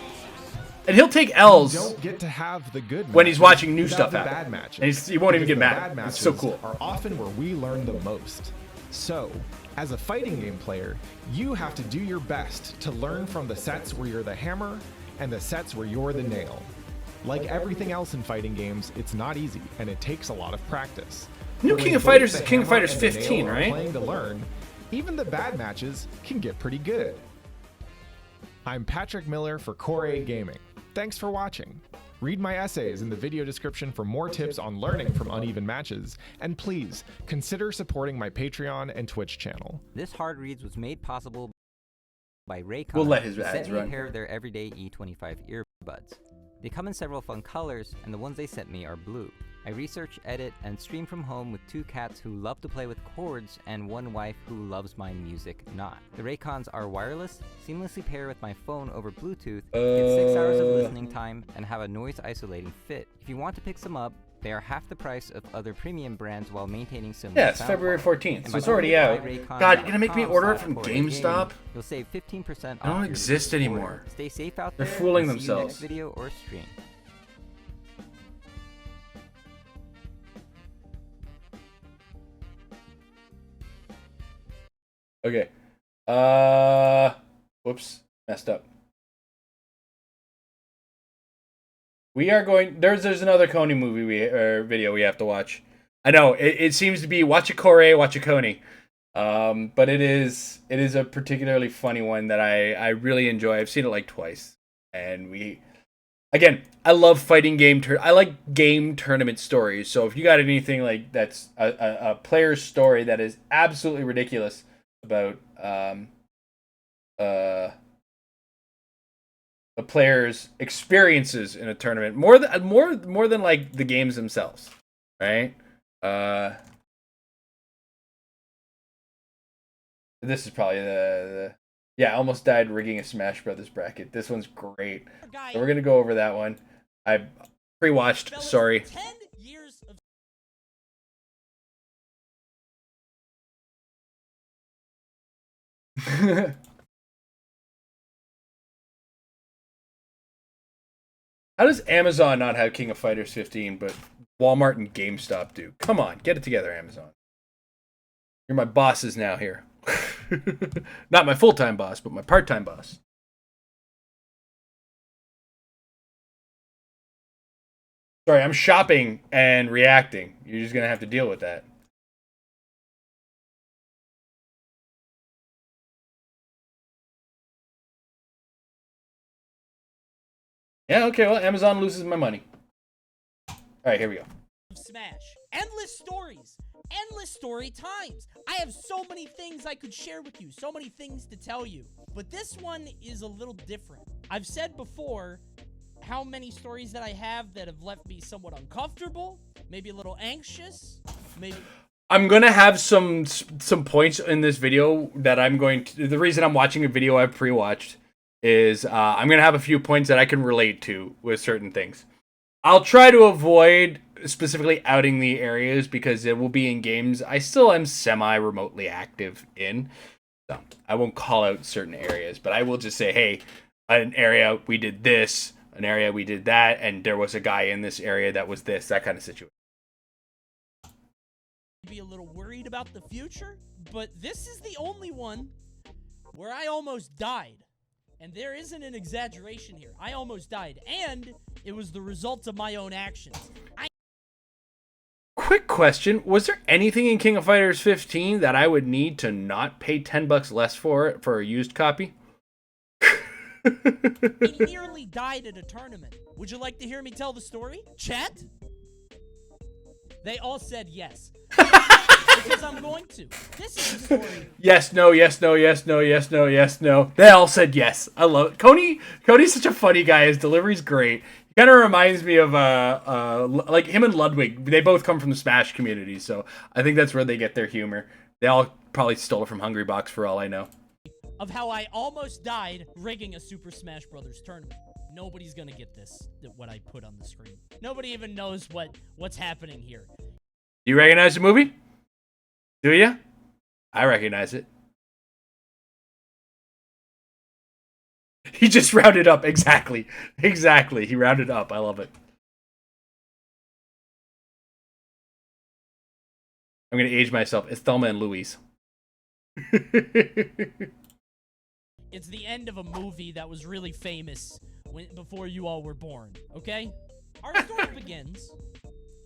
And he'll take L's. You don't get to have the good when he's watching new stuff happen. Bad matches. And he won't even get mad. Bad it's so cool. Are often where we learn the most. So, as a fighting game player, you have to do your best to learn from the sets where you're the hammer and the sets where you're the nail. Like everything else in fighting games, it's not easy and it takes a lot of practice. New King of Fighters is King of Fighters 15, right? Playing to learn, even the bad matches can get pretty good. I'm Patrick Miller for Core A Gaming. Thanks for watching. Read my essays in the video description for more tips on learning from uneven matches, and please consider supporting my Patreon and Twitch channel. This Hard Reads was made possible by Raycon. We'll let his who ads sent me run. a pair of their everyday E25 earbuds. They come in several fun colors, and the ones they sent me are blue. I research, edit, and stream from home with 2 cats who love to play with chords and 1 wife who loves my music not. The Raycons are wireless, seamlessly pair with my phone over Bluetooth, get 6 hours of listening time, and have a noise isolating fit. If you want to pick some up, they are half the price of other premium brands while maintaining similar Yeah, it's sound February quality. 14th, so it's already out. God, you're gonna make me order it from GameStop? You'll save 15% I don't off exist your anymore. order. Stay safe out They're there. fooling and see you themselves. next video or stream. Okay. Whoops. Messed up. We are going... There's another Coney movie or video we have to watch. I know, it seems to be watch a Kore, watch a Coney. But it is a particularly funny one that I really enjoy. I've seen it like twice. And again, I love fighting game. I like game tournament stories. So if you got anything like that's a player's story that is absolutely ridiculous about the player's experiences in a tournament, more than like the games themselves, right? This is probably the yeah, almost died rigging a Smash Brothers bracket. This one's great. So we're gonna go over that one. I pre-watched. Sorry. 10 years of How does Amazon not have King of Fighters 15, but Walmart and GameStop do? Come on, get it together, Amazon. You're my bosses now here. Not my full-time boss, but my part-time boss. Sorry, I'm shopping and reacting. You're just going to have to deal with that. Yeah, okay, well, Amazon loses my money. All right, here we go. Smash. Endless stories. Endless story times. I have so many things I could share with you. So many things to tell you. But this one is a little different. I've said before how many stories that I have that have left me somewhat uncomfortable, maybe a little anxious, maybe... I'm going to have some points in this video that I'm going to... The reason I'm watching a video I've pre-watched is I'm going to have a few points that I can relate to with certain things. I'll try to avoid specifically outing the areas because it will be in games I still am semi-remotely active in. So I won't call out certain areas, but I will just say, hey, an area we did this, an area we did that, and there was a guy in this area that was this, that kind of situation. Be a little worried about the future, but this is the only one where I almost died. And there isn't an exaggeration here. I almost died, and it was the result of my own actions. Quick question, was there anything in King of Fighters 15 that I would need to not pay $10 less for a used copy? He nearly died at a tournament. Would you like to hear me tell the story? Chat? They all said yes. Because I'm going to. This is the story. Yes, no, yes, no, yes, no, yes, no, yes, no. They all said yes. I love it. Cody's such a funny guy. His delivery's great. He kind of reminds me of like him and Ludwig. They both come from the Smash community, so I think that's where they get their humor. They all probably stole it from Hungrybox for all I know. Of how I almost died rigging a Super Smash Brothers tournament. Nobody's gonna get this, what I put on the screen. Nobody even knows what's happening here. You recognize the movie? Do you? I recognize it. He just rounded up. Exactly. Exactly. He rounded up. I love it. I'm going to age myself. It's Thelma and Louise. It's the end of a movie that was really famous before you all were born, okay? Our story begins,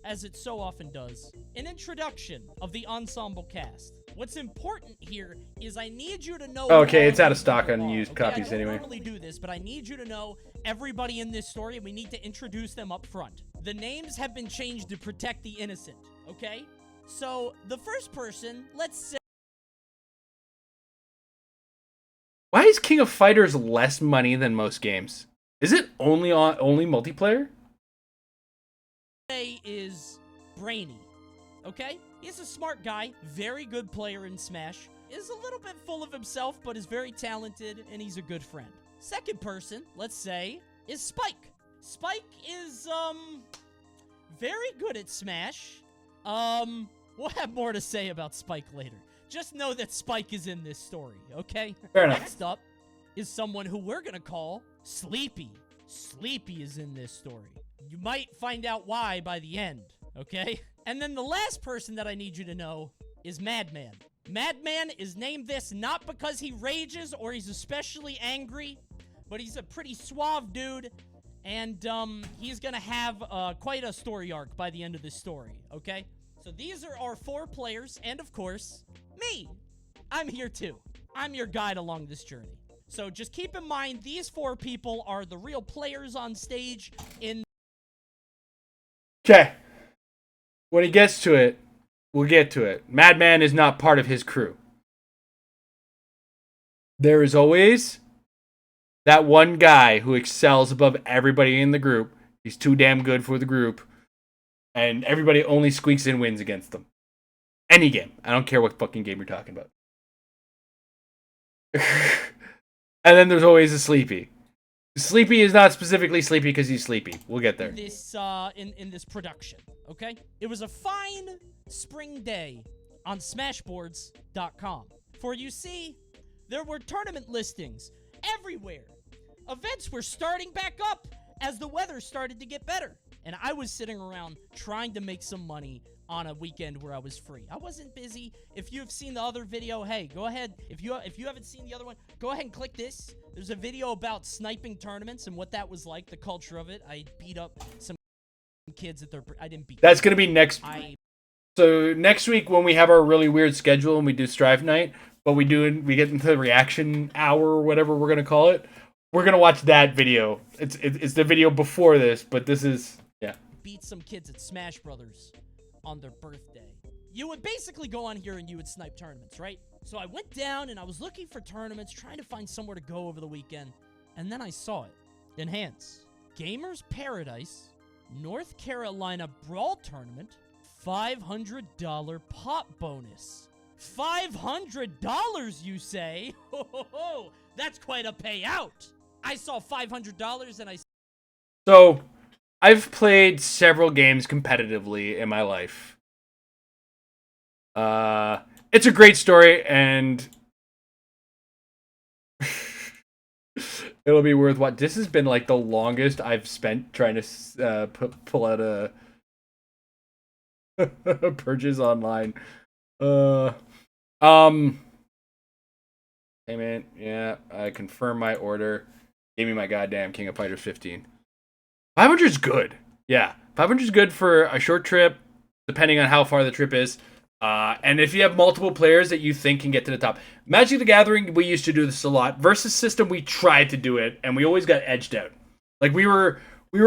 as it so often does, an introduction of the ensemble cast. What's important here is I need you to know... Okay, it's out of stock on used copies anyway. I don't normally do this, but I need you to know everybody in this story, and we need to introduce them up front. The names have been changed to protect the innocent, okay? So, the first person, let's say... Why is King of Fighters less money than most games? Is it only multiplayer? Is Brainy, okay? He's a smart guy, very good player in Smash, is a little bit full of himself, but is very talented, and he's a good friend. Second person, let's say, is Spike. Spike is, very good at Smash. We'll have more to say about Spike later. Just know that Spike is in this story, okay? Fair enough. Next up is someone who we're gonna call Sleepy. Sleepy is in this story. You might find out why by the end, okay? And then the last person that I need you to know is Madman. Madman is named this not because he rages or he's especially angry, but he's a pretty suave dude, and he's gonna have quite a story arc by the end of this story, okay? So these are our 4 players, and of course, me. I'm here too. I'm your guide along this journey. So just keep in mind, these 4 people are the real players on stage in... Okay. When he gets to it, we'll get to it. Madman is not part of his crew. There is always that one guy who excels above everybody in the group. He's too damn good for the group. And everybody only squeaks in wins against them. Any game. I don't care what fucking game you're talking about. And then there's always a Sleepy. Sleepy is not specifically sleepy because he's sleepy. We'll get there. This in this production, okay? It was a fine spring day on Smashboards.com. For you see, there were tournament listings everywhere. Events were starting back up as the weather started to get better. And I was sitting around trying to make some money on a weekend where I was free. I wasn't busy. If you've seen the other video, hey, go ahead. If you haven't seen the other one, go ahead and click this. There's a video about sniping tournaments and what that was like, the culture of it. I beat up some kids at their... I didn't beat That's them. going to be next... So next week when we have our really weird schedule and we do Strive Night, but we get into the reaction hour or whatever we're going to call it, we're going to watch that video. It's the video before this, but this is... Yeah. Beat some kids at Smash Brothers on their birthday. You would basically go on here and you would snipe tournaments, right? So I went down and I was looking for tournaments, trying to find somewhere to go over the weekend, and then I saw it. Enhance. Gamers Paradise, North Carolina Brawl Tournament, $500 pop bonus. $500, you say? Ho, ho, ho. That's quite a payout. I saw $500 and I... So, I've played several games competitively in my life. It's a great story, and it'll be worth what. This has been like the longest I've spent trying to pull out a purchase online. Payment, yeah. I confirm my order. Give me my goddamn King of Fighters 15. 500 is good. Yeah, 500 is good for a short trip, depending on how far the trip is. And if you have multiple players that you think can get to the top. Magic the Gathering, we used to do this a lot. Versus System, we tried to do it, and we always got edged out. Like, we were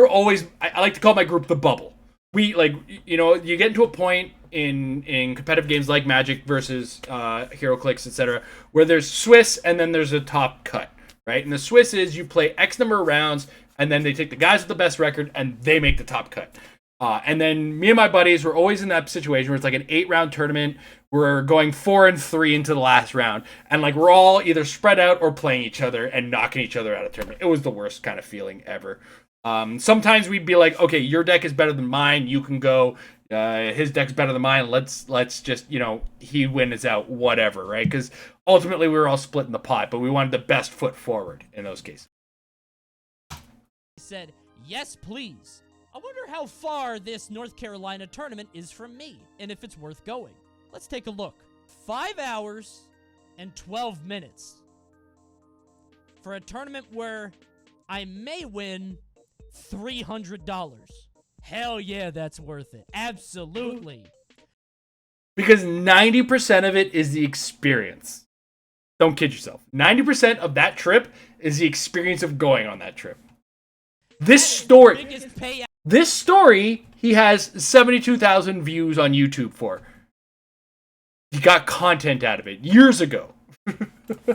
always... I like to call my group the bubble. We, like, you know, you get into a point in competitive games like Magic versus HeroClix, etc., where there's Swiss, and then there's a top cut, right? And the Swiss is you play X number of rounds, and then they take the guys with the best record, and they make the top cut. And then me and my buddies were always in that situation where it's like an 8-round tournament. We're going 4-3 into the last round. And like we're all either spread out or playing each other and knocking each other out of tournament. It was the worst kind of feeling ever. Sometimes we'd be like, okay, your deck is better than mine. You can go. His deck's better than mine. Let's just, you know, he wins out, whatever, right? Because ultimately we were all splitting the pot, but we wanted the best foot forward in those cases. He said, yes, please. I wonder how far this North Carolina tournament is from me, and if it's worth going. Let's take a look. 5 hours and 12 minutes. For a tournament where I may win $300. Hell yeah, that's worth it. Absolutely. Because 90% of it is the experience. Don't kid yourself. 90% of that trip is the experience of going on that trip. This story, he has 72,000 views on YouTube for. He got content out of it years ago.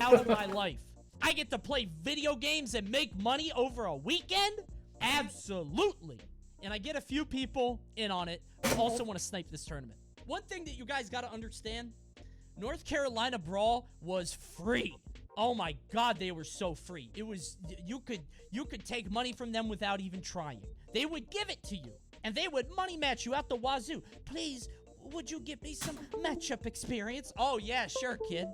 Out of my life. I get to play video games and make money over a weekend? Absolutely. And I get a few people in on it who also want to snipe this tournament. One thing that you guys got to understand, North Carolina Brawl was free. Oh my God, they were so free. It was, you could take money from them without even trying. They would give it to you, and they would money match you out the wazoo. Please, would you give me some matchup experience? Oh yeah, sure, kid.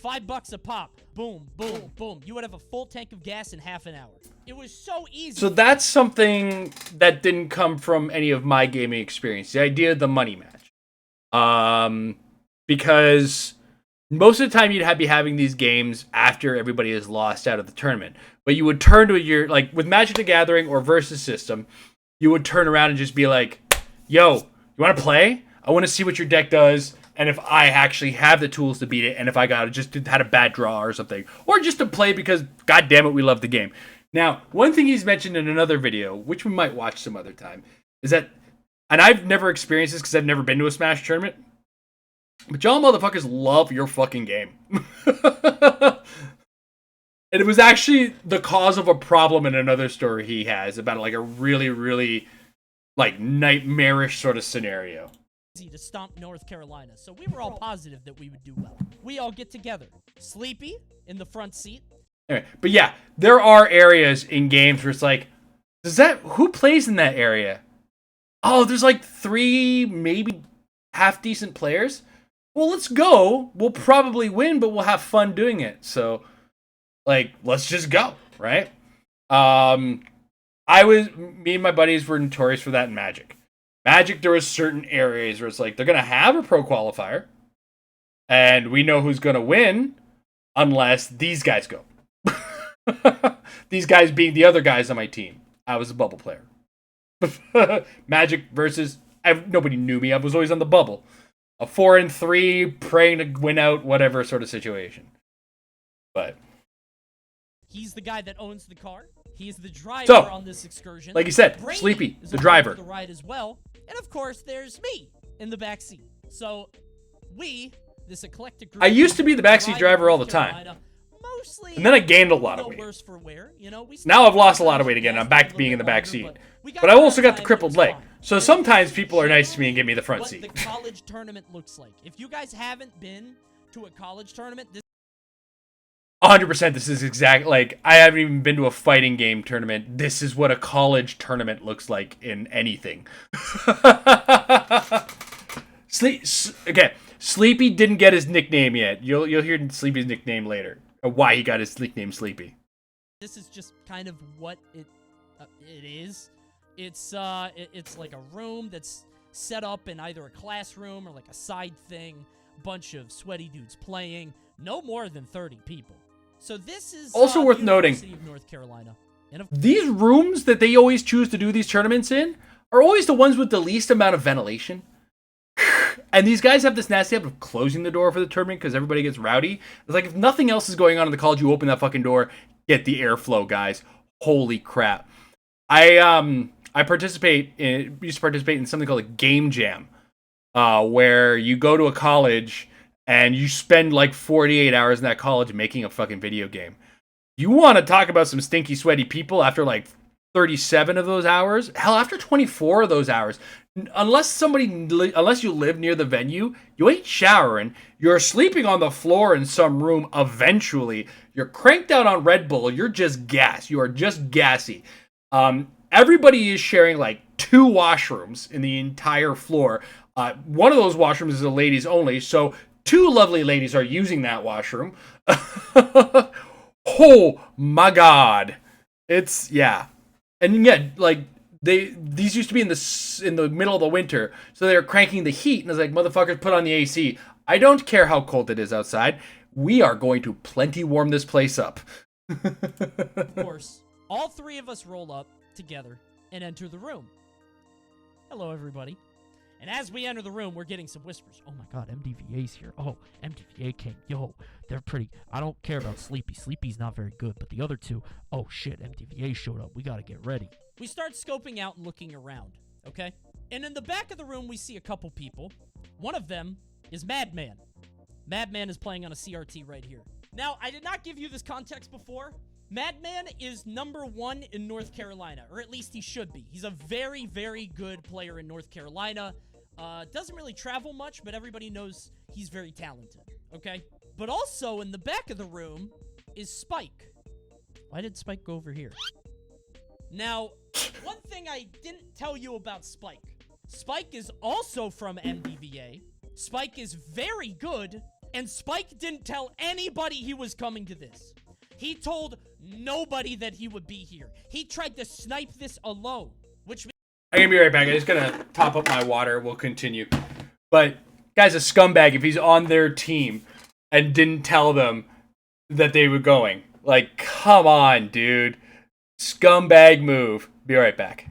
$5 a pop. Boom, boom, boom. You would have a full tank of gas in half an hour. It was so easy. So that's something that didn't come from any of my gaming experience. The idea of the money match. Because most of the time you'd be having these games after everybody is lost out of the tournament. But you would turn to your, like with Magic the Gathering or Versus System, you would turn around and just be like, yo, you want to play? I want to see what your deck does. and if I actually have the tools to beat it, and if I had a bad draw or something, or just to play because, god damn it, we love the game. Now, one thing he's mentioned in another video, which we might watch some other time, is that, and I've never experienced this because I've never been to a Smash tournament, but y'all motherfuckers love your fucking game. And it was actually the cause of a problem in another story he has about like a really, really like nightmarish sort of scenario. To stomp North Carolina, so we were all positive that we would do well. We all get together. Sleepy in the front seat. Anyway, but yeah, there are areas in games where it's like, who plays in that area? Oh, there's like 3, maybe half decent players. Well, let's go. We'll probably win, but we'll have fun doing it. So, like, let's just go, right? Me and my buddies were notorious for that in Magic. Magic, there was certain areas where it's like, they're going to have a pro qualifier, and we know who's going to win unless these guys go. These guys being the other guys on my team. I was a bubble player. Magic versus, nobody knew me. I was always on the bubble. A 4-3, praying to win out, whatever sort of situation. But he's the guy that owns the car. He's the driver on this excursion. Like you said, Brady Sleepy, is the driver. The ride as well. And of course, there's me in the back seat. So this eclectic group. I used to be the backseat driver all the time. Mostly, and then I gained a lot of weight. Worse for wear. Now I've lost a lot of weight again. I'm back to being in the back seat. But I also got the crippled leg. So sometimes people are nice to me and give me the front seat. What the college tournament looks like. If you guys haven't been to a college tournament, 100%, this is exact. Like, I haven't even been to a fighting game tournament. This is what a college tournament looks like in anything. Sleepy didn't get his nickname yet. You'll hear Sleepy's nickname later. Or why he got his nickname Sleepy. This is just kind of what it is. It's like a room that's set up in either a classroom or like a side thing. Bunch of sweaty dudes playing. No more than 30 people. So this is also worth noting. Of North Carolina. These rooms that they always choose to do these tournaments in are always the ones with the least amount of ventilation. And these guys have this nasty habit of closing the door for the tournament because everybody gets rowdy. It's like, if nothing else is going on in the college, you open that fucking door, get the airflow, guys. Holy crap. I used to participate in something called a game jam, where you go to a college and you spend like 48 hours in that college making a fucking video game. You want to talk about some stinky, sweaty people after like 37 of those hours? Hell, after 24 of those hours, unless you live near the venue, you ain't showering. You're sleeping on the floor in some room eventually. You're cranked out on Red Bull. You're just gas. You are just gassy. Everybody is sharing like 2 washrooms in the entire floor. One of those washrooms is a ladies only, so 2 lovely ladies are using that washroom. Oh my god. It's, yeah. And yeah, like, these used to be in the middle of the winter, so they were cranking the heat, and it's like, motherfuckers, put on the AC. I don't care how cold it is outside. We are going to plenty warm this place up. Of course, all 3 of us roll up together and enter the room. Hello, everybody. And as we enter the room, we're getting some whispers. Oh my god, MDVA's here. Oh, MDVA came. Yo, they're pretty. I don't care about Sleepy. Sleepy's not very good, but the other 2, oh shit, MDVA showed up. We gotta get ready. We start scoping out and looking around, okay? And in the back of the room, we see a couple people. One of them is Madman. Madman is playing on a CRT right here. Now, I did not give you this context before. Madman is #1 in North Carolina, or at least he should be. He's a very, very good player in North Carolina. Doesn't really travel much, but everybody knows he's very talented, okay? But also in the back of the room is Spike. Why did Spike go over here? Now, one thing I didn't tell you about Spike. Spike is also from MDVA. Spike is very good, and Spike didn't tell anybody he was coming to this. He told nobody that he would be here. He tried to snipe this alone, which... I'm gonna be right back. I'm just gonna top up my water. We'll continue. But, guy's a scumbag if he's on their team and didn't tell them that they were going. Like, come on, dude. Scumbag move. Be right back.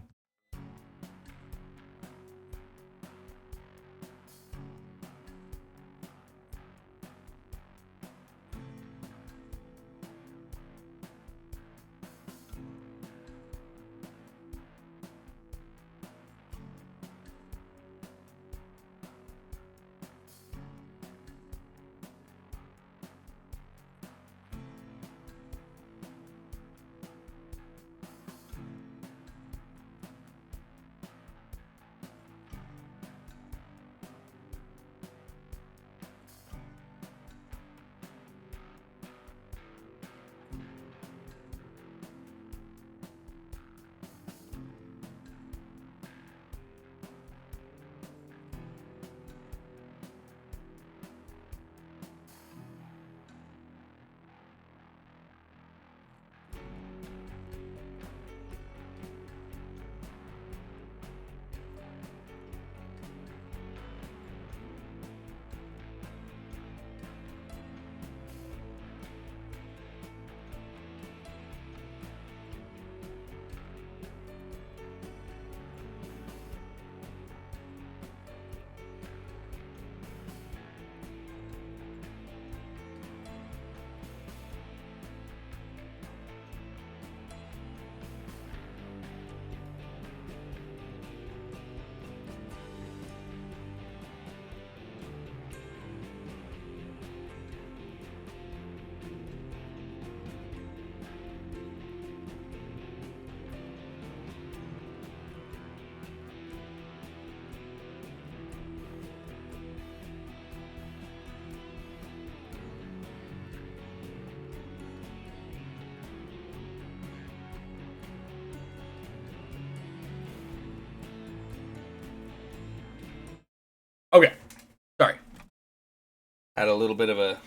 Had a little bit of a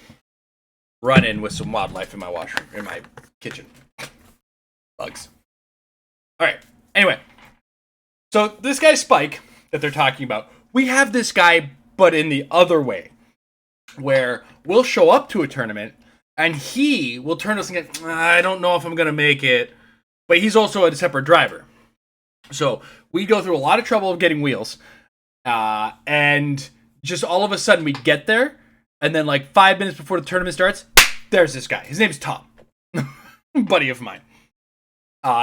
run-in with some wildlife in my kitchen. Bugs. All right. Anyway, so this guy Spike that they're talking about, we have this guy, but in the other way, where we'll show up to a tournament and he will turn us and get, I don't know if I'm gonna make it, but he's also a separate driver. So we go through a lot of trouble of getting wheels, and just all of a sudden we get there, and then like 5 minutes before the tournament starts, there's this guy. His name's Tom, buddy of mine.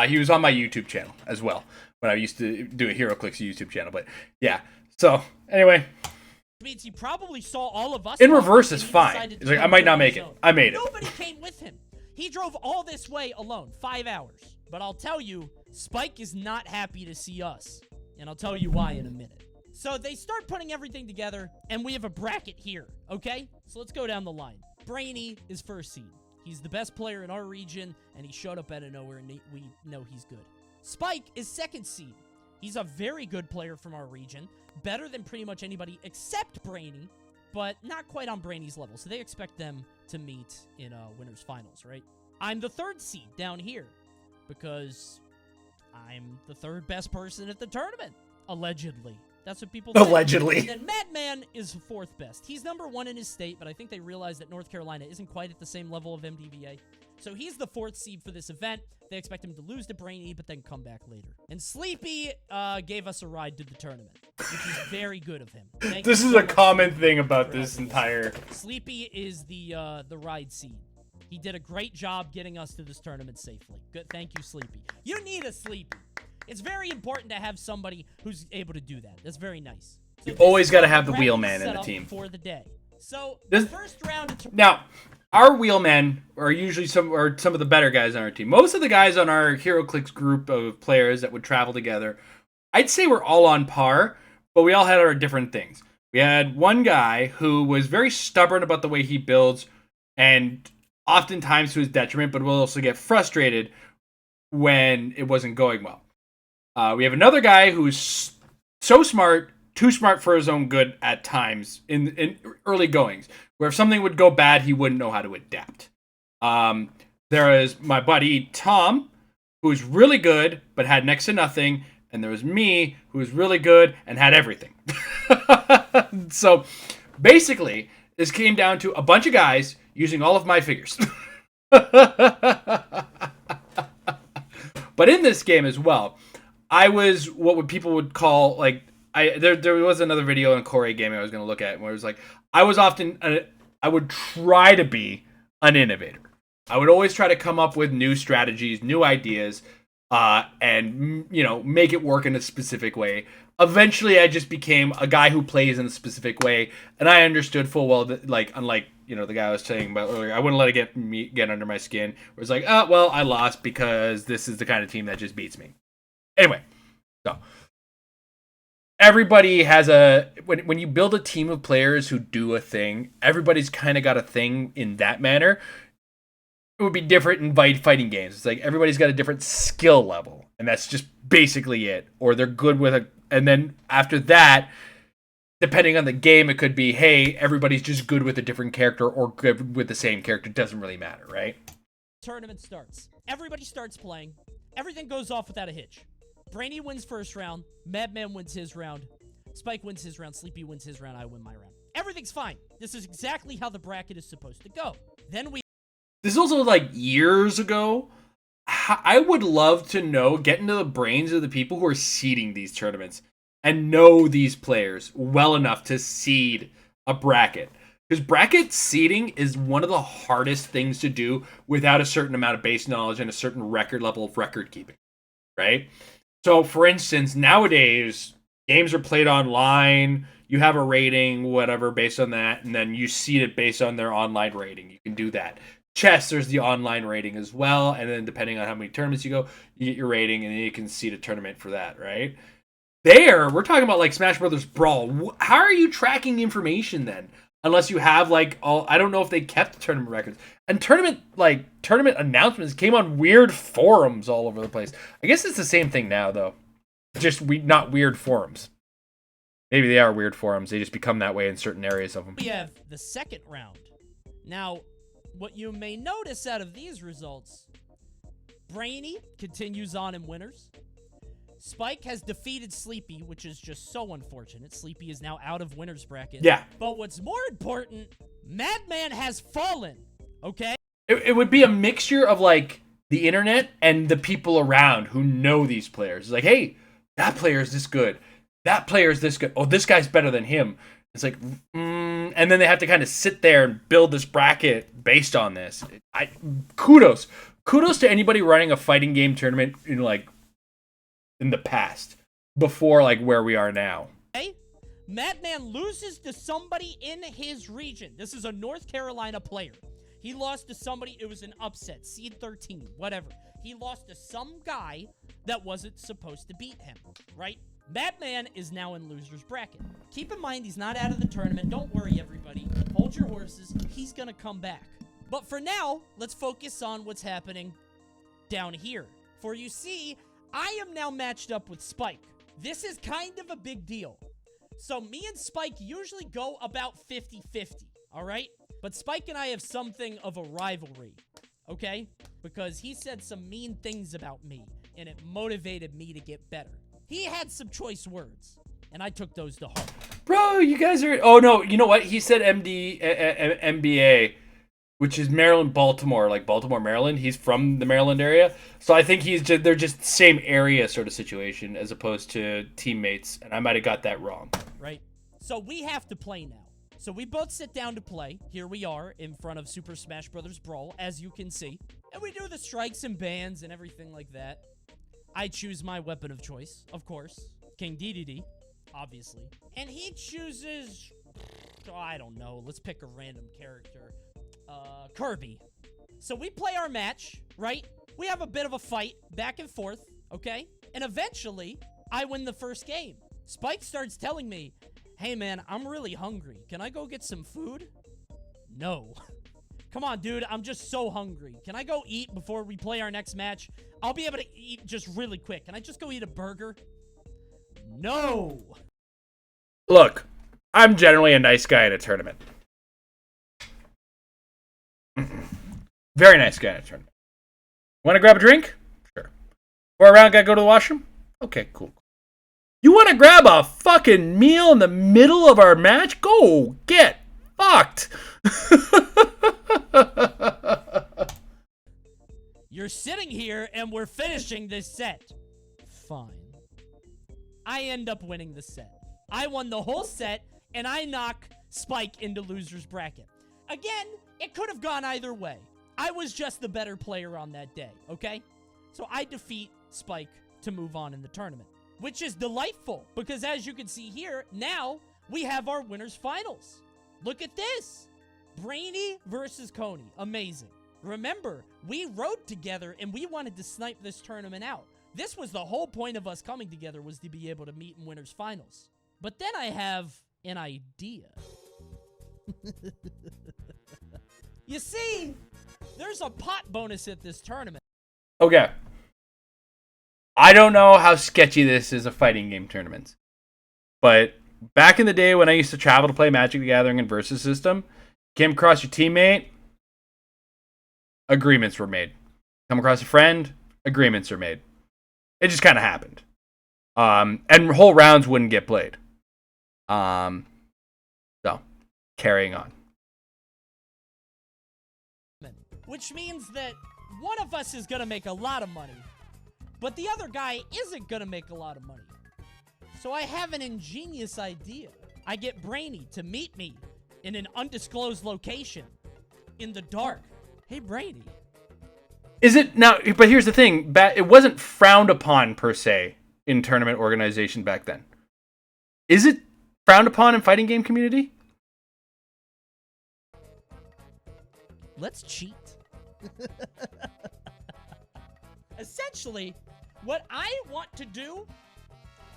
He was on my YouTube channel as well when I used to do a HeroClix YouTube channel. But yeah, so anyway, means he probably saw all of us. In reverse is fine. He's like, I might not make it. I made it. Nobody came with him. He drove all this way alone, 5 hours. But I'll tell you, Spike is not happy to see us. And I'll tell you why in a minute. So they start putting everything together, and we have a bracket here, okay? So let's go down the line. Brainy is first seed. He's the best player in our region, and he showed up out of nowhere, and we know he's good. Spike is second seed. He's a very good player from our region, better than pretty much anybody except Brainy, but not quite on Brainy's level, so they expect them to meet in winners finals, right? I'm the third seed down here because I'm the third best person at the tournament, allegedly. That's what people say. Allegedly. And then Madman is fourth best. He's number one in his state, but I think they realize that North Carolina isn't quite at the same level of MDVA. So he's the fourth seed for this event. They expect him to lose to Brainy, but then come back later. And Sleepy gave us a ride to the tournament, which is very good of him. This is a common thing about this entire... Sleepy is the ride seed. He did a great job getting us to this tournament safely. Good, thank you, Sleepy. You need a Sleepy. It's very important to have somebody who's able to do that. That's very nice. So You always got to have the wheelman in the team. For the day. So This- first round. Now, our wheelmen are usually some of the better guys on our team. Most of the guys on our HeroClix group of players that would travel together, I'd say we're all on par, but we all had our different things. We had one guy who was very stubborn about the way he builds, and oftentimes to his detriment, but will also get frustrated when it wasn't going well. We have another guy who's so smart, too smart for his own good at times in early goings, where if something would go bad, he wouldn't know how to adapt. There is my buddy Tom, who's really good, but had next to nothing. And there was me, who was really good and had everything. So basically, this came down to a bunch of guys using all of my figures. But in this game as well, I was what people would call like there was another video in a Core game I was going to look at where it was like I would try to be an innovator. I would always try to come up with new strategies, new ideas, and make it work in a specific way. Eventually, I just became a guy who plays in a specific way, and I understood full well that unlike the guy I was saying about earlier, I wouldn't let it get under my skin. Where it's like, well, I lost because this is the kind of team that just beats me. Anyway, so everybody has when you build a team of players who do a thing, everybody's kind of got a thing in that manner. It would be different in fighting games. It's like everybody's got a different skill level, and that's just basically it. Or they're good with and then after that, depending on the game, it could be, hey, everybody's just good with a different character or good with the same character. It doesn't really matter, right? Tournament starts. Everybody starts playing. Everything goes off without a hitch. Brainy wins first round. Madman wins his round. Spike wins his round. Sleepy wins his round. I win my round. Everything's fine. This is exactly how the bracket is supposed to go. Then we... This is also like years ago. I would love to get into the brains of the people who are seeding these tournaments and know these players well enough to seed a bracket. Because bracket seeding is one of the hardest things to do without a certain amount of base knowledge and a certain record level of record keeping, right? So, for instance, nowadays, games are played online. You have a rating, whatever, based on that, and then you seed it based on their online rating. You can do that. Chess, there's the online rating as well, and then depending on how many tournaments you go, you get your rating, and then you can seed a tournament for that, right? We're talking about like Smash Brothers Brawl. How are you tracking information then? Unless you have I don't know if they kept the tournament records. And tournament announcements came on weird forums all over the place. I guess it's the same thing now though. Just not weird forums. Maybe they are weird forums. They just become that way in certain areas of them. We have the second round. Now, what you may notice out of these results, Brainy continues on in winners. Spike has defeated Sleepy, which is just so unfortunate. Sleepy is now out of winners bracket. Yeah. But what's more important, Madman has fallen, okay? It would be a mixture of, like, the internet and the people around who know these players. It's like, hey, that player is this good. That player is this good. Oh, this guy's better than him. It's like, and then they have to kind of sit there and build this bracket based on this. Kudos to anybody running a fighting game tournament in the past, before like where we are now. Okay. Madman loses to somebody in his region. This is a North Carolina player. He lost to somebody, it was an upset, seed 13, whatever. He lost to some guy that wasn't supposed to beat him, right? Madman is now in loser's bracket. Keep in mind, he's not out of the tournament. Don't worry, everybody. Hold your horses. He's going to come back. But for now, let's focus on what's happening down here. For you see, I am now matched up with Spike. This is kind of a big deal. So me and Spike usually go about 50-50, all right? But Spike and I have something of a rivalry, okay? Because he said some mean things about me, and it motivated me to get better. He had some choice words, and I took those to heart. Bro, you guys are... Oh, no, you know what? He said MBA, which is Maryland, Baltimore, like Baltimore, Maryland. He's from the Maryland area. So I think they're just same area sort of situation as opposed to teammates, and I might have got that wrong. Right. So we have to play now. So we both sit down to play. Here we are in front of Super Smash Bros. Brawl, as you can see. And we do the strikes and bans and everything like that. I choose my weapon of choice, of course. King DDD, obviously. And he chooses... Oh, I don't know. Let's pick a random character. Kirby. So we play our match, right? We have a bit of a fight, back and forth, okay? And eventually, I win the first game. Spike starts telling me, hey man, I'm really hungry. Can I go get some food? No. Come on, dude, I'm just so hungry. Can I go eat before we play our next match? I'll be able to eat just really quick. Can I just go eat a burger? No. Look, I'm generally a nice guy in a tournament. Very nice guy in a tournament. Want to grab a drink? Sure. Or around, gotta go to the washroom? Okay, cool. You want to grab a fucking meal in the middle of our match? Go get fucked. You're sitting here and we're finishing this set. Fine. I end up winning the set. I won the whole set and I knock Spike into loser's bracket. Again, it could have gone either way. I was just the better player on that day, okay? So I defeat Spike to move on in the tournament, which is delightful because as you can see here, now we have our winners finals. Look at this. Brainy versus Coney. Amazing. Remember, we rode together and we wanted to snipe this tournament out. This was the whole point of us coming together, was to be able to meet in winners finals. But then I have an idea. You see, there's a pot bonus at this tournament. Okay. I don't know how sketchy this is of fighting game tournaments. But back in the day when I used to travel to play Magic the Gathering and Versus System, came across your teammate, agreements were made. Come across a friend, agreements are made. It just kind of happened. And whole rounds wouldn't get played. So, carrying on. Which means that one of us is going to make a lot of money, but the other guy isn't going to make a lot of money. So I have an ingenious idea. I get Brainy to meet me in an undisclosed location in the dark. Hey, Brainy. Is it now? But here's the thing: it wasn't frowned upon per se in tournament organization back then. Is it frowned upon in fighting game community? Let's cheat. Essentially, what I want to do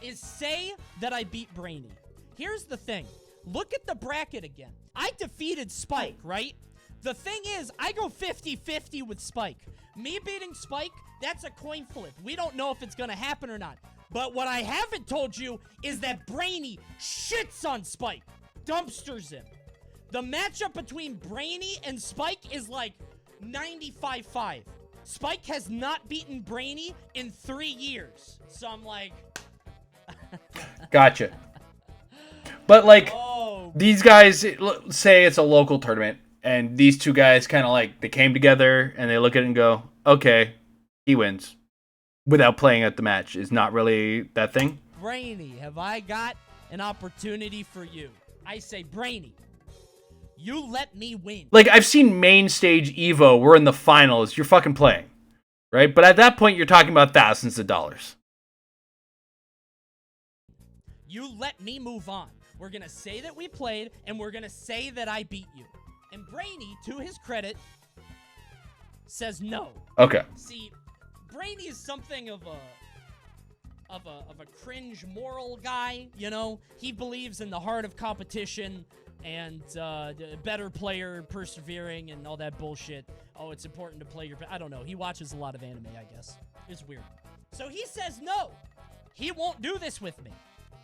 is say that I beat Brainy. Here's the thing. Look at the bracket again. I defeated Spike, right? The thing is, I go 50-50 with Spike. Me beating Spike, that's a coin flip. We don't know if it's going to happen or not. But what I haven't told you is that Brainy shits on Spike. Dumpsters him. The matchup between Brainy and Spike is like 95-5. Spike has not beaten Brainy in 3 years. So I'm like... Gotcha. But, like, Oh. these guys, say it's a local tournament, and these two guys kind of, like, they came together, and they look at it and go, okay, he wins. Without playing at the match is not really that thing. Brainy, have I got an opportunity for you? I say, Brainy, you let me win. Like, I've seen main stage Evo, we're in the finals, you're fucking playing. Right? But at that point, you're talking about thousands of dollars. You let me move on. We're going to say that we played, and we're going to say that I beat you. And Brainy, to his credit, says no. Okay. See, Brainy is something of a cringe moral guy, you know? He believes in the heart of competition and the better player persevering and all that bullshit. Oh, it's important to play your... I don't know. He watches a lot of anime, I guess. It's weird. So he says no. He won't do this with me.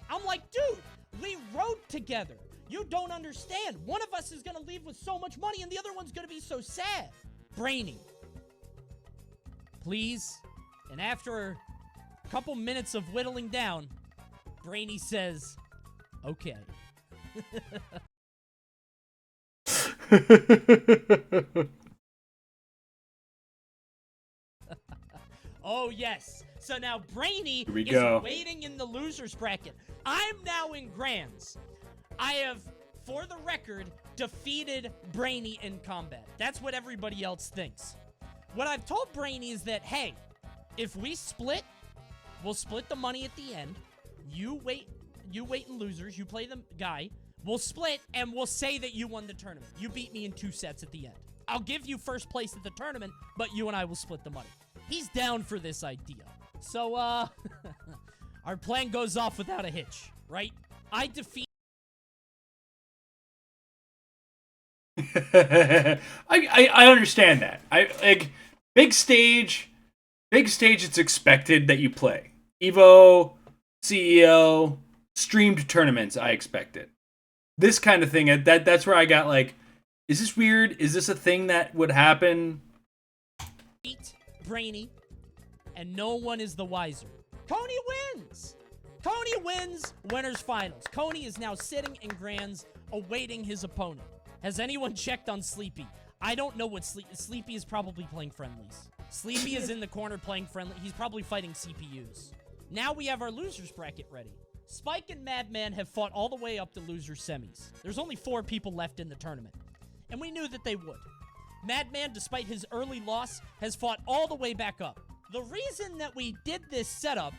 I'm like, dude, we rode together. You don't understand. One of us is going to leave with so much money and the other one's going to be so sad. Brainy, please. And after a couple minutes of whittling down, Brainy says, okay. Oh, yes. So now Brainy is waiting in the loser's bracket. I'm now in Grands. I have, for the record, defeated Brainy in combat. That's what everybody else thinks. What I've told Brainy is that, hey, if we split, we'll split the money at the end. You wait in losers. You play the guy. We'll split, and we'll say that you won the tournament. You beat me in 2 sets at the end. I'll give you first place at the tournament, but you and I will split the money. He's down for this idea. So, our plan goes off without a hitch, right? I defeat... I understand that. Like, big stage, it's expected that you play. Evo, CEO, streamed tournaments, I expect it. This kind of thing, that's where I got like, is this weird? Is this a thing that would happen? Beat Brainy, and no one is the wiser. Coney wins! Coney wins winners finals. Coney is now sitting in Grands awaiting his opponent. Has anyone checked on Sleepy? I don't know what Sleepy is probably playing friendlies. Sleepy is in the corner playing friendly. He's probably fighting CPUs. Now we have our losers bracket ready. Spike and Madman have fought all the way up to loser semis. There's only 4 people left in the tournament. And we knew that they would. Madman, despite his early loss, has fought all the way back up. The reason that we did this setup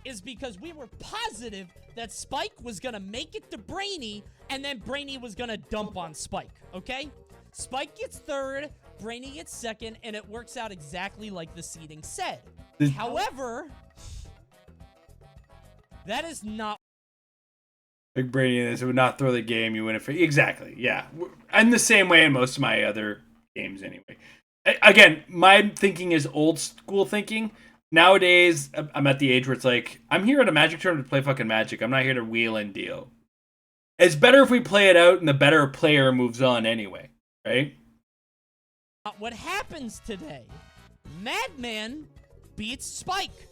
is because we were positive that Spike was going to make it to Brainy, and then Brainy was going to dump on Spike, okay? Spike gets 3rd, Brainy gets 2nd, and it works out exactly like the seeding said. However, that is not... Big Brainy in this, it would not throw the game, you win it for... Exactly, yeah. And the same way in most of my other games anyway. Again, my thinking is old school thinking. Nowadays, I'm at the age where it's like, I'm here at a Magic tournament to play fucking Magic. I'm not here to wheel and deal. It's better if we play it out and the better player moves on anyway, right? What happens today? Madman beats Spike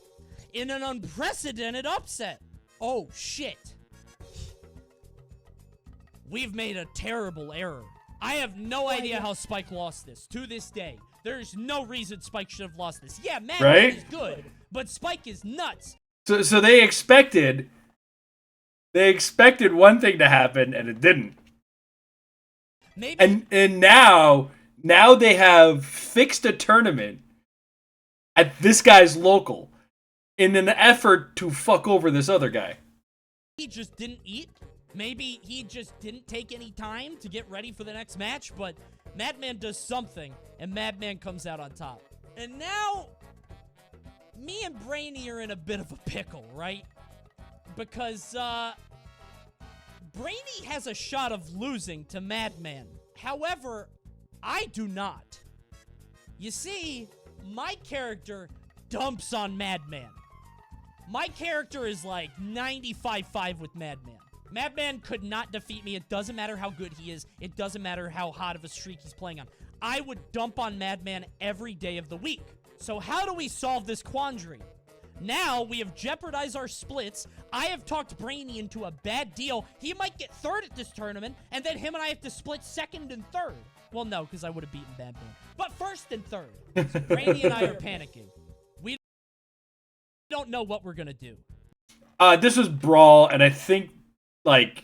in an unprecedented upset. Oh, shit. We've made a terrible error. I have no idea how Spike lost this. To this day, there's no reason Spike should have lost this. Yeah, Madman is good, but Spike is nuts. So they expected one thing to happen and it didn't. Maybe. And now they have fixed a tournament at this guy's local in an effort to fuck over this other guy. He just didn't eat. Maybe he just didn't take any time to get ready for the next match, but Madman does something, and Madman comes out on top. And now, me and Brainy are in a bit of a pickle, right? Because, Brainy has a shot of losing to Madman. However, I do not. You see, my character dumps on Madman. My character is like 95-5 with Madman. Madman could not defeat me. It doesn't matter how good he is. It doesn't matter how hot of a streak he's playing on. I would dump on Madman every day of the week. So how do we solve this quandary? Now we have jeopardized our splits. I have talked Brainy into a bad deal. He might get third at this tournament, and then him and I have to split second and third. Well, no, because I would have beaten Madman. But first and third. So Brainy and I are panicking. We don't know what we're going to do. This was Brawl, and I think, like,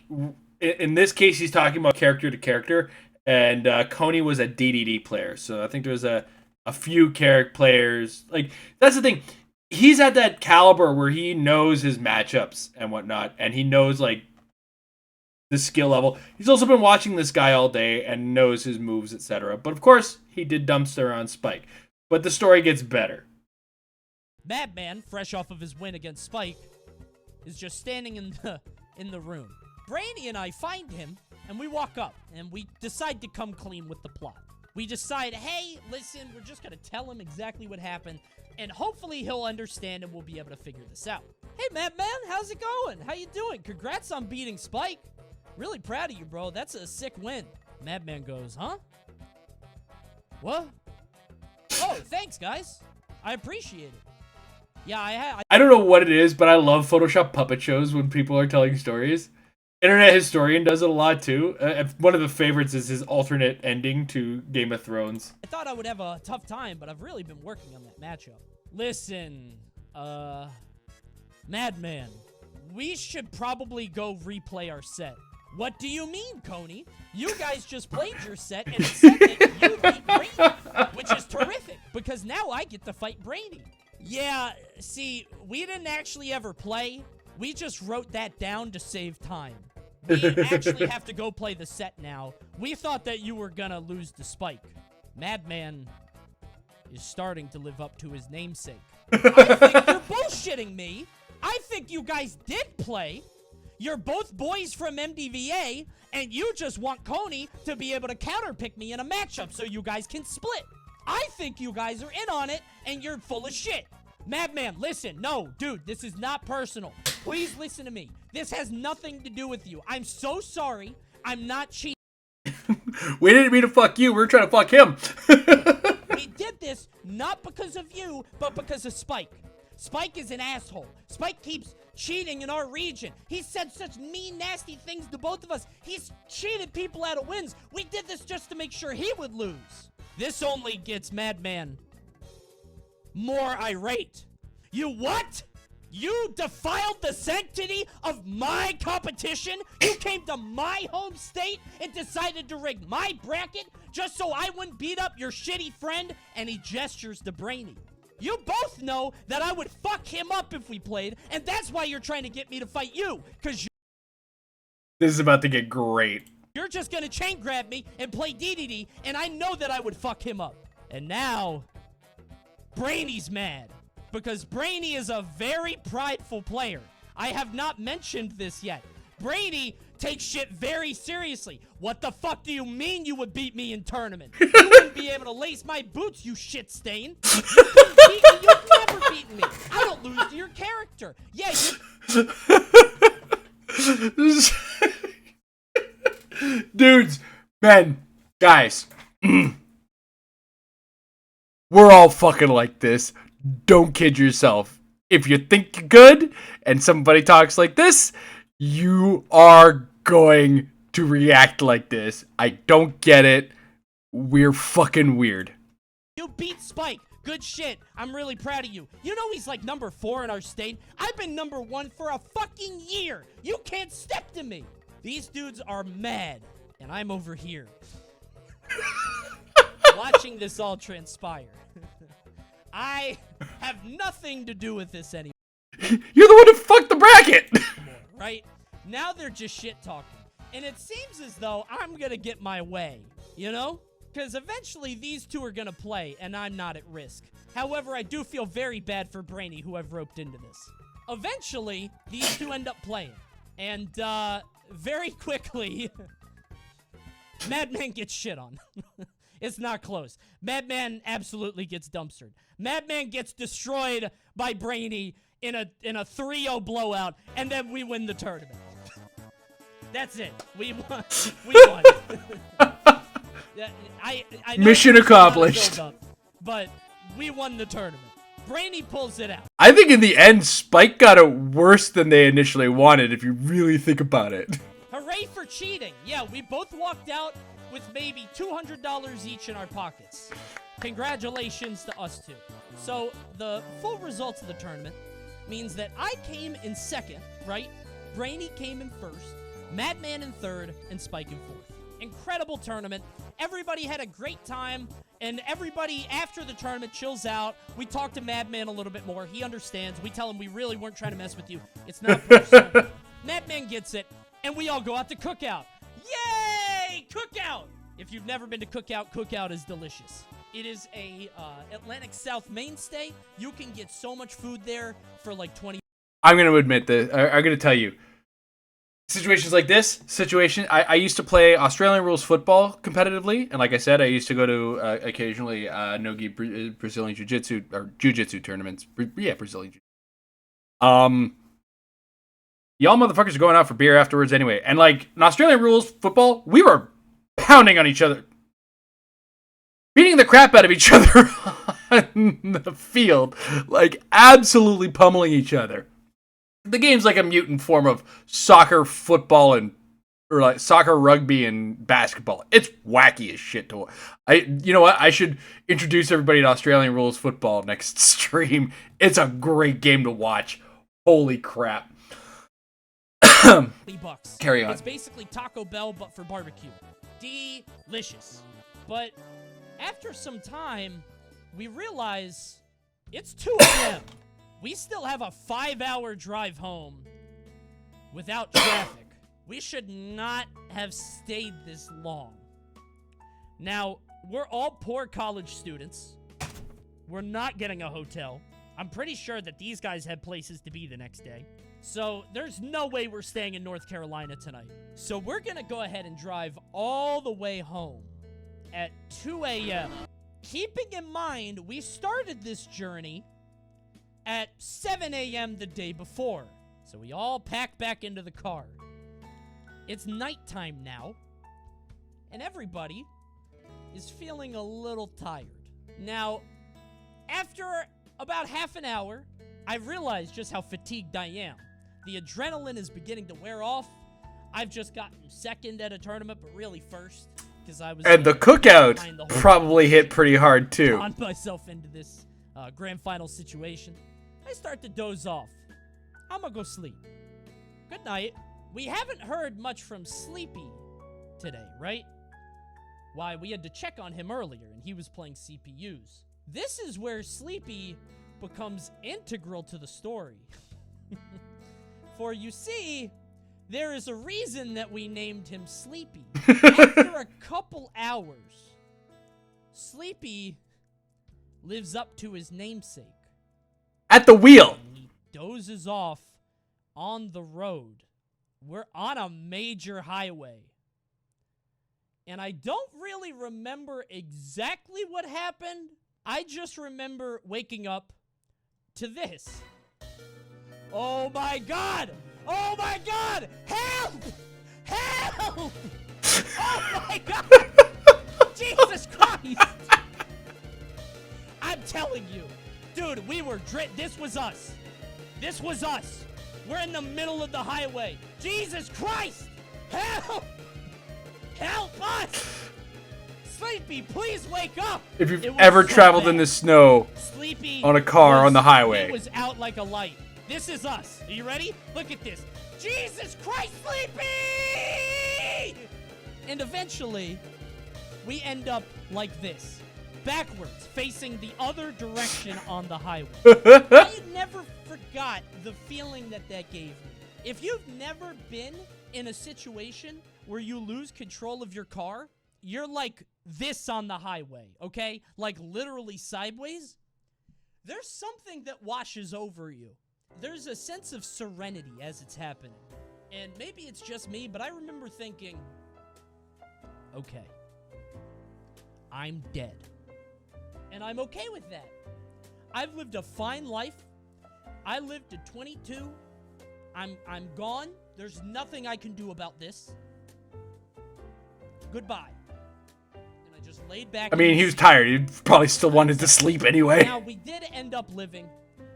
in this case, he's talking about character to character, and Coney was a DDD player, so I think there was a few character players. Like, that's the thing. He's at that caliber where he knows his matchups and whatnot, and he knows, like, the skill level. He's also been watching this guy all day and knows his moves, etc. But, of course, he did dumpster on Spike. But the story gets better. Madman, fresh off of his win against Spike, is just standing in the room. Brainy and I find him, and we walk up, and we decide to come clean with the plot. We decide, hey, listen, we're just going to tell him exactly what happened, and hopefully he'll understand and we'll be able to figure this out. Hey, Madman, how's it going? How you doing? Congrats on beating Spike. Really proud of you, bro. That's a sick win. Madman goes, huh? What? Oh, thanks, guys. I appreciate it. Yeah, I don't know what it is, but I love Photoshop puppet shows when people are telling stories. Internet Historian does it a lot, too. One of the favorites is his alternate ending to Game of Thrones. I thought I would have a tough time, but I've really been working on that matchup. Listen, Madman, we should probably go replay our set. What do you mean, Coney? You guys just played your set, and it said that you beat Brainy, which is terrific, because now I get to fight Brainy. Yeah, see, we didn't actually ever play. We just wrote that down to save time. We actually have to go play the set now. We thought that you were gonna lose to Spike. Madman is starting to live up to his namesake. I think you're bullshitting me. I think you guys did play. You're both boys from MDVA, and you just want Coney to be able to counterpick me in a matchup so you guys can split. I think you guys are in on it, and you're full of shit. Madman, listen. No, dude, this is not personal. Please listen to me. This has nothing to do with you. I'm so sorry. I'm not cheating. We didn't mean to fuck you. We were trying to fuck him. We did this not because of you, but because of Spike. Spike is an asshole. Spike keeps cheating in our region. He said such mean, nasty things to both of us. He's cheated people out of wins. We did this just to make sure he would lose. This only gets Madman more irate. You what? You defiled the sanctity of my competition? You came to my home state and decided to rig my bracket just so I wouldn't beat up your shitty friend? And he gestures to Brainy. You both know that I would fuck him up if we played, and that's why you're trying to get me to fight you, because This is about to get great. You're just gonna chain grab me and play DDD, and I know that I would fuck him up. And now, Brainy's mad, because Brainy is a very prideful player. I have not mentioned this yet. Brainy takes shit very seriously. What the fuck do you mean you would beat me in tournament? You wouldn't be able to lace my boots, you shit stain. You couldn't beat me. You've never beaten me. I don't lose to your character. Yeah, you... Dudes, men, guys. We're all fucking like this. Don't kid yourself. If you think you're good and somebody talks like this, you are going to react like this. I don't get it. We're fucking weird. You beat Spike. Good shit. I'm really proud of you. You know he's like number 4 in our state. I've been number 1 for a fucking year. You can't step to me. These dudes are mad, and I'm over here watching this all transpire. I have nothing to do with this anymore. You're the one who fucked the bracket! Right? Now they're just shit-talking. And it seems as though I'm gonna get my way, you know? Because eventually these two are gonna play, and I'm not at risk. However, I do feel very bad for Brainy, who I've roped into this. Eventually, these two end up playing. And, very quickly, Madman gets shit on. It's not close. Madman absolutely gets dumpstered. Madman gets destroyed by Brainy in a 3-0 blowout, and then we win the tournament. That's it. We won. We won. I know Mission accomplished. But we won the tournament. Brainy pulls it out. I think in the end, Spike got it worse than they initially wanted, if you really think about it. Hooray for cheating. Yeah, we both walked out with maybe $200 each in our pockets. Congratulations to us two. So the full results of the tournament means that I came in second, right? Brainy came in first, Madman in third, and Spike in fourth. Incredible tournament. Everybody had a great time, and everybody after the tournament chills out. We talk to Madman a little bit more. He understands. We tell him we really weren't trying to mess with you. It's not personal. Madman gets it, and we all go out to Cookout. Yay! Cookout! If you've never been to Cookout, Cookout is delicious. It is a Atlantic South mainstay. You can get so much food there for like 20. I'm going to admit that. I'm going to tell you. Situations like this, I used to play Australian rules football competitively. And like I said, I used to go to occasionally no-gi Brazilian Jiu-Jitsu or Jiu-Jitsu tournaments. Yeah, Brazilian Jiu-Jitsu. Y'all motherfuckers are going out for beer afterwards anyway. And like in Australian rules football, we were pounding on each other. Beating the crap out of each other on the field. Like absolutely pummeling each other. The game's like a mutant form of soccer, football, or like soccer, rugby, and basketball. It's wacky as shit to watch. You know what? I should introduce everybody to Australian rules football next stream. It's a great game to watch. Holy crap. $20. Carry on. It's basically Taco Bell, but for barbecue. Delicious. But after some time, we realize it's 2 a.m. We still have a 5-hour drive home without traffic. We should not have stayed this long. Now, we're all poor college students. We're not getting a hotel. I'm pretty sure that these guys had places to be the next day. So there's no way we're staying in North Carolina tonight. So we're going to go ahead and drive all the way home at 2 a.m. Keeping in mind, we started this journey at 7 a.m. the day before. So we all pack back into the car. It's nighttime now, and everybody is feeling a little tired. Now, after about half an hour, I realized just how fatigued I am. The adrenaline is beginning to wear off. I've just gotten second at a tournament, but really first, because I was... And the cookout probably hit pretty hard, too. On myself into this grand final situation. I start to doze off. I'm gonna go sleep. Good night. We haven't heard much from Sleepy today, right? Why, we had to check on him earlier, and he was playing CPUs. This is where Sleepy becomes integral to the story. For you see, there is a reason that we named him Sleepy. After a couple hours, Sleepy lives up to his namesake. At the wheel. He dozes off on the road. We're on a major highway. And I don't really remember exactly what happened. I just remember waking up to this. Oh my God! Oh my God! Help! Help! Oh my God! Jesus Christ! I'm telling you. Dude, we were this was us. This was us. We're in the middle of the highway. Jesus Christ! Help! Help us! Sleepy, please wake up! If you've ever traveled in the snow Sleepy on a car on the highway. It was out like a light. This is us. Are you ready? Look at this. Jesus Christ, Sleepy! And eventually, we end up like this. Backwards, facing the other direction on the highway. I never forgot the feeling that gave me. If you've never been in a situation where you lose control of your car, you're like this on the highway, okay? Like literally sideways. There's something that washes over you. There's a sense of serenity as it's happening. And maybe it's just me, but I remember thinking, okay, I'm dead. And I'm okay with that. I've lived a fine life. I lived to 22. I'm gone. There's nothing I can do about this. Goodbye. And I just laid back. I mean, he was tired. He probably still wanted to sleep anyway. Now, we did end up living.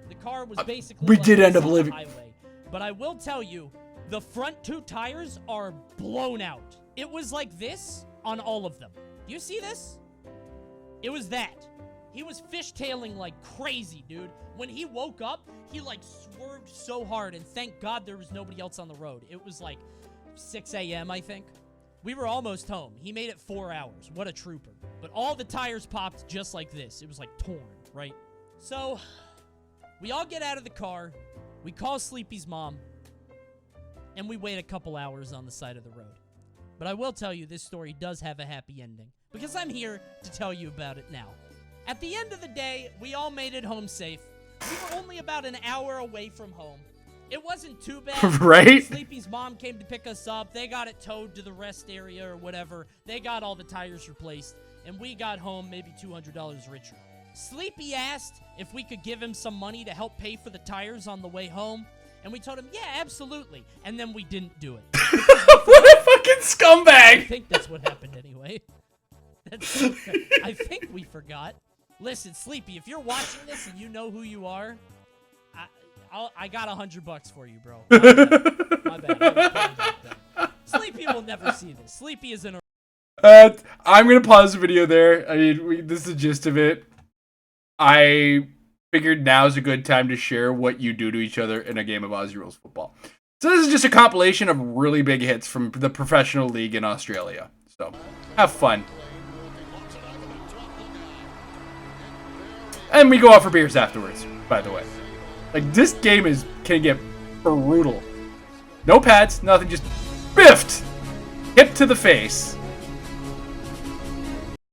The car was basically we like did end up on the living. highway. But I will tell you, the front 2 tires are blown out. It was like this on all of them. Do you see this? It was that. He was fishtailing like crazy, dude. When he woke up, he like swerved so hard, and thank God there was nobody else on the road. It was like 6 a.m., I think. We were almost home. He made it 4 hours. What a trooper. But all the tires popped just like this. It was like torn, right? So, we all get out of the car. We call Sleepy's mom. And we wait a couple hours on the side of the road. But I will tell you, this story does have a happy ending. Because I'm here to tell you about it now. At the end of the day, we all made it home safe. We were only about an hour away from home. It wasn't too bad. Right? Sleepy's mom came to pick us up. They got it towed to the rest area or whatever. They got all the tires replaced. And we got home maybe $200 richer. Sleepy asked if we could give him some money to help pay for the tires on the way home. And we told him, yeah, absolutely. And then we didn't do it. What a fucking scumbag! I think that's what happened anyway. I think we forgot. Listen, Sleepy, if you're watching this and you know who you are, I got $100 for you, bro. My bad. I was playing back then. Sleepy will never see this. Sleepy is in a... I'm going to pause the video there. I mean, this is the gist of it. I figured now's a good time to share what you do to each other in a game of Aussie Rules football. So this is just a compilation of really big hits from the professional league in Australia. So, have fun. And we go out for beers afterwards, by the way. Like, this game can get brutal. No pads, nothing, just biffed. Hip to the face.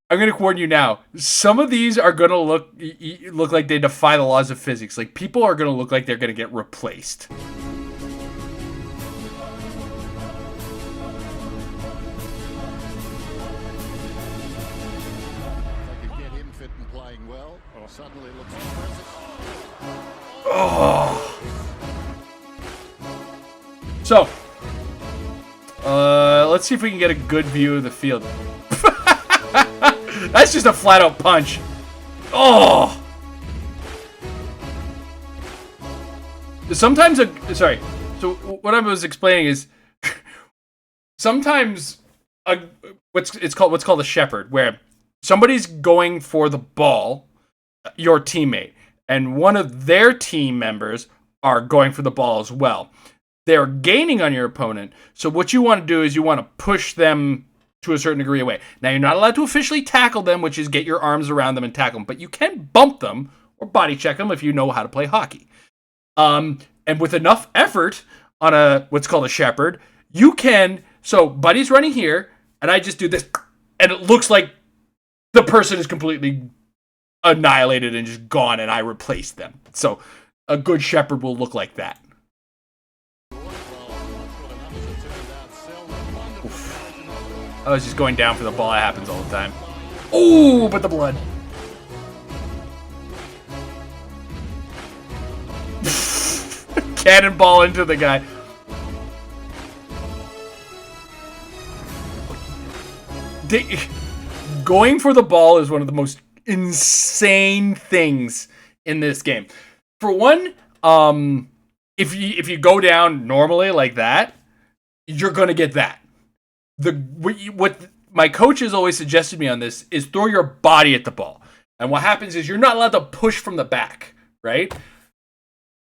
I'm going to warn you now. Some of these are going to look like they defy the laws of physics. Like, people are going to look like they're going to get replaced. Oh. So, let's see if we can get a good view of the field. That's just a flat-out punch. Oh. Sometimes, sorry. So what I was explaining is, sometimes what's called a shepherd, where somebody's going for the ball, your teammate, and one of their team members are going for the ball as well. They're gaining on your opponent, so what you want to do is you want to push them to a certain degree away. Now, you're not allowed to officially tackle them, which is get your arms around them and tackle them, but you can bump them or body check them if you know how to play hockey. And with enough effort on what's called a shepherd, you can, so Buddy's running here, and I just do this, and it looks like the person is completely annihilated and just gone, and I replaced them. So a good shepherd will look like that. I was just going down for the ball. It happens all the time. Ooh, but the blood. Cannonball into the guy. Going for the ball is one of the most insane things in this game. For one, if you go down normally like that, you're gonna get that. What my coach has always suggested me on this is throw your body at the ball. And what happens is you're not allowed to push from the back, right?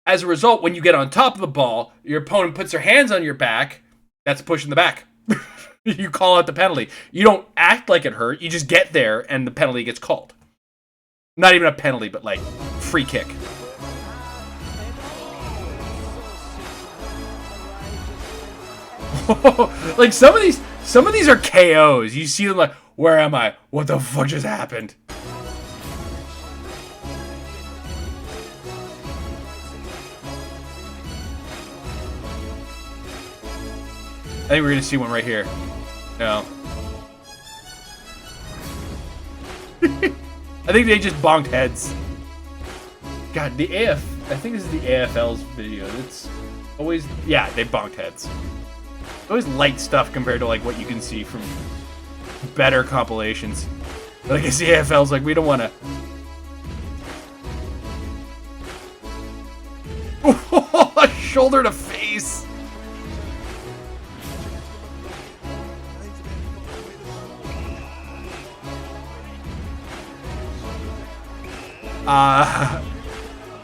As a result, when you get on top of the ball, your opponent puts their hands on your back. That's pushing the back. You call out the penalty. You don't act like it hurt. You just get there and the penalty gets called. Not even a penalty, but like free kick. Like some of these are KOs. You see them like, where am I? What the fuck just happened? I think we're gonna see one right here. No. I think they just bonked heads. God, I think this is the AFL's video. It's always, yeah, they bonked heads. Always light stuff compared to like what you can see from better compilations. But I guess the AFL's like, we don't want to. Shoulder to face.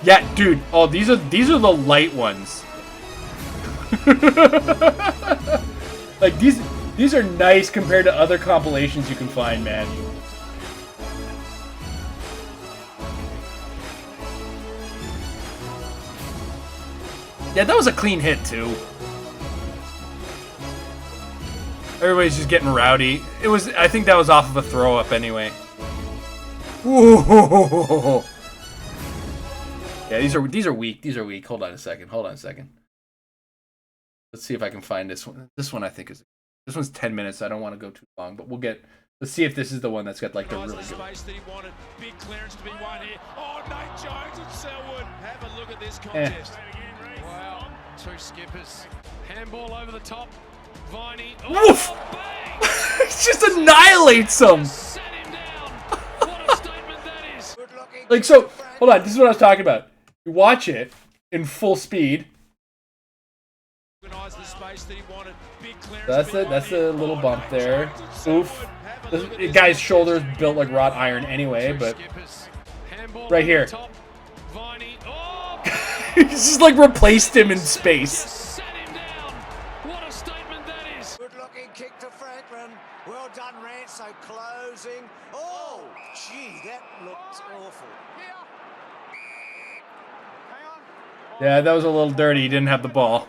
Yeah, dude. Oh, these are the light ones. Like these are nice compared to other compilations you can find, man. Yeah, that was a clean hit too. Everybody's just getting rowdy. I think that was off of a throw up anyway. Ooh. Yeah, these are weak. These are weak. Hold on a second. Let's see if I can find this one. This one I think is. This one's 10 minutes. I don't want to go too long, but let's see if this is the one that's got like the really good. Space that he wanted. Big clearance to be won here. Oh, Nate Jones and Selwood. Have a look at this contest. Wow. Two skippers. Handball over the top. Viney. Oh, woof! Just annihilates him. Set him down. What a statement that is. Like, so, hold on. This is what I was talking about. You watch it in full speed. That's a little bump there. Oof. The guy's shoulder's built like wrought iron anyway, but right here. He's just like replaced him in space. What a statement that is. Good looking kick to Franklin. Well done, Rance. So closing. Oh, gee, that looked awful. Yeah, that was a little dirty. He didn't have the ball.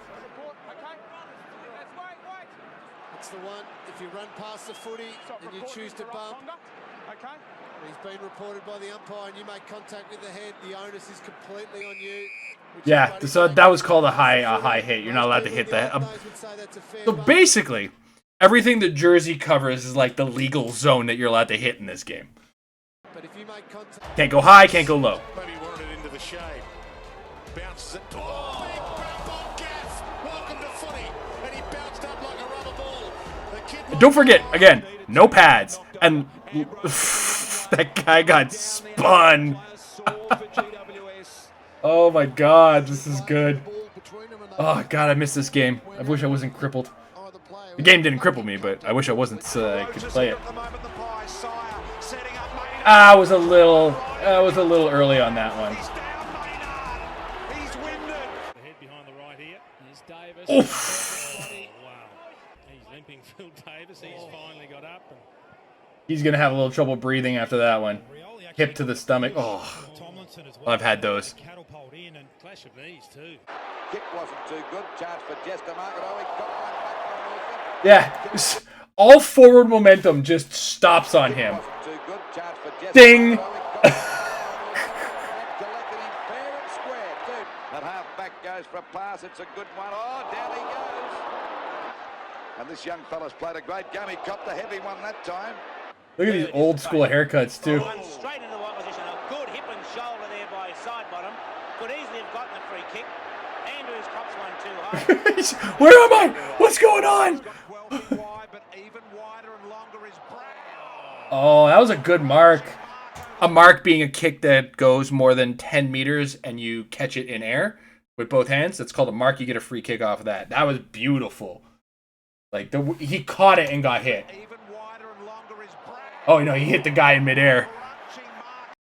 It's the one, if you run past the footy and you choose to bump, he's been reported by the umpire and you make contact with the head, the onus is completely on you. Yeah, so that was called a high hit. You're not allowed to hit that. So basically, everything that Jersey covers is like the legal zone that you're allowed to hit in this game. Can't go high, can't go low. Maybe wanted it into the shade. Bounces it. Oh, big bounce on Gaff. Welcome to footy. And he bounced up like a rubber ball. And don't forget, again, no pads. And that guy got spun. Oh my god, this is good. Oh god, I missed this game. I wish I wasn't crippled. The game didn't cripple me, but I wish I wasn't so I could play it. I was a little early on that one. Oof. Wow. He's limping Phil Davis. He's finally got up. He's going to have a little trouble breathing after that one. Hip to the stomach. Oh, I've had those. Clash of knees too. Kick wasn't too good. Chance for Jester Market. Yeah, all forward momentum just stops on him. Ding! That half-back goes for a pass. It's a good one. Oh, down he goes. And this young fella's played a great game. He copped a heavy one that time. Look at these old school haircuts, too. Straight into one position. A good hip and shoulder there by side bottom. Could easily have gotten a free kick. Andrews cops one too high. Where am I? What's going on? Oh, that was a good mark. A mark being a kick that goes more than 10 meters and you catch it in air with both hands. That's called a mark. You get a free kick off of that. That was beautiful. Like, he caught it and got hit. Oh, no, he hit the guy in midair.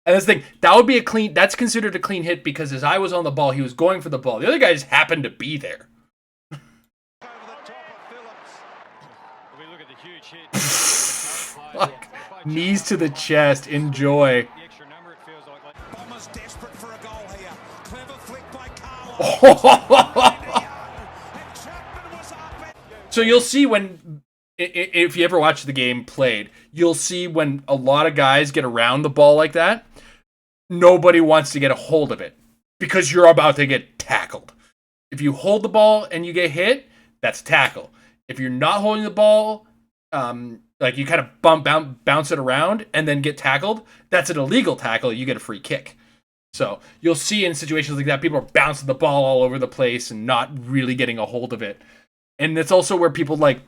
And this thing, that would be a clean, that's considered a clean hit because his eye was on the ball. He was going for the ball. The other guy just happened to be there. Fuck. Knees to the chest. Enjoy. So you'll see when, if you ever watch the game played, you'll see when a lot of guys get around the ball like that, nobody wants to get a hold of it because you're about to get tackled. If you hold the ball and you get hit, that's tackle. If you're not holding the ball like you kind of bounce it around and then get tackled, that's an illegal tackle. You get a free kick. So you'll see in situations like that, people are bouncing the ball all over the place and not really getting a hold of it. And it's also where people like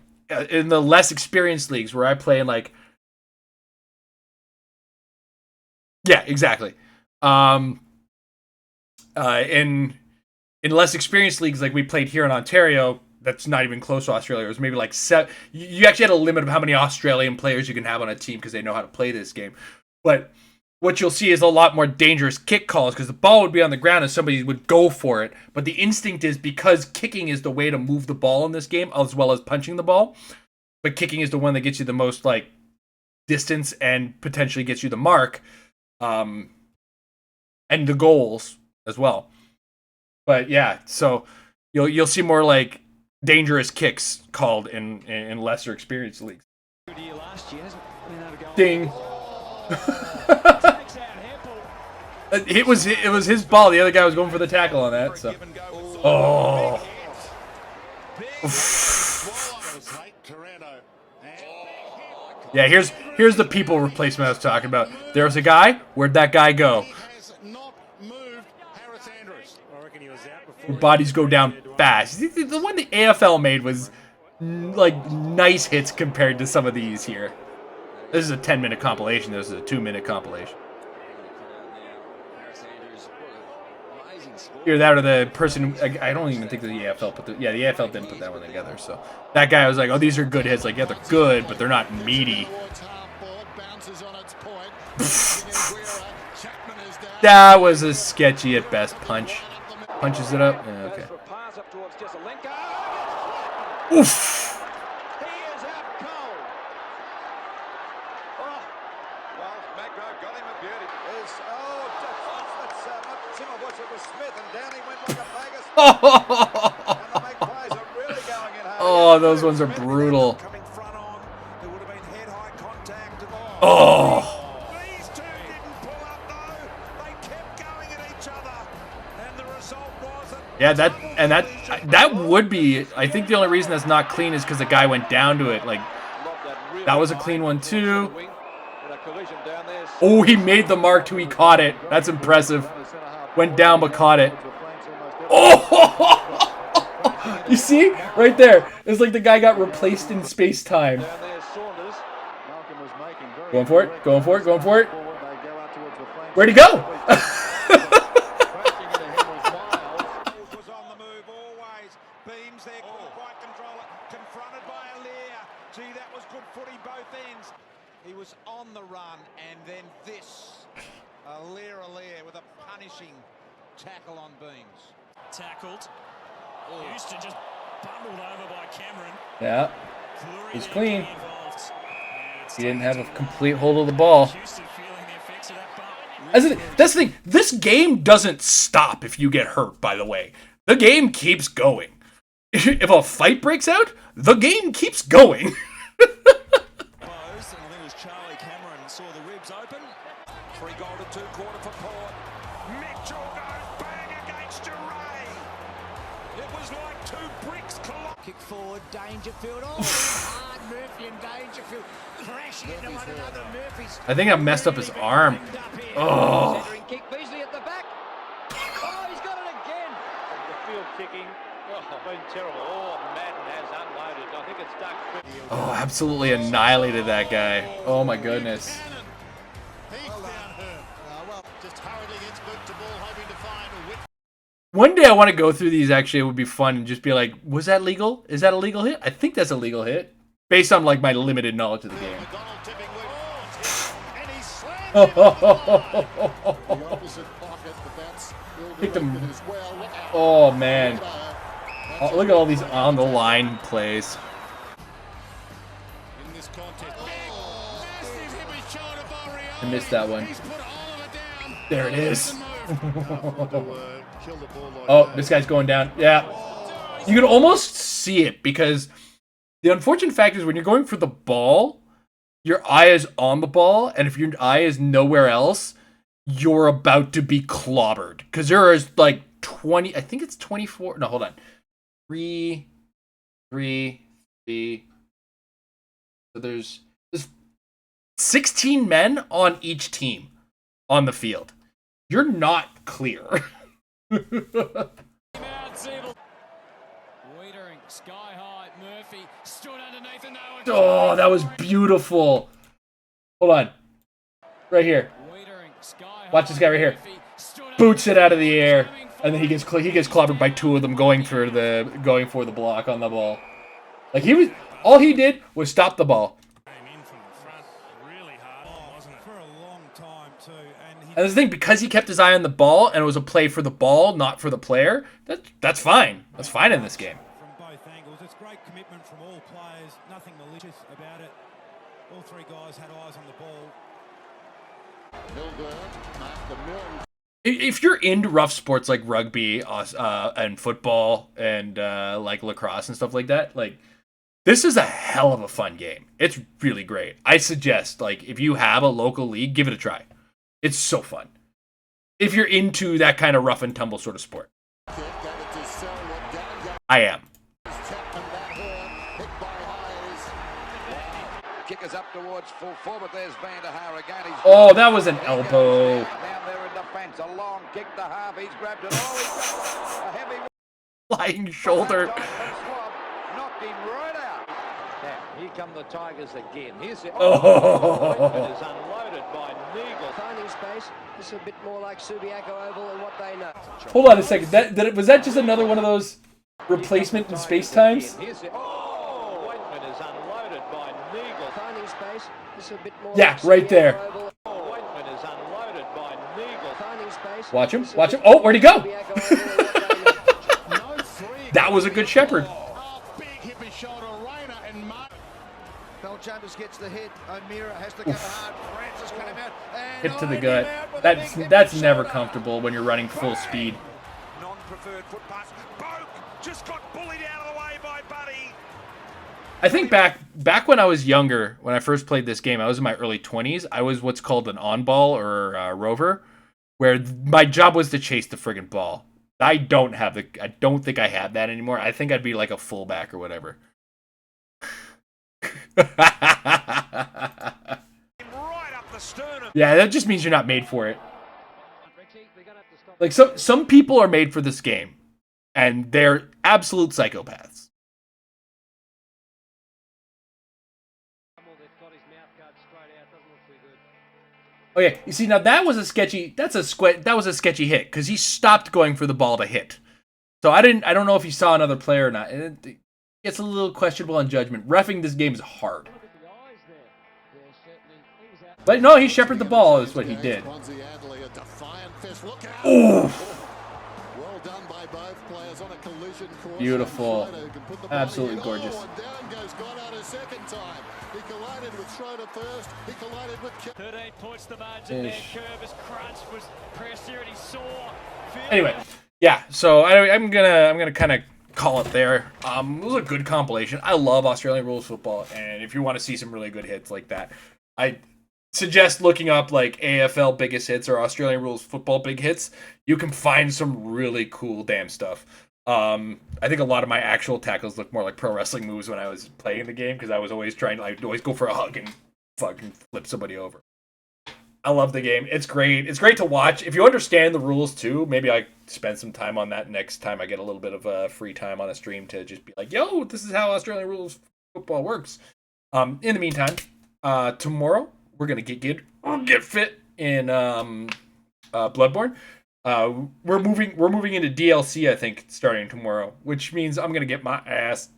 in the less experienced leagues where I play in like, yeah, exactly. In less experienced leagues like we played here in Ontario, that's not even close to Australia. It was maybe like you actually had a limit of how many Australian players you can have on a team because they know how to play this game. But what you'll see is a lot more dangerous kick calls because the ball would be on the ground and somebody would go for it. But the instinct is because kicking is the way to move the ball in this game as well as punching the ball. But kicking is the one that gets you the most like distance and potentially gets you the mark. And the goals as well. But yeah, so you'll see more like dangerous kicks called in lesser experienced leagues. Ding. It was his ball. The other guy was going for the tackle on that. So, oh. Yeah, here's the people replacement I was talking about. There was a guy. Where'd that guy go? Bodies go down fast. The one the AFL made was like nice hits compared to some of these here. This is a 10-minute compilation. This is a 2-minute compilation. Either that or the person. I don't even think the AFL put the. Yeah, the AFL didn't put that one together. So that guy was like, "Oh, these are good hits. Like, yeah, they're good, but they're not meaty." That was a sketchy at best punch. Punches it up. Yeah, okay. Oof. Oh, those ones are brutal. Oh. Yeah, that would be. I think the only reason that's not clean is because the guy went down to it. Like that was a clean one too. Oh, he made the mark till he caught it. That's impressive. Went down but caught it. Oh! You see? Right there. It's like the guy got replaced in space-time. Going for it. Going for it. Going for it. Where'd he go? He was on the run, and then this. Alier with a punishing tackle on Beams. Tackled. Houston just bundled over by Cameron. Yeah. He's clean. He didn't have a complete hold of the ball. That's the thing. This game doesn't stop if you get hurt, by the way. The game keeps going. If a fight breaks out, the game keeps going. Saw the ribs open. 3 goal to 2 quarter for Port. Mitchell goes bang against Duray. It was like 2 bricks collide. Kick forward, Dangerfield. Oh, hard Murphy and Dangerfield crashing into one another. Murphy's. I think I messed up his arm. Oh. Kick Beasley at the back. Oh, he's got it again. The field kicking. Oh, been terrible. Oh, Madden has unloaded. I think it's Duck. Oh, absolutely annihilated that guy. Oh my goodness. One day I want to go through these. Actually, it would be fun and just be like, was that legal? Is that a legal hit? I think that's a legal hit. Based on like my limited knowledge of the game. Picked him. Oh man. Oh, look at all these on the line plays. I missed that one. There it is. Oh, this guy's going down. Yeah. You can almost see it because the unfortunate fact is when you're going for the ball, your eye is on the ball, and if your eye is nowhere else, you're about to be clobbered. Because there is like 20, I think it's 24. No, hold on. 3, So there's 16 men on each team on the field. You're not clear. Sky high, Murphy stood underneath and Oh, that was beautiful. Hold on. Right here. Watch this guy right here. Boots it out of the air, and then he gets clobbered by two of them going for the block on the ball. Like all he did was stop the ball. And the thing, because he kept his eye on the ball and it was a play for the ball, not for the player, that's fine. That's fine in this game. From both angles, it's great commitment from all players. Nothing malicious about it. All three guys had eyes on the ball. If you're into rough sports like rugby and football and like lacrosse and stuff like that, like this is a hell of a fun game. It's really great. I suggest, like, if you have a local league, give it a try. It's so fun. If you're into that kind of rough and tumble sort of sport. I am. Kick is up towards full forward. There's Van der Haar again. Oh, that was an elbow. Down there in defence. A long kick to half. He's grabbed it. Oh, he's got a heavy flying shoulder. Knocked him right out. Now, here come the Tigers again. Here's the... Oh. It is unloaded by Neagle. Finding space. This is a bit more like Subiaco Oval and what they know. Hold on a second. Was that just another one of those replacement in space times? Whiteman is unloaded by Neagle. Finding space. This is a bit more Yeah, right there. Whiteman is unloaded by Neagle. Finding space. Watch him. Watch him. Oh, where'd he go? That was a good shepherd. Chambers gets the hit. O'Meara has to go hard. Francis came out. Hit to the gut. That's never comfortable when you're running full speed. Non-preferred foot pass. Boak just got bullied out of the way by Buddy. I think back when I was younger, when I first played this game, I was in my early 20s. I was what's called an on-ball or a rover, where my job was to chase the friggin' ball. I don't think I have that anymore. I think I'd be like a fullback or whatever. Yeah, that just means you're not made for it. Like some people are made for this game, and they're absolute psychopaths. Okay, you see, now that was a sketchy. That was a sketchy hit because he stopped going for the ball to hit. So I don't know if he saw another player or not. It gets a little questionable on judgment. Reffing this game is hard. But no, he shepherded the ball is what he did. Ooh. Beautiful. Absolutely gorgeous. He collided with Schroeder first. He collided with 13 points the margin there. Curvis crunch was pressure and he saw. Anyway, yeah. So I'm gonna kind of call it there. It was a good compilation. I love Australian rules football, and if you want to see some really good hits like that, I suggest looking up like AFL biggest hits or Australian rules football big hits. You can find some really cool damn stuff. I think a lot of my actual tackles look more like pro wrestling moves when I was playing the game because I'd always go for a hug and fucking flip somebody over. I love the game. It's great. It's great to watch. If you understand the rules too, maybe I spend some time on that next time I get a little bit of free time on a stream to just be like, yo, this is how Australian rules football works. In the meantime, tomorrow we're gonna get fit in Bloodborne. We're moving into DLC, I think, starting tomorrow, which means I'm gonna get my ass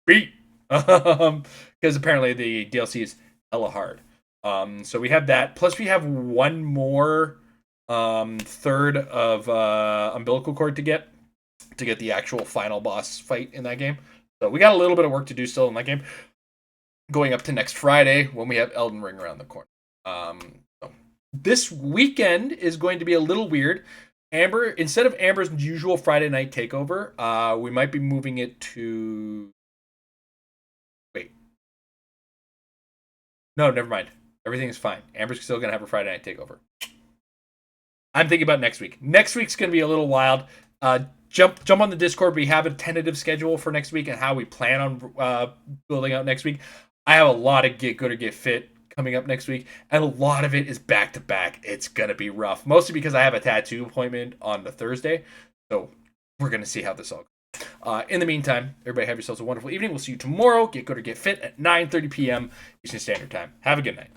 beat because apparently the DLC is hella hard. So we have that. Plus we have one more third of umbilical cord to get the actual final boss fight in that game. So we got a little bit of work to do still in that game. Going up to next Friday when we have Elden Ring around the corner. So this weekend is going to be a little weird. Amber, instead of Amber's usual Friday night takeover, we might be moving it to... Wait. No, never mind. Everything is fine. Amber's still going to have her Friday night takeover. I'm thinking about next week. Next week's going to be a little wild. Jump on the Discord. We have a tentative schedule for next week and how we plan on building out next week. I have a lot of Get Good or Get Fit coming up next week, and a lot of it is back to back. It's gonna be rough, mostly because I have a tattoo appointment on the Thursday, so we're gonna see how this all goes. In the meantime, everybody have yourselves a wonderful evening. We'll see you tomorrow. Get Good or Get Fit at 9:30 p.m. Eastern Standard Time. Have a good night.